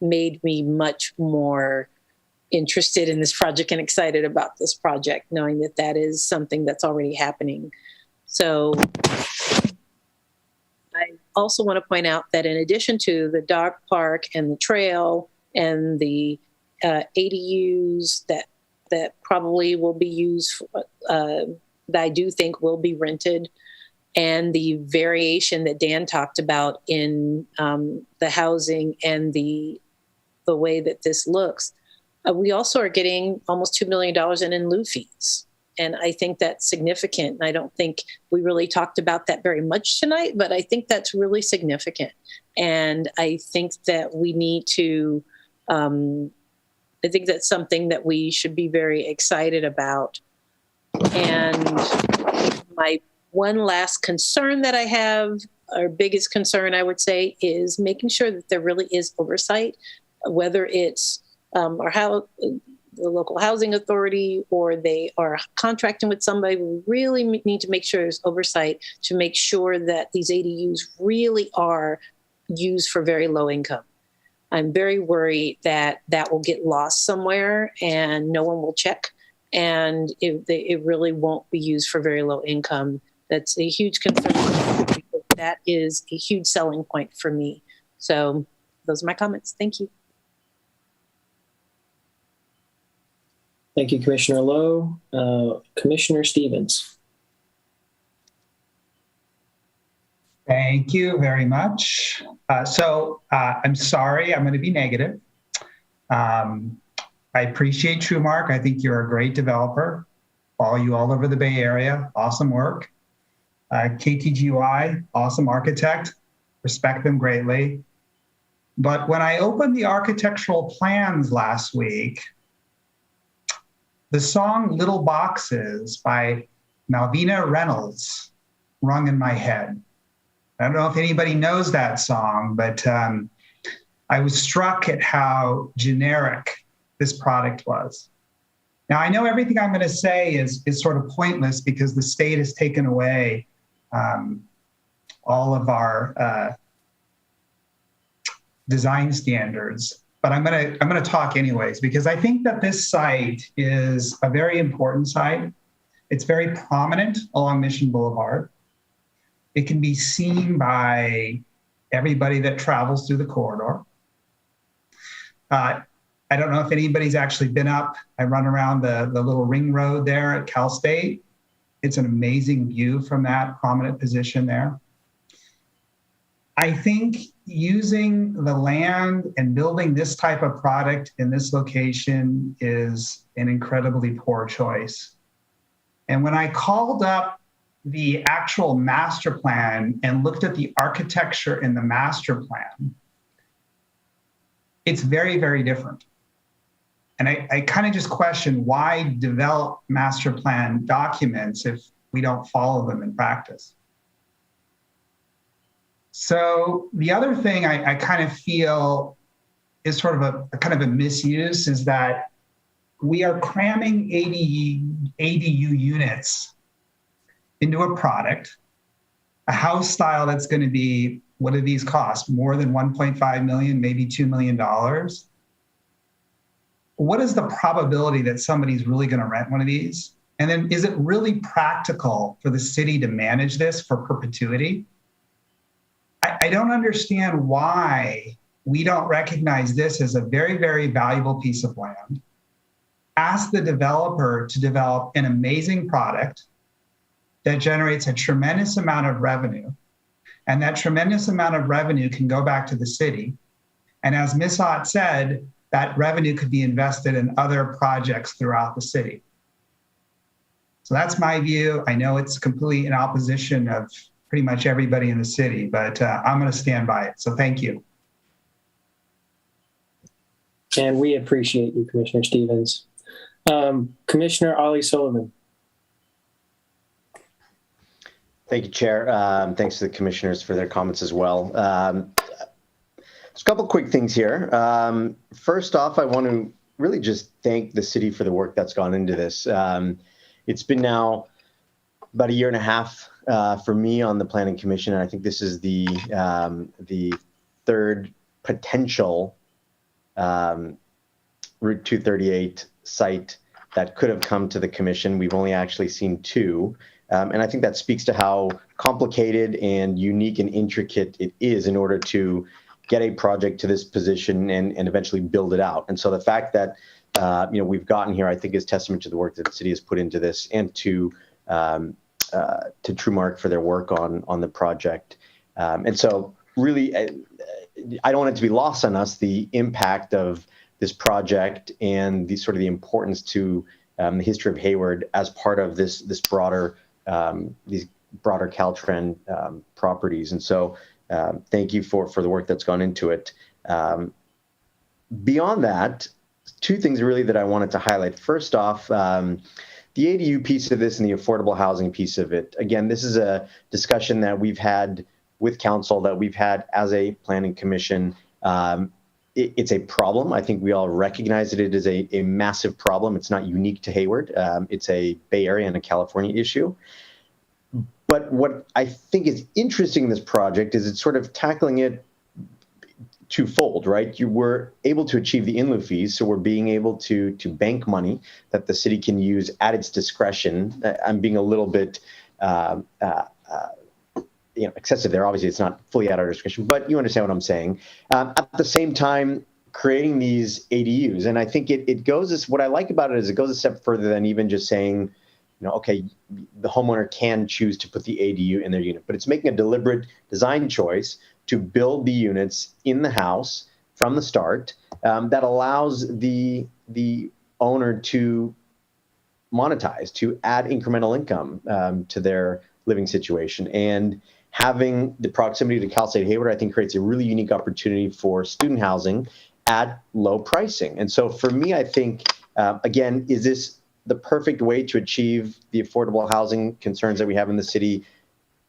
made me much more interested in this project and excited about this project, knowing that that is something that's already happening. So I also want to point out that in addition to the dog park and the trail and the ADUs that probably will be used, that I do think will be rented, and the variation that Dan talked about in the housing and the way that this looks, we also are getting almost $2 million in lieu fees. And I think that's significant. And I don't think we really talked about that very much tonight, but I think that's really significant. And I think that we need to, I think that's something that we should be very excited about. And my one last concern that I have, or biggest concern I would say, is making sure that there really is oversight, whether it's the local housing authority or they are contracting with somebody. We really need to make sure there's oversight to make sure that these ADUs really are used for very low income. I'm very worried that that will get lost somewhere and no one will check, and it really won't be used for very low income. That's a huge concern, because that is a huge selling point for me. So those are my comments. Thank you. Thank you, Commissioner Lowe. Commissioner Stevens. Thank you very much. I'm sorry, I'm going to be negative. I appreciate TrueMark. I think you're a great developer. Follow you all over the Bay Area. Awesome work. KTGY, awesome architect. Respect them greatly. But when I opened the architectural plans last week, the song Little Boxes by Malvina Reynolds rung in my head. I don't know if anybody knows that song, but I was struck at how generic this product was. Now, I know everything I'm going to say is sort of pointless because the state has taken away all of our design standards. But I'm gonna talk anyways, because I think that this site is a very important site. It's very prominent along Mission Boulevard. It can be seen by everybody that travels through the corridor. I don't know if anybody's actually been up. I run around the little ring road there at Cal State. It's an amazing view from that prominent position there. I think using the land and building this type of product in this location is an incredibly poor choice. And when I called up the actual master plan and looked at the architecture in the master plan, it's very, very different. And I kind of just question, why develop master plan documents if we don't follow them in practice? So the other thing I kind of feel is sort of a kind of a misuse is that we are cramming ADU units into a product, a house style that's going to be, what do these cost? More than 1.5 million, maybe $2 million. What is the probability that somebody's really going to rent one of these? And then is it really practical for the city to manage this for perpetuity? I don't understand why we don't recognize this as a very, very valuable piece of land. Ask the developer to develop an amazing product that generates a tremendous amount of revenue. And that tremendous amount of revenue can go back to the city. And as Ms. Ott said, that revenue could be invested in other projects throughout the city. So that's my view. I know it's completely in opposition of pretty much everybody in the city, but I'm going to stand by it. So thank you. And we appreciate you, Commissioner Stevens. Commissioner Ollie Sullivan. Thank you, Chair. Thanks to the commissioners for their comments as well. Just a couple quick things here. First off, I want to really just thank the city for the work that's gone into this. It's been now about a year and a half for me on the Planning Commission, and I think this is the third potential Route 238 site that could have come to the commission. We've only actually seen two. And I think that speaks to how complicated and unique and intricate it is in order to get a project to this position and eventually build it out. And so the fact that we've gotten here, I think, is testament to the work that the city has put into this, and to TrueMark for their work on the project. And so really, I don't want it to be lost on us, the impact of this project and the importance to the history of Hayward as part of this broader these broader Caltrans properties. And so thank you for the work that's gone into it. Beyond that, two things really that I wanted to highlight. First off, the ADU piece of this and the affordable housing piece of it. Again, this is a discussion that we've had with council, that we've had as a planning commission. It's a problem. I think we all recognize that it is a massive problem. It's not unique to Hayward. It's a Bay Area and a California issue. But what I think is interesting in this project is it's sort of tackling it twofold, right? You were able to achieve the in lieu fees, so we're being able to bank money that the city can use at its discretion. I'm being a little bit excessive there. Obviously, it's not fully at our discretion, but you understand what I'm saying. At the same time, creating these ADUs, and I think it goes. What I like about it is it goes a step further than even just saying, okay, the homeowner can choose to put the ADU in their unit, but it's making a deliberate design choice to build the units in the house from the start that allows the owner to monetize, to add incremental income to their living situation. And having the proximity to Cal State Hayward, I think, creates a really unique opportunity for student housing at low pricing. And so for me, I think, again, is this the perfect way to achieve the affordable housing concerns that we have in the city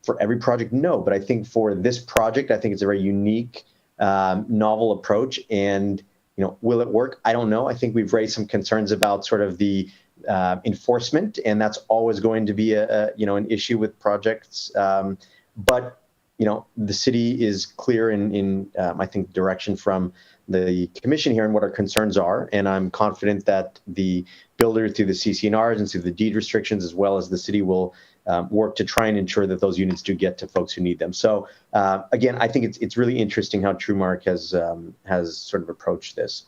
for every project? No, but I think for this project, I think it's a very unique, novel approach. And, will it work? I don't know. I think we've raised some concerns about sort of the enforcement, and that's always going to be an issue with projects. But the city is clear in I think, direction from the commission here and what our concerns are. And I'm confident that the builder, through the CC&Rs and through the deed restrictions, as well as the city, will work to try and ensure that those units do get to folks who need them. So again, I think it's really interesting how TrueMark has sort of approached this.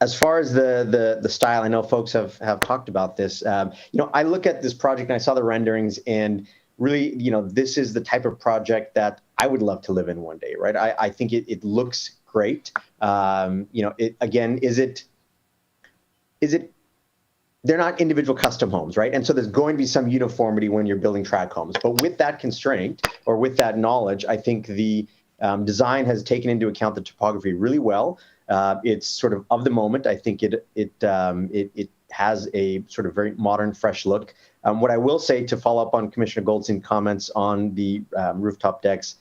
As far as the style, I know folks have talked about this. I look at this project and I saw the renderings, and really, this is the type of project that I would love to live in one day, right? I think it looks great. Again, is it? They're not individual custom homes, right? And so there's going to be some uniformity when you're building tract homes. But with that constraint, or with that knowledge, I think the design has taken into account the topography really well. It's sort of the moment. I think it has a sort of very modern, fresh look. What I will say, to follow up on Commissioner Goldstein's comments on the rooftop decks,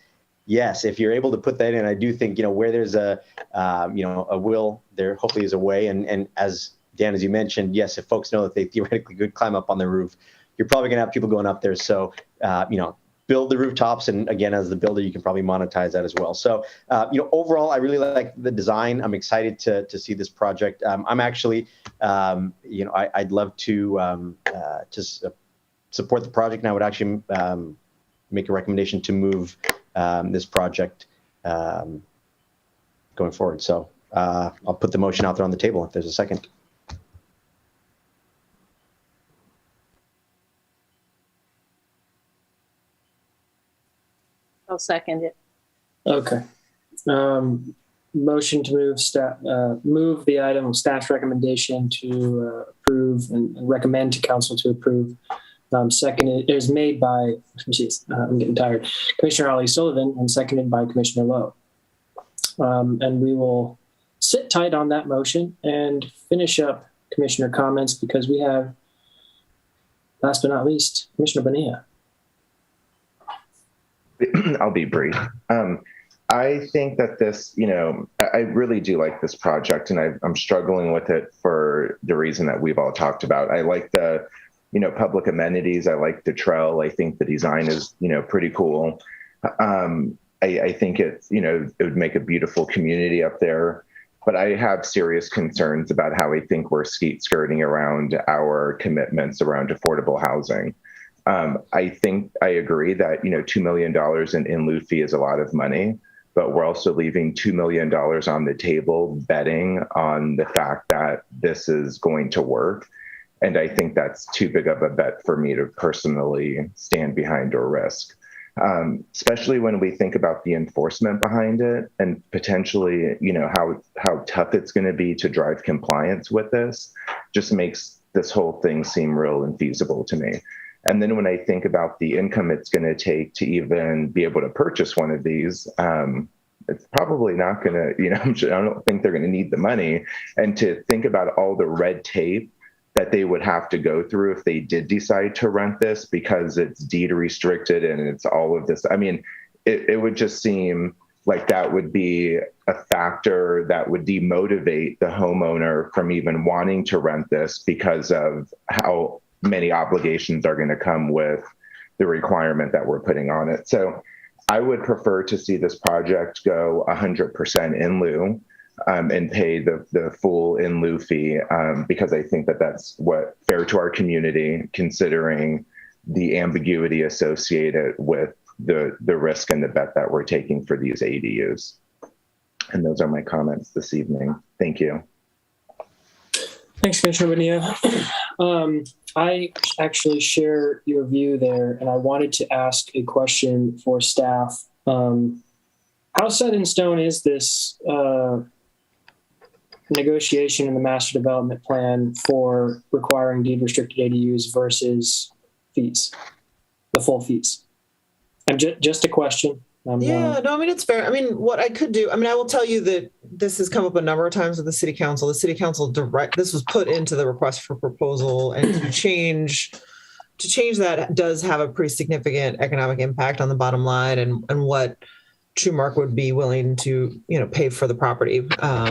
yes, if you're able to put that in, I do think, where there's a will, there hopefully is a way. And as Dan, as you mentioned, yes, if folks know that they theoretically could climb up on the roof, you're probably going to have people going up there. So, build the rooftops. And again, as the builder, you can probably monetize that as well. So, overall, I really like the design. I'm excited to see this project. I'm actually, I'd love to support the project. And I would actually make a recommendation to move this project going forward. So I'll put the motion out there on the table if there's a second. I'll second it. Okay. Motion to move the item of staff's recommendation to approve and recommend to council to approve. Seconded, it was made by, I'm getting tired, Commissioner Ollie Sullivan, and seconded by Commissioner Lowe. And we will sit tight on that motion and finish up commissioner comments, because we have, last but not least, Commissioner Bonilla. I'll be brief. I think that this, I really do like this project, and I'm struggling with it for the reason that we've all talked about. I like the, public amenities. I like the trail. I think the design is, pretty cool. I think it's, it would make a beautiful community up there. But I have serious concerns about how I think we're skirting around our commitments around affordable housing. I think I agree that, $2 million in lieu fee is a lot of money, but we're also leaving $2 million on the table, betting on the fact that this is going to work. And I think that's too big of a bet for me to personally stand behind or risk, especially when we think about the enforcement behind it and potentially, how tough it's going to be to drive compliance with this. Just makes this whole thing seem real infeasible to me. And then when I think about the income it's going to take to even be able to purchase one of these, it's probably not going to, I don't think they're going to need the money. And to think about all the red tape that they would have to go through if they did decide to rent this, because it's deed restricted and it's all of this. I mean, it would just seem like that would be a factor that would demotivate the homeowner from even wanting to rent this, because of how many obligations are going to come with the requirement that we're putting on it. So I would prefer to see this project go 100% in lieu and pay the full in lieu fee, because I think that that's fair to our community, considering the ambiguity associated with the risk and the bet that we're taking for these ADUs. And those are my comments this evening. Thank you. Thanks, Commissioner Bonilla. I actually share your view there, and I wanted to ask a question for staff. How set in stone is this negotiation in the master development plan for requiring deed restricted ADUs versus fees, the full fees? And just a question. It's fair. I mean, what I could do, I will tell you that this has come up a number of times with the city council. The city council this was put into the request for proposal, and to change that does have a pretty significant economic impact on the bottom line and what TrueMark would be willing to, pay for the property,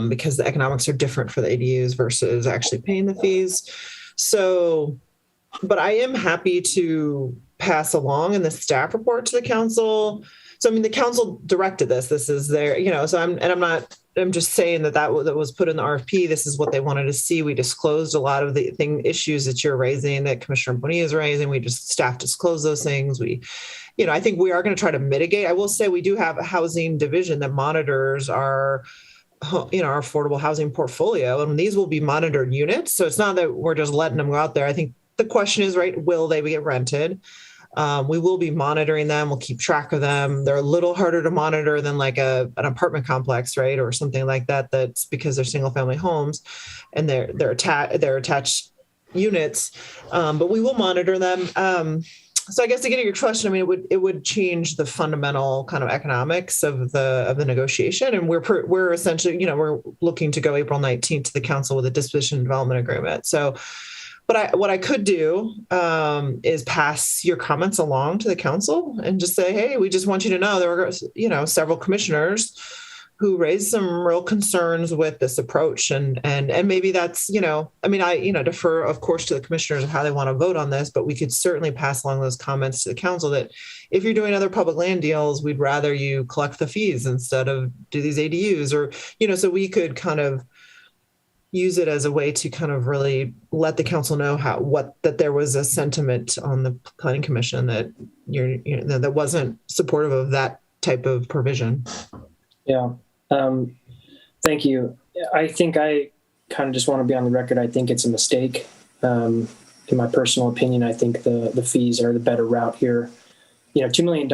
because the economics are different for the ADUs versus actually paying the fees. So, but I am happy to pass along in the staff report to the council. So, the council directed this. This is their, so I'm just saying that was put in the RFP. This is what they wanted to see. We disclosed a lot of the issues that you're raising, that Commissioner Bonilla is raising. Staff disclosed those things. I think we are going to try to mitigate. I will say we do have a housing division that monitors our affordable housing portfolio, and these will be monitored units. So it's not that we're just letting them go out there. I think the question is, right, will they get rented? We will be monitoring them. We'll keep track of them. They're a little harder to monitor than like an apartment complex, right? Or something like that. That's because they're single family homes and they're attached units. But we will monitor them. So I guess to get at your question, it would change the fundamental kind of economics of the negotiation. And we're essentially, we're looking to go April 19th to the council with a disposition development agreement. So But what I could do is pass your comments along to the council and just say, hey, we just want you to know there were, several commissioners who raised some real concerns with this approach. And maybe that's, I defer, of course, to the commissioners of how they want to vote on this, but we could certainly pass along those comments to the council that if you're doing other public land deals, we'd rather you collect the fees instead of do these ADUs or, so we could kind of use it as a way to kind of really let the council know that there was a sentiment on the planning commission that that wasn't supportive of that type of provision. Yeah. Thank you. I think I kind of just want to be on the record. I think it's a mistake. In my personal opinion, I think the fees are the better route here. $2 million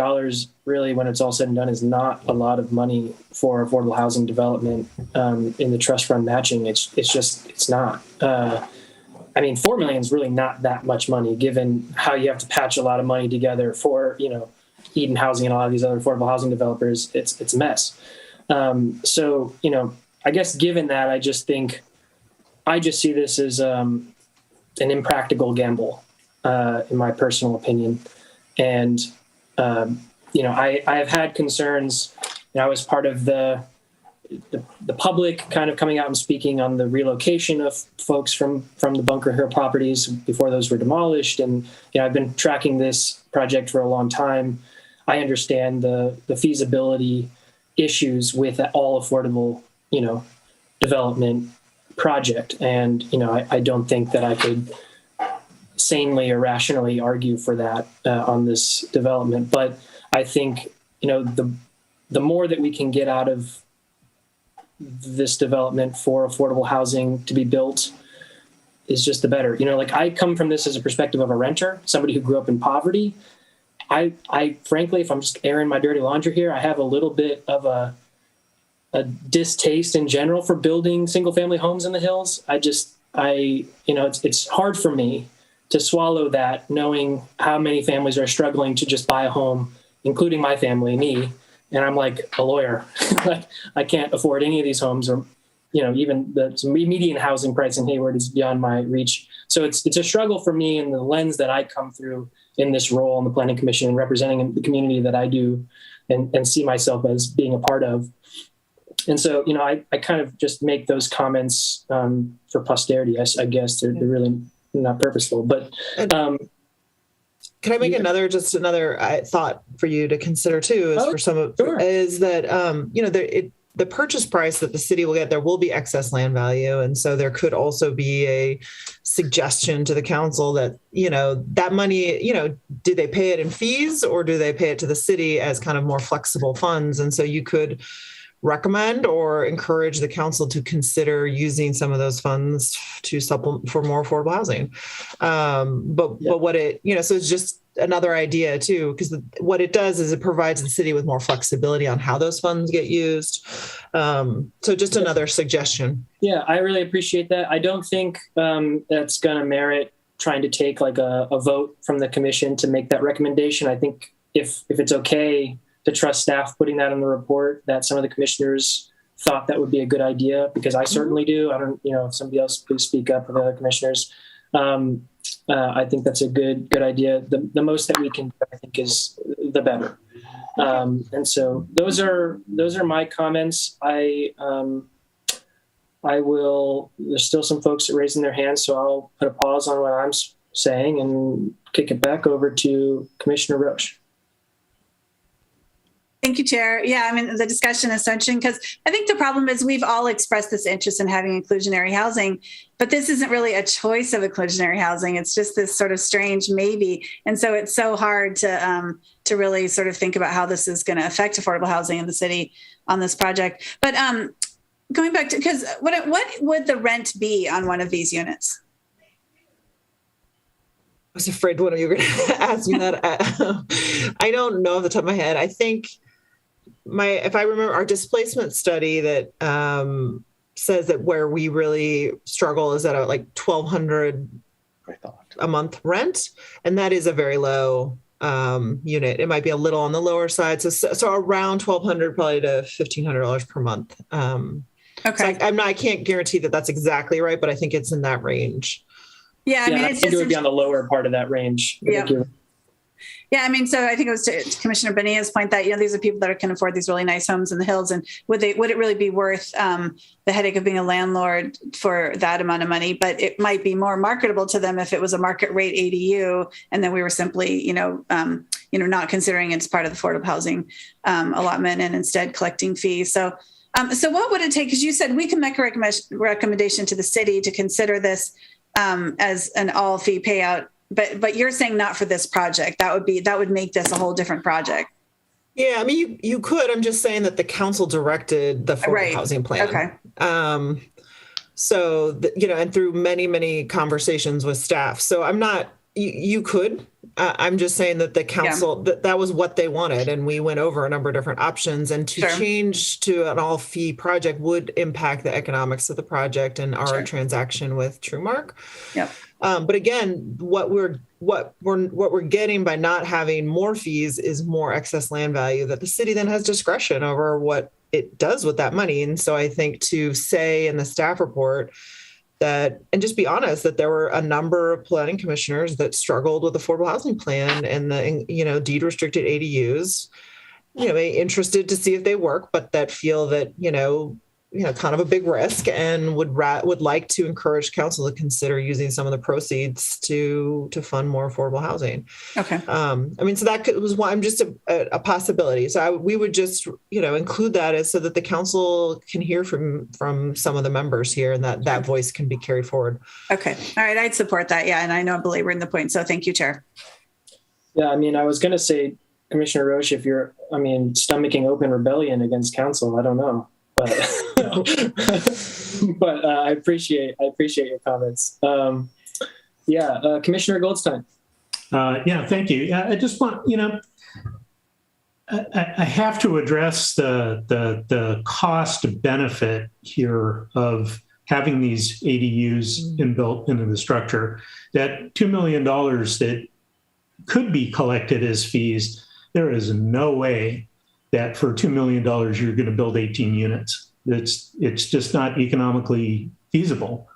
really, when it's all said and done, is not a lot of money for affordable housing development in the trust fund matching. It's not. $4 million is really not that much money, given how you have to patch a lot of money together for, Eden Housing and a lot of these other affordable housing developers. It's a mess. I guess given that, I just see this as an impractical gamble, in my personal opinion. And, I have had concerns. I was part of the public kind of coming out and speaking on the relocation of folks from the Bunker Hill properties before those were demolished. And, I've been tracking this project for a long time. I understand the feasibility issues with all affordable, development project. And, I don't think that I could sanely or rationally argue for that on this development. But I think, the more that we can get out of this development for affordable housing to be built is just the better. I come from this as a perspective of a renter, somebody who grew up in poverty. I frankly, if I'm just airing my dirty laundry here, I have a little bit of a distaste in general for building single family homes in the hills. It's hard for me to swallow that, knowing how many families are struggling to just buy a home, including my family, me. And I'm like a lawyer. I can't afford any of these homes, or, even the median housing price in Hayward is beyond my reach. So it's a struggle for me in the lens that I come through in this role on the Planning Commission and representing the community that I do and see myself as being a part of. And so, I kind of just make those comments for posterity. I guess they're really not purposeful, but can I make another thought for you to consider too? Is for some of is that the purchase price that the city will get, there will be excess land value, and so there could also be a suggestion to the council that that money, do they pay it in fees or do they pay it to the city as kind of more flexible funds? And so you could recommend or encourage the council to consider using some of those funds to supplement for more affordable housing. But what it, so it's just another idea too, because what it does is it provides the city with more flexibility on how those funds get used. So just another suggestion. Yeah, I really appreciate that. I don't think that's going to merit trying to take like a vote from the commission to make that recommendation. I think if it's okay to trust staff putting that in the report, that some of the commissioners thought that would be a good idea, because I certainly do. I don't, if somebody else, please speak up for the other commissioners. I think that's a good idea. The most that we can do, I think, is the better. And so those are my comments. I will, there's still some folks that are raising their hands, so I'll put a pause on what I'm saying and kick it back over to Commissioner Roche. Thank you, Chair. Yeah, I mean, the discussion is so interesting because I think the problem is we've all expressed this interest in having inclusionary housing, but this isn't really a choice of inclusionary housing. It's just this sort of strange maybe. And so it's so hard to really sort of think about how this is going to affect affordable housing in the city on this project. But going back to, because what would the rent be on one of these units? I was afraid one of you were going to ask me that. I don't know off the top of my head. I think if I remember our displacement study that says that where we really struggle is at like $1,200 a month rent. And that is a very low unit. It might be a little on the lower side. So around $1,200 probably to $1,500 per month. Okay. So I can't guarantee that that's exactly right, but I think it's in that range. Yeah, I mean, I think it would be on the lower part of that range. Yeah. Yeah, I mean, so I think it was to Commissioner Bonilla's point that, these are people that can afford these really nice homes in the hills. And would it really be worth the headache of being a landlord for that amount of money? But it might be more marketable to them if it was a market rate ADU. And then we were simply, not considering it's part of the affordable housing allotment and instead collecting fees. So what would it take? Because you said we can make a recommendation to the city to consider this as an all fee payout. But you're saying not for this project. That would make this a whole different project. Yeah, I mean, you could. I'm just saying that the council directed the affordable housing plan. Okay. And through many, many conversations with staff. So I'm not. You could. I'm just saying that the council that was what they wanted, and we went over a number of different options. And to change to an all fee project would impact the economics of the project and our transaction with TrueMark. Yep. But again, what we're getting by not having more fees is more excess land value that the city then has discretion over what it does with that money. And so I think to say in the staff report that, and just be honest, that there were a number of planning commissioners that struggled with affordable housing plan and the, deed restricted ADUs, interested to see if they work, but that feel that, kind of a big risk and would like to encourage council to consider using some of the proceeds to fund more affordable housing. Okay. So that was one, just a possibility. So we would just, include that so that the council can hear from some of the members here and that voice can be carried forward. Okay. All right. I'd support that. Yeah. And I know I'm belaboring the point. So thank you, Chair. Yeah. I was going to say, Commissioner Roche, if you're, stomaching open rebellion against council, I don't know. But I appreciate your comments. Commissioner Goldstein. Thank you. I just want, I have to address the cost benefit here of having these ADUs inbuilt into the structure. That $2 million that could be collected as fees, there is no way that for $2 million, you're going to build 18 units. It's just not economically feasible.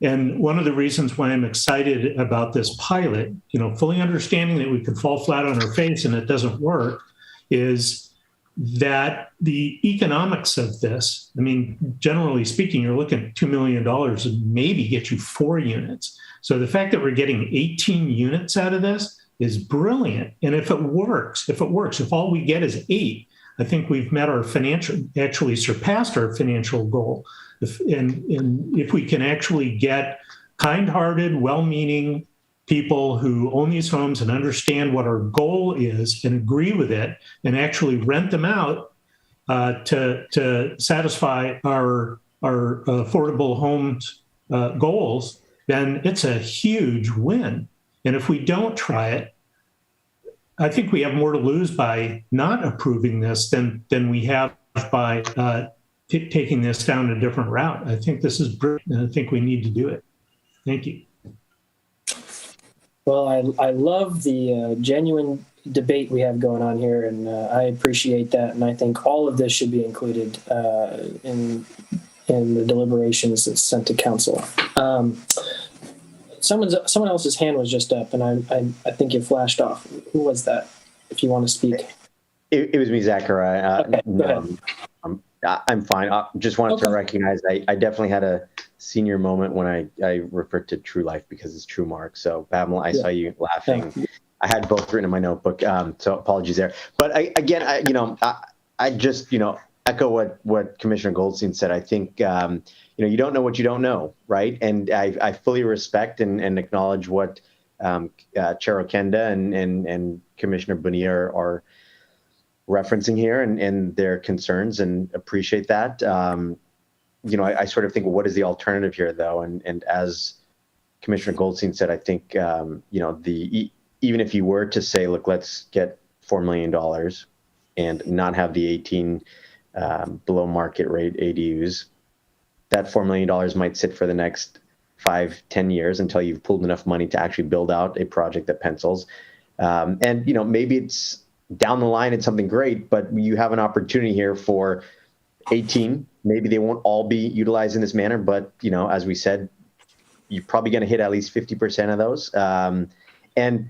And one of the reasons why I'm excited about this pilot, fully understanding that we could fall flat on our face and it doesn't work, is that the economics of this, generally speaking, you're looking at $2 million and maybe get you 4 units. So the fact that we're getting 18 units out of this is brilliant. And if it works, if all we get is 8, I think we've met our actually surpassed our financial goal. If we can actually get kind-hearted, well-meaning people who own these homes and understand what our goal is and agree with it and actually rent them out to satisfy our affordable homes goals, then it's a huge win. And if we don't try it, I think we have more to lose by not approving this than we have by taking this down a different route. I think this is brilliant, and I think we need to do it. Thank you. Well, I love the genuine debate we have going on here, and I appreciate that. And I think all of this should be included in the deliberations that's sent to council. Someone else's hand was just up, and I think it flashed off. Who was that? If you want to speak, it was me, Zachariah. Okay, go ahead. I'm fine. I just wanted to recognize I definitely had a senior moment when I referred to True Life because it's True Mark. So Pamela, I saw you laughing. Yeah. I had both written in my notebook, so apologies there. But I just echo what Commissioner Goldstein said. I think you don't know what you don't know, right? And I fully respect and acknowledge what Chair Okenda and Commissioner Bonilla are referencing here and their concerns, and appreciate that. I sort of think, well, what is the alternative here, though? And as Commissioner Goldstein said, I think even if you were to say, look, let's get $4 million and not have the 18 below market rate ADUs, that $4 million might sit for the next 5-10 years until you've pulled enough money to actually build out a project that pencils. And maybe it's down the line, it's something great, but you have an opportunity here for 18. Maybe they won't all be utilized in this manner, but as we said, you're probably going to hit at least 50% of those. And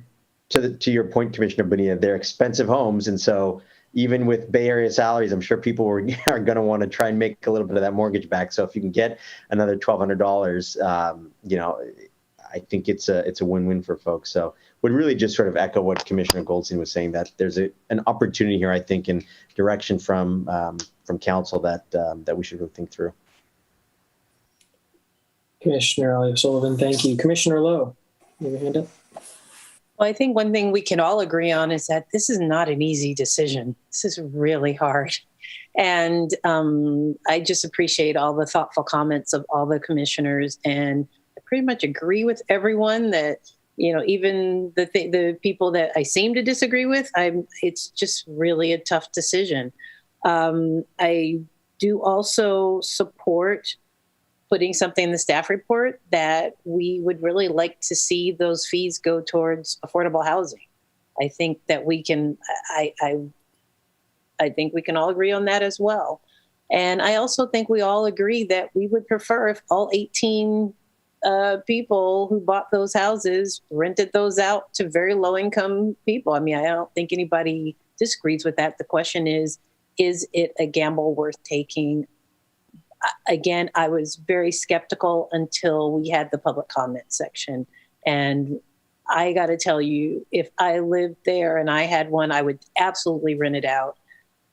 to your point, Commissioner Bonilla, they're expensive homes, and so even with Bay Area salaries, I'm sure people are going to want to try and make a little bit of that mortgage back. So if you can get another $1,200, I think it's a win-win for folks. So would really just sort of echo what Commissioner Goldstein was saying, that there's an opportunity here, I think, in direction from council that we should really think through. Commissioner O'Sullivan, thank you. Commissioner Lowe, you have your hand up. Well, I think one thing we can all agree on is that this is not an easy decision. This is really hard. And I just appreciate all the thoughtful comments of all the commissioners. And I pretty much agree with everyone that, even the people that I seem to disagree with, it's just really a tough decision. I do also support putting something in the staff report that we would really like to see those fees go towards affordable housing. I think that we can, I think we can all agree on that as well. And I also think we all agree that we would prefer if all 18 people who bought those houses rented those out to very low income people. I mean, I don't think anybody disagrees with that. The question is it a gamble worth taking? Again, I was very skeptical until we had the public comment section. And I got to tell you, if I lived there and I had one, I would absolutely rent it out.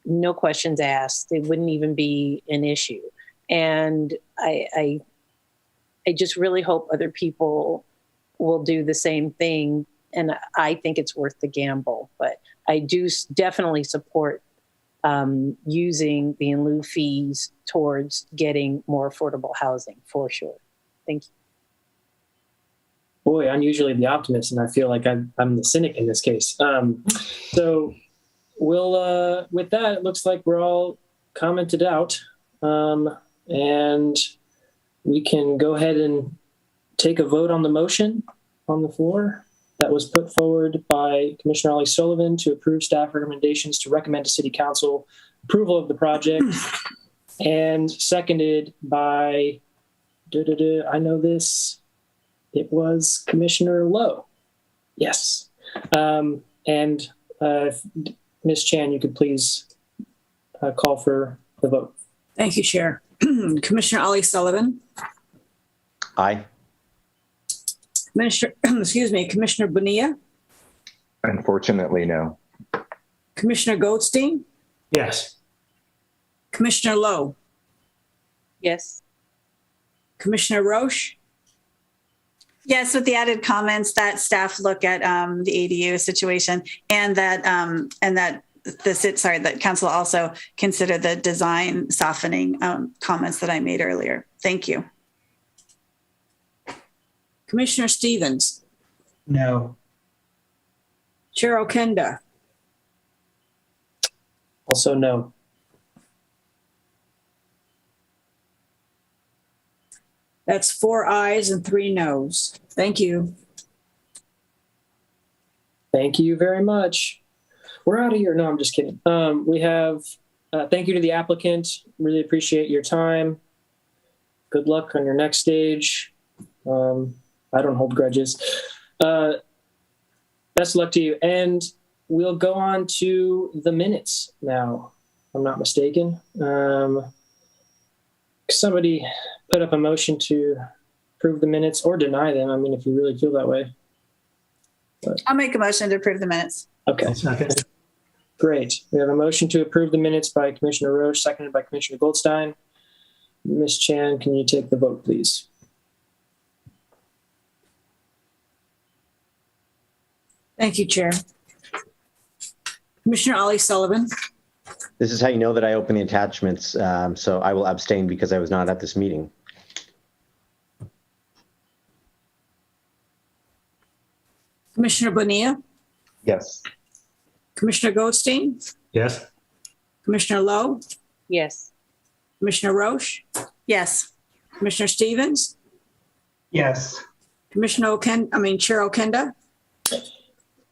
No questions asked. It wouldn't even be an issue. And I just really hope other people will do the same thing. And I think it's worth the gamble. But I do definitely support using the in lieu fees towards getting more affordable housing, for sure. Thank you. Boy, I'm usually the optimist, and I feel like I'm the cynic in this case. So we'll, with that, it looks like we're all commented out, and we can go ahead and take a vote on the motion on the floor that was put forward by Commissioner Ollie Sullivan to approve staff recommendations to recommend to City Council approval of the project, and seconded by, I know this, it was Commissioner Lowe. Yes. And Ms. Chan, you could please call for the vote. Thank you, Chair. Commissioner Ollie Sullivan. Aye. Commissioner Bonilla. Unfortunately, no. Commissioner Goldstein. Yes. Commissioner Lowe. Yes. Commissioner Roche. Yes, with the added comments that staff look at the ADU situation, and that that council also consider the design softening comments that I made earlier. Thank you. Commissioner Stevens. No. Chair Okenda. Also no. That's 4 ayes and 3 noes. Thank you. Thank you very much. We're out of here. No, I'm just kidding. We have, thank you to the applicant. Really appreciate your time. Good luck on your next stage. I don't hold grudges. Best of luck to you. And we'll go on to the minutes now, if I'm not mistaken. Somebody put up a motion to approve the minutes or deny them. I mean, if you really feel that way. But, I'll make a motion to approve the minutes. okay. Great. We have a motion to approve the minutes by Commissioner Roche, seconded by Commissioner Goldstein. Ms. Chan, can you take the vote, please? Thank you, Chair. Commissioner Ollie Sullivan. This is how you know that I opened the attachments. So I will abstain because I was not at this meeting. Commissioner Bonilla. Yes. Commissioner Goldstein. Yes. Commissioner Lowe. Yes. Commissioner Roche. Yes. Commissioner Stevens. Yes. Chair Okenda.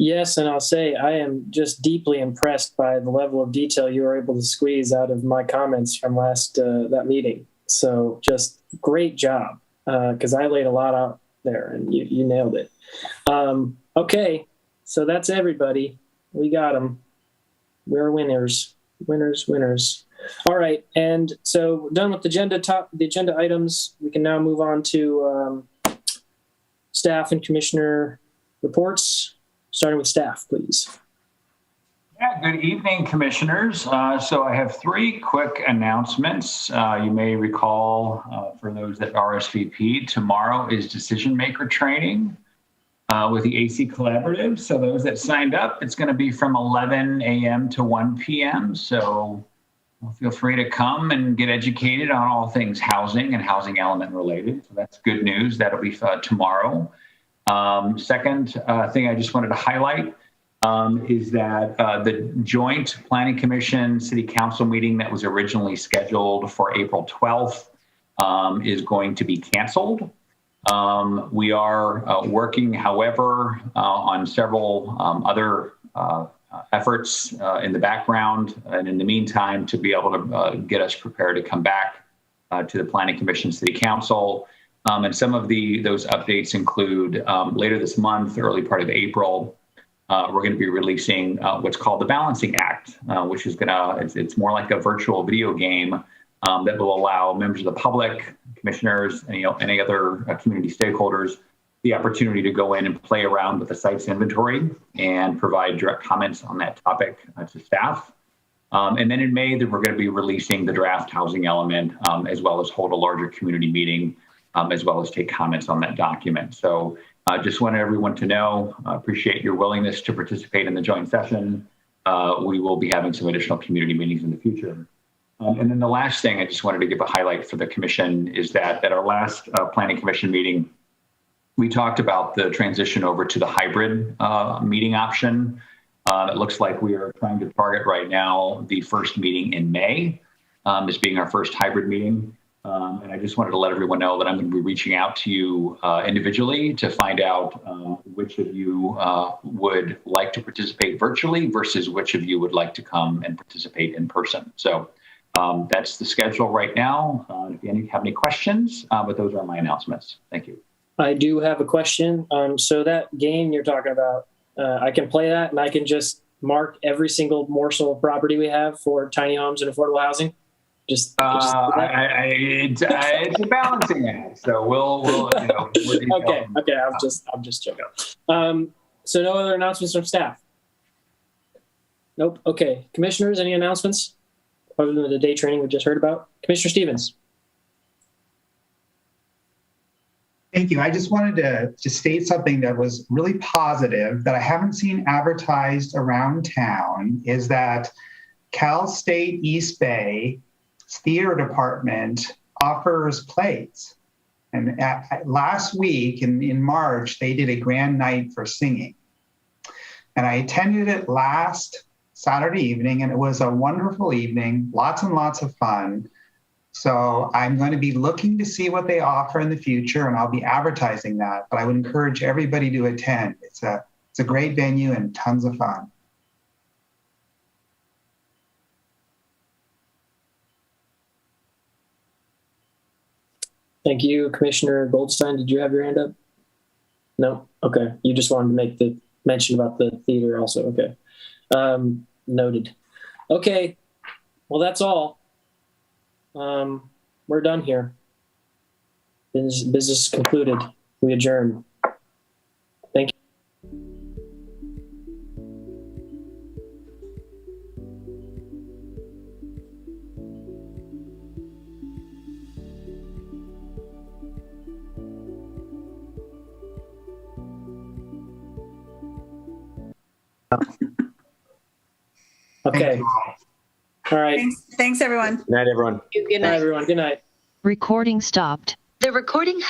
Yes, and I'll say I am just deeply impressed by the level of detail you were able to squeeze out of my comments from that meeting. So just great job, because I laid a lot out there and you nailed it. Okay, so that's everybody. We got them. We're winners, winners, winners. All right, and so done with the agenda items. We can now move on to staff and commissioner reports. Starting with staff, please. Yeah, good evening, commissioners. So I have 3 quick announcements. You may recall, for those that RSVP, tomorrow is decision maker training with the AC Collaborative. So those that signed up, it's going to be from 11 a.m. to 1 p.m. So feel free to come and get educated on all things housing and housing element related. So that's good news. That'll be tomorrow. Second thing I just wanted to highlight is that the joint Planning Commission City Council meeting that was originally scheduled for April 12th is going to be canceled. We are working, however, on several other efforts in the background and in the meantime to be able to get us prepared to come back to the Planning Commission, City Council. And some of those updates include later this month, early part of April, we're going to be releasing what's called the Balancing Act, which is it's more like a virtual video game that will allow members of the public, commissioners, and any other community stakeholders the opportunity to go in and play around with the site's inventory and provide direct comments on that topic to staff. And then in May, we're going to be releasing the draft housing element, as well as hold a larger community meeting, as well as take comments on that document. So I just want everyone to know, appreciate your willingness to participate in the joint session. We will be having some additional community meetings in the future. And then the last thing I just wanted to give a highlight for the commission is that at our last Planning Commission meeting, we talked about the transition over to the hybrid meeting option. It looks like we are trying to target right now the first meeting in May as being our first hybrid meeting. And I just wanted to let everyone know that I'm going to be reaching out to you individually to find out which of you would like to participate virtually versus which of you would like to come and participate in person. So that's the schedule right now. If you have any questions, but those are my announcements. Thank you. I do have a question. So that game you're talking about, I can play that and I can just mark every single morsel of property we have for tiny homes and affordable housing. It's a balancing act, so we'll okay. I'm just joking. So no other announcements from staff? Nope. Okay, commissioners, any announcements other than the day training we just heard about? Commissioner Stevens. Thank you. I just wanted to state something that was really positive that I haven't seen advertised around town is that Cal State East Bay theater department offers plays. And last week in March, they did a grand night for singing. And I attended it last Saturday evening, and it was a wonderful evening, lots and lots of fun. So I'm going to be looking to see what they offer in the future, and I'll be advertising that. But I would encourage everybody to attend. It's a great venue and tons of fun. Thank you, Commissioner Goldstein. Did you have your hand up? No? Okay. You just wanted to make the mention about the theater also. Okay. Noted. Okay. Well, that's all. We're done here. Business concluded. We adjourn. Thank you. Okay. All right. Thanks everyone. Good night, everyone. Good night, everyone. Good night. Recording stopped. The recording